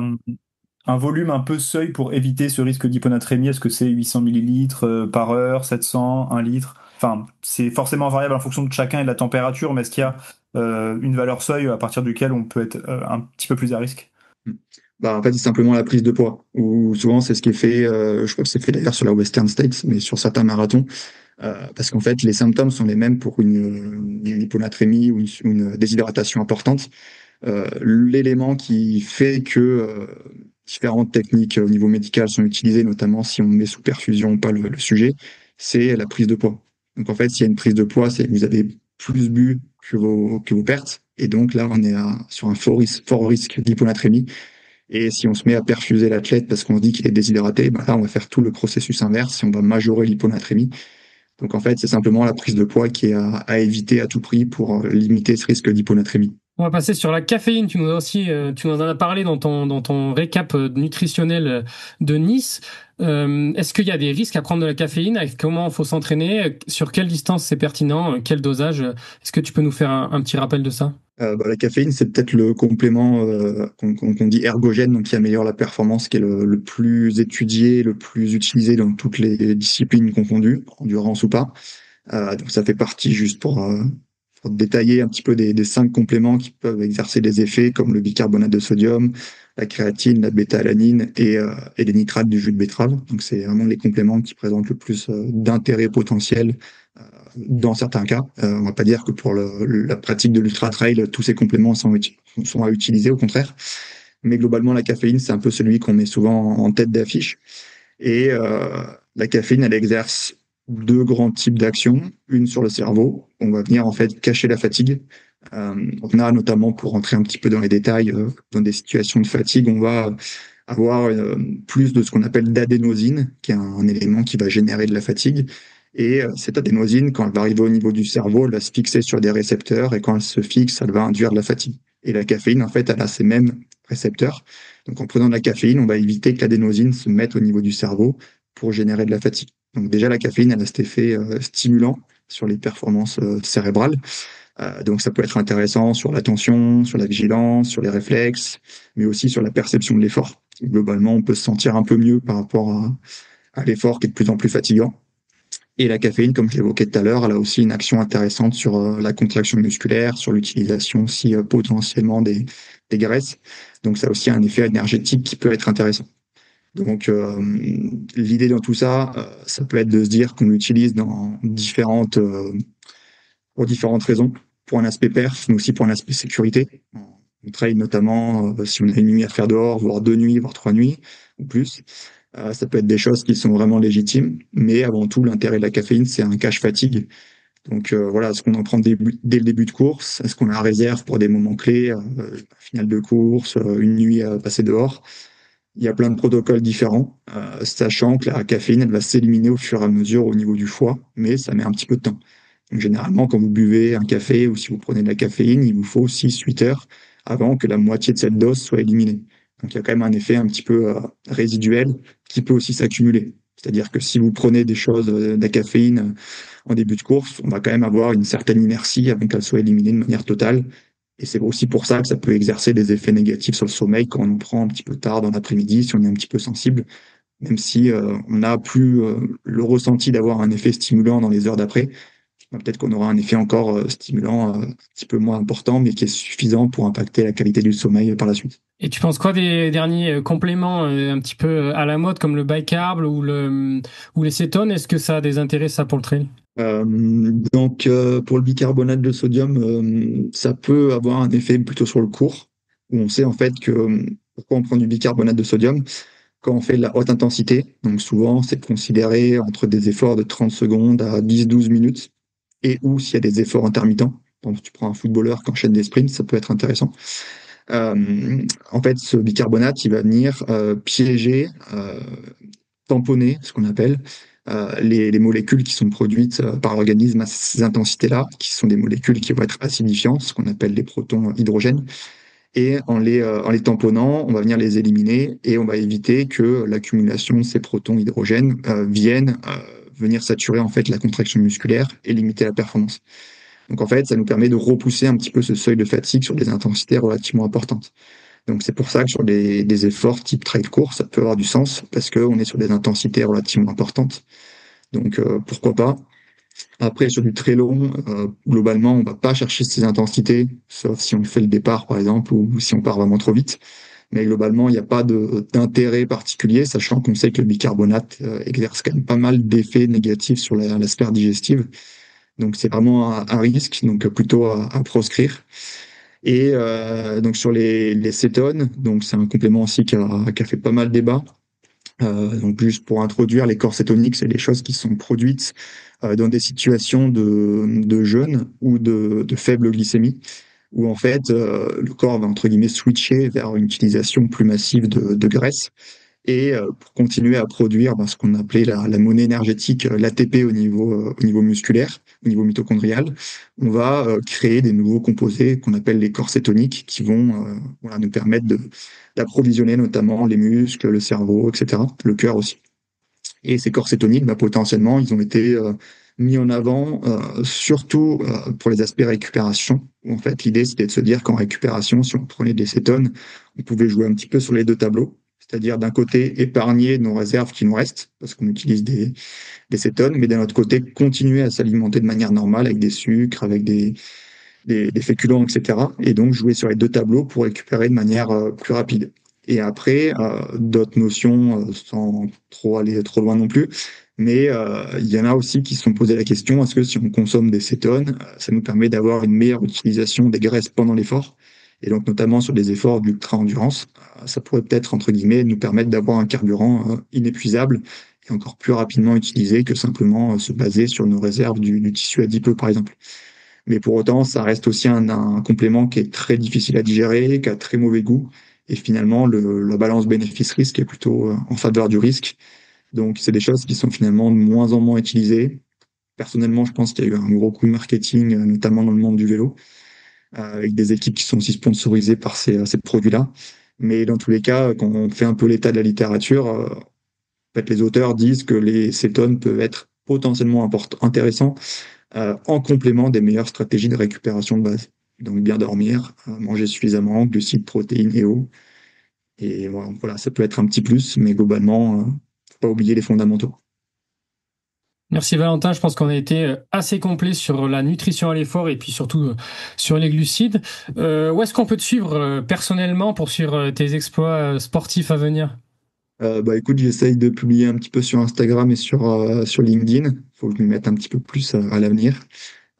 un volume un peu seuil pour éviter ce risque d'hyponatrémie? Est-ce que c'est 800 millilitres par heure, 700, 1 litre? Enfin, c'est forcément variable en fonction de chacun et de la température, mais est-ce qu'il y a une valeur seuil à partir duquel on peut être un petit peu plus à risque? En fait, c'est simplement la prise de poids. Ou souvent, c'est ce qui est fait, je crois que c'est fait d'ailleurs sur la Western States, mais sur certains marathons, parce qu'en fait, les symptômes sont les mêmes pour une hyponatrémie ou une déshydratation importante. L'élément qui fait que différentes techniques au niveau médical sont utilisées, notamment si on met sous perfusion ou pas le sujet, c'est la prise de poids. Donc en fait, s'il y a une prise de poids, c'est que vous avez plus bu que vos pertes, et donc là, on est sur un fort risque d'hyponatrémie. Et si on se met à perfuser l'athlète parce qu'on se dit qu'il est déshydraté, là, on va faire tout le processus inverse et on va majorer l'hyponatrémie. Donc en fait, c'est simplement la prise de poids qui est à éviter à tout prix pour limiter ce risque d'hyponatrémie. On va passer sur la caféine. Tu nous en as parlé dans ton récap nutritionnel de Nice. Est-ce qu'il y a des risques à prendre de la caféine? Comment faut s'entraîner? Sur quelle distance c'est pertinent? Quel dosage? Est-ce que tu peux nous faire un petit rappel de ça? La caféine, c'est peut-être le complément qu'on dit ergogène, donc qui améliore la performance, qui est le plus étudié, le plus utilisé dans toutes les disciplines confondues, endurance ou pas. Donc ça fait partie, juste pour détailler un petit peu des 5 compléments qui peuvent exercer des effets, comme le bicarbonate de sodium, la créatine, la bêta-alanine et les nitrates du jus de betterave. Donc c'est vraiment les compléments qui présentent le plus d'intérêt potentiel dans certains cas. On va pas dire que pour la pratique de l'ultra-trail, tous ces compléments sont à utiliser, au contraire. Mais globalement, la caféine, c'est un peu celui qu'on met souvent en tête d'affiche. Et la caféine, elle exerce 2 grands types d'actions. Une sur le cerveau, on va venir en fait cacher la fatigue. On a notamment, pour rentrer un petit peu dans les détails, dans des situations de fatigue, on va avoir plus de ce qu'on appelle d'adénosine, qui est un élément qui va générer de la fatigue. Et cette adénosine, quand elle va arriver au niveau du cerveau, elle va se fixer sur des récepteurs, et quand elle se fixe, elle va induire de la fatigue. Et la caféine, en fait, elle a ces mêmes récepteurs. Donc en prenant de la caféine, on va éviter que l'adénosine se mette au niveau du cerveau pour générer de la fatigue. Donc déjà, la caféine, elle a cet effet stimulant sur les performances cérébrales. Donc ça peut être intéressant sur l'attention, sur la vigilance, sur les réflexes, mais aussi sur la perception de l'effort. Globalement, on peut se sentir un peu mieux par rapport à l'effort qui est de plus en plus fatigant. Et la caféine, comme je l'évoquais tout à l'heure, elle a aussi une action intéressante sur la contraction musculaire, sur l'utilisation aussi potentiellement des graisses. Donc ça a aussi un effet énergétique qui peut être intéressant. Donc l'idée dans tout ça, ça peut être de se dire qu'on l'utilise pour différentes raisons, pour un aspect perf, mais aussi pour un aspect sécurité. On trail notamment si on a une nuit à faire dehors, voire 2 nuits, voire 3 nuits ou plus. Ça peut être des choses qui sont vraiment légitimes, mais avant tout, l'intérêt de la caféine, c'est un cache-fatigue. Donc voilà, est-ce qu'on en prend dès le début de course? Est-ce qu'on la réserve pour des moments clés, finale de course, une nuit à passer dehors? Il y a plein de protocoles différents, sachant que la caféine, elle va s'éliminer au fur et à mesure au niveau du foie, mais ça met un petit peu de temps. Donc généralement, quand vous buvez un café ou si vous prenez de la caféine, il vous faut 6-8 heures avant que la moitié de cette dose soit éliminée. Donc il y a quand même un effet un petit peu résiduel qui peut aussi s'accumuler. C'est-à-dire que si vous prenez des choses, de la caféine en début de course, on va quand même avoir une certaine inertie avant qu'elle soit éliminée de manière totale. Et c'est aussi pour ça que ça peut exercer des effets négatifs sur le sommeil quand on en prend un petit peu tard dans l'après-midi, si on est un petit peu sensible, même si on n'a plus le ressenti d'avoir un effet stimulant dans les heures d'après. Peut-être qu'on aura un effet encore stimulant un petit peu moins important, mais qui est suffisant pour impacter la qualité du sommeil par la suite. Et tu penses quoi des derniers compléments un petit peu à la mode, comme le bicarb ou les cétones? Est-ce que ça a des intérêts, ça, pour le trail? Pour le bicarbonate de sodium, ça peut avoir un effet plutôt sur le court, où on sait en fait que pourquoi on prend du bicarbonate de sodium quand on fait de la haute intensité. Donc souvent, c'est considéré entre des efforts de 30 secondes à 10-12 minutes, et ou s'il y a des efforts intermittents. Donc tu prends un footballeur qui enchaîne des sprints, ça peut être intéressant. En fait, ce bicarbonate, il va venir piéger, tamponner, ce qu'on appelle, les molécules qui sont produites par l'organisme à ces intensités-là, qui sont des molécules qui vont être acidifiantes, ce qu'on appelle les protons hydrogènes. Et en les tamponnant, on va venir les éliminer et on va éviter que l'accumulation de ces protons hydrogènes vienne venir saturer en fait la contraction musculaire et limiter la performance. Donc en fait, ça nous permet de repousser un petit peu ce seuil de fatigue sur des intensités relativement importantes. Donc c'est pour ça que sur des efforts type trail court, ça peut avoir du sens parce qu'on est sur des intensités relativement importantes. Donc pourquoi pas. Après, sur du très long, globalement, on va pas chercher ces intensités, sauf si on fait le départ, par exemple, ou si on part vraiment trop vite. Mais globalement, il n'y a pas d'intérêt particulier, sachant qu'on sait que le bicarbonate exerce quand même pas mal d'effets négatifs sur la sphère digestive. Donc c'est vraiment un risque, donc plutôt à proscrire. Et donc sur les cétones, donc c'est un complément aussi qui a fait pas mal débat. Donc juste pour introduire, les corps cétoniques, c'est des choses qui sont produites dans des situations de jeûne ou de faible glycémie, où en fait le corps va entre guillemets switcher vers une utilisation plus massive de graisse. Et pour continuer à produire ce qu'on appelait la monnaie énergétique, l'ATP au niveau musculaire, au niveau mitochondrial, on va créer des nouveaux composés qu'on appelle les corps cétoniques qui vont voilà, nous permettre d'approvisionner notamment les muscles, le cerveau, etc., le cœur aussi. Et ces corps cétoniques, potentiellement, ils ont été mis en avant surtout pour les aspects récupération. Où, en fait, l'idée, c'était de se dire qu'en récupération, si on prenait des cétones, on pouvait jouer un petit peu sur les deux tableaux. C'est-à-dire d'un côté épargner nos réserves qui nous restent, parce qu'on utilise des cétones, mais d'un autre côté continuer à s'alimenter de manière normale avec des sucres, avec des féculents, etc. Et donc jouer sur les deux tableaux pour récupérer de manière plus rapide. Et après, d'autres notions, sans trop aller trop loin non plus, mais il y en a aussi qui se sont posé la question, est-ce que si on consomme des cétones, ça nous permet d'avoir une meilleure utilisation des graisses pendant l'effort? Et donc notamment sur des efforts d'ultra-endurance, ça pourrait peut-être, entre guillemets, nous permettre d'avoir un carburant inépuisable et encore plus rapidement utilisé que simplement se baser sur nos réserves du tissu adipeux, par exemple. Mais pour autant, ça reste aussi un complément qui est très difficile à digérer, qui a très mauvais goût. Et finalement, la balance bénéfice-risque est plutôt en faveur du risque. Donc, c'est des choses qui sont finalement de moins en moins utilisées. Personnellement, je pense qu'il y a eu un gros coup de marketing, notamment dans le monde du vélo, avec des équipes qui sont aussi sponsorisées par ces produits-là. Mais dans tous les cas, quand on fait un peu l'état de la littérature, en fait, les auteurs disent que les cétones peuvent être potentiellement intéressants en complément des meilleures stratégies de récupération de base. Donc bien dormir, manger suffisamment, glucides, protéines et eau. Et voilà, ça peut être un petit plus, mais globalement, faut pas oublier les fondamentaux. Merci Valentin, je pense qu'on a été assez complet sur la nutrition à l'effort et puis surtout sur les glucides. Où est-ce qu'on peut te suivre personnellement pour suivre tes exploits sportifs à venir? Écoute, j'essaye de publier un petit peu sur Instagram et sur LinkedIn. Faut que je m'y mette un petit peu plus à l'avenir.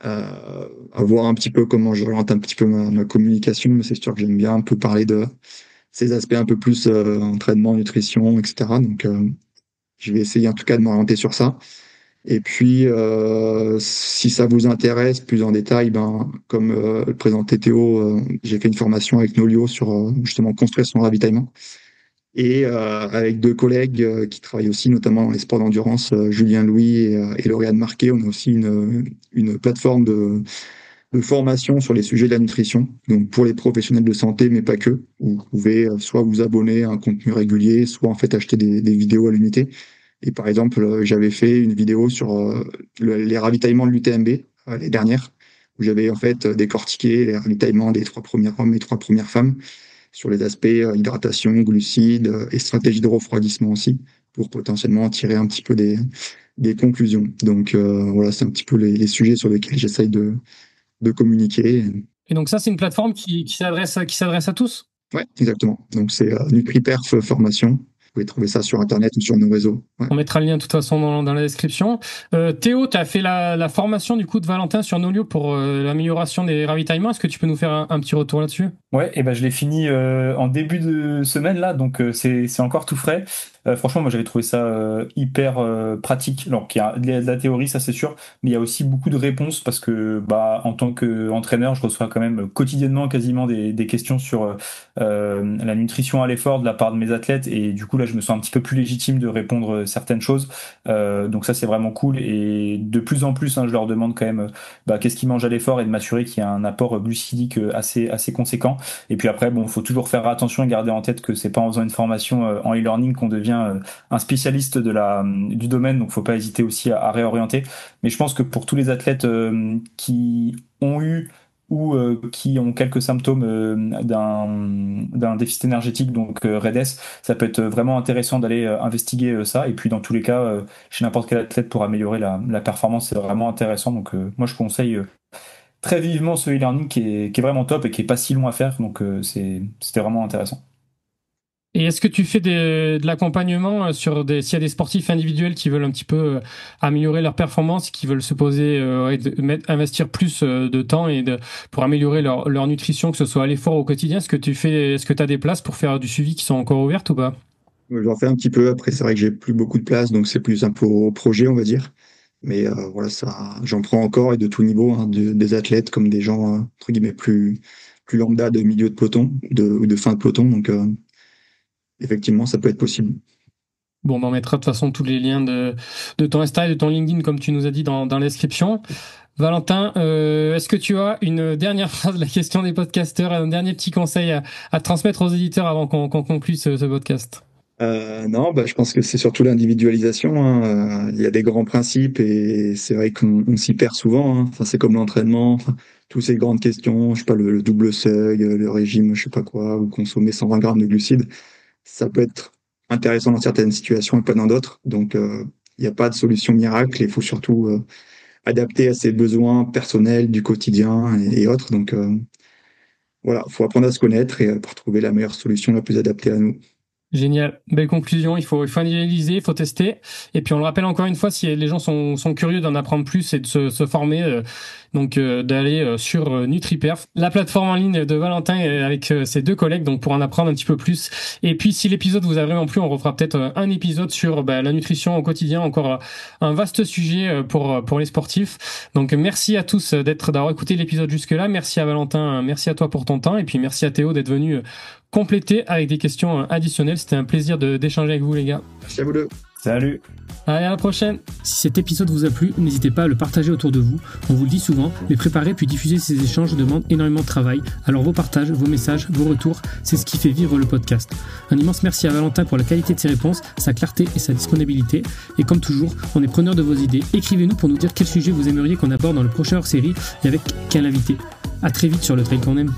À voir un petit peu comment j'oriente un petit peu ma communication, mais c'est sûr que j'aime bien un peu parler de ces aspects un peu plus entraînement, nutrition, etc. Donc je vais essayer en tout cas de m'orienter sur ça. Et puis si ça vous intéresse plus en détail, comme le présentait Théo, j'ai fait une formation avec Nolio sur justement construire son ravitaillement. Et avec deux collègues qui travaillent aussi notamment dans les sports d'endurance, Julien Louis et Lauriane Marquet, on a aussi une plateforme de formation sur les sujets de la nutrition, donc pour les professionnels de santé, mais pas que, où vous pouvez soit vous abonner à un contenu régulier, soit en fait acheter des vidéos à l'unité. Et par exemple, j'avais fait une vidéo sur les ravitaillements de l'UTMB, les dernières, où j'avais en fait décortiqué les ravitaillements des 3 premiers hommes et 3 premières femmes, sur les aspects hydratation, glucides et stratégie de refroidissement aussi, pour potentiellement tirer un petit peu des conclusions. Donc voilà, c'est un petit peu les sujets sur lesquels j'essaye de communiquer. Et donc ça, c'est une plateforme qui s'adresse à tous? Ouais, exactement. Donc c'est NutriPerf Formation. Vous pouvez trouver ça sur Internet ou sur nos réseaux. Ouais. On mettra le lien de toute façon dans la description. Théo, tu as fait la formation du coup de Valentin sur Nolio pour l'amélioration des ravitaillements. Est-ce que tu peux nous faire un petit retour là-dessus? Ouais, et ben je l'ai fini en début de semaine là, donc c'est encore tout frais. Franchement, moi j'avais trouvé ça hyper pratique. Donc il y a de la théorie, ça c'est sûr, mais il y a aussi beaucoup de réponses parce que bah en tant qu'entraîneur, je reçois quand même quotidiennement quasiment des questions sur la nutrition à l'effort de la part de mes athlètes et du coup là je me sens un petit peu plus légitime de répondre certaines choses. Donc ça c'est vraiment cool et de plus en plus je leur demande quand même qu'est-ce qu'ils mangent à l'effort et de m'assurer qu'il y a un apport glucidique assez conséquent. Et puis après bon, faut toujours faire attention et garder en tête que c'est pas en faisant une formation en e-learning qu'on devient un spécialiste du domaine, donc faut pas hésiter aussi à réorienter. Mais je pense que pour tous les athlètes qui ont eu ou qui ont quelques symptômes d'un déficit énergétique, donc REDS, ça peut être vraiment intéressant d'aller investiguer ça. Et puis dans tous les cas, chez n'importe quel athlète pour améliorer la performance, c'est vraiment intéressant. Donc moi je conseille très vivement ce e-learning qui est vraiment top et qui est pas si long à faire. Donc c'était vraiment intéressant. Et est-ce que tu fais de l'accompagnement s'il y a des sportifs individuels qui veulent un petit peu améliorer leur performance, qui veulent se poser investir plus de temps pour améliorer leur nutrition, que ce soit à l'effort au quotidien, est-ce que tu as des places pour faire du suivi qui sont encore ouvertes ou pas? J'en fais un petit peu. Après, c'est vrai que j'ai plus beaucoup de place, donc c'est plus un peu au projet, on va dire. Mais voilà, ça, j'en prends encore et de tout niveau, hein, des athlètes comme des gens entre guillemets plus lambda de milieu de peloton, ou de fin de peloton. Donc effectivement, ça peut être possible. Bon, on mettra de toute façon tous les liens de ton Insta et de ton LinkedIn, comme tu nous as dit dans la description. Valentin, est-ce que tu as une dernière phrase de la question des podcasteurs, un dernier petit conseil à transmettre aux éditeurs avant qu'on conclue ce podcast? Non, je pense que c'est surtout l'individualisation, hein. Il y a des grands principes et c'est vrai qu'on s'y perd souvent, hein. Enfin, c'est comme l'entraînement, enfin, toutes ces grandes questions, je sais pas, le double seuil, le régime, je sais pas quoi, ou consommer 120 grammes de glucides. Ça peut être intéressant dans certaines situations et pas dans d'autres. Donc, il n'y a pas de solution miracle. Il faut surtout adapter à ses besoins personnels du quotidien et autres. Donc, voilà, il faut apprendre à se connaître et pour trouver la meilleure solution la plus adaptée à nous. Génial, belle conclusion. Il faut analyser, il faut tester. Et puis on le rappelle encore une fois, si les gens sont curieux d'en apprendre plus et de se former, d'aller sur NutriPerf, la plateforme en ligne de Valentin avec ses deux collègues, donc pour en apprendre un petit peu plus. Et puis si l'épisode vous a vraiment plu, on refera peut-être un épisode sur la nutrition au quotidien, encore un vaste sujet pour les sportifs. Donc merci à tous d'avoir écouté l'épisode jusque-là. Merci à Valentin, merci à toi pour ton temps et puis merci à Théo d'être venu compléter avec des questions additionnelles. C'était un plaisir d'échanger avec vous les gars. Merci à vous deux. Salut. Allez, à la prochaine. Si cet épisode vous a plu, n'hésitez pas à le partager autour de vous. On vous le dit souvent, mais préparer puis diffuser ces échanges demande énormément de travail. Alors vos partages, vos messages, vos retours, c'est ce qui fait vivre le podcast. Un immense merci à Valentin pour la qualité de ses réponses, sa clarté et sa disponibilité. Et comme toujours, on est preneur de vos idées. Écrivez-nous pour nous dire quel sujet vous aimeriez qu'on aborde dans le prochain hors-série et avec quel invité. À très vite sur le trail qu'on aime.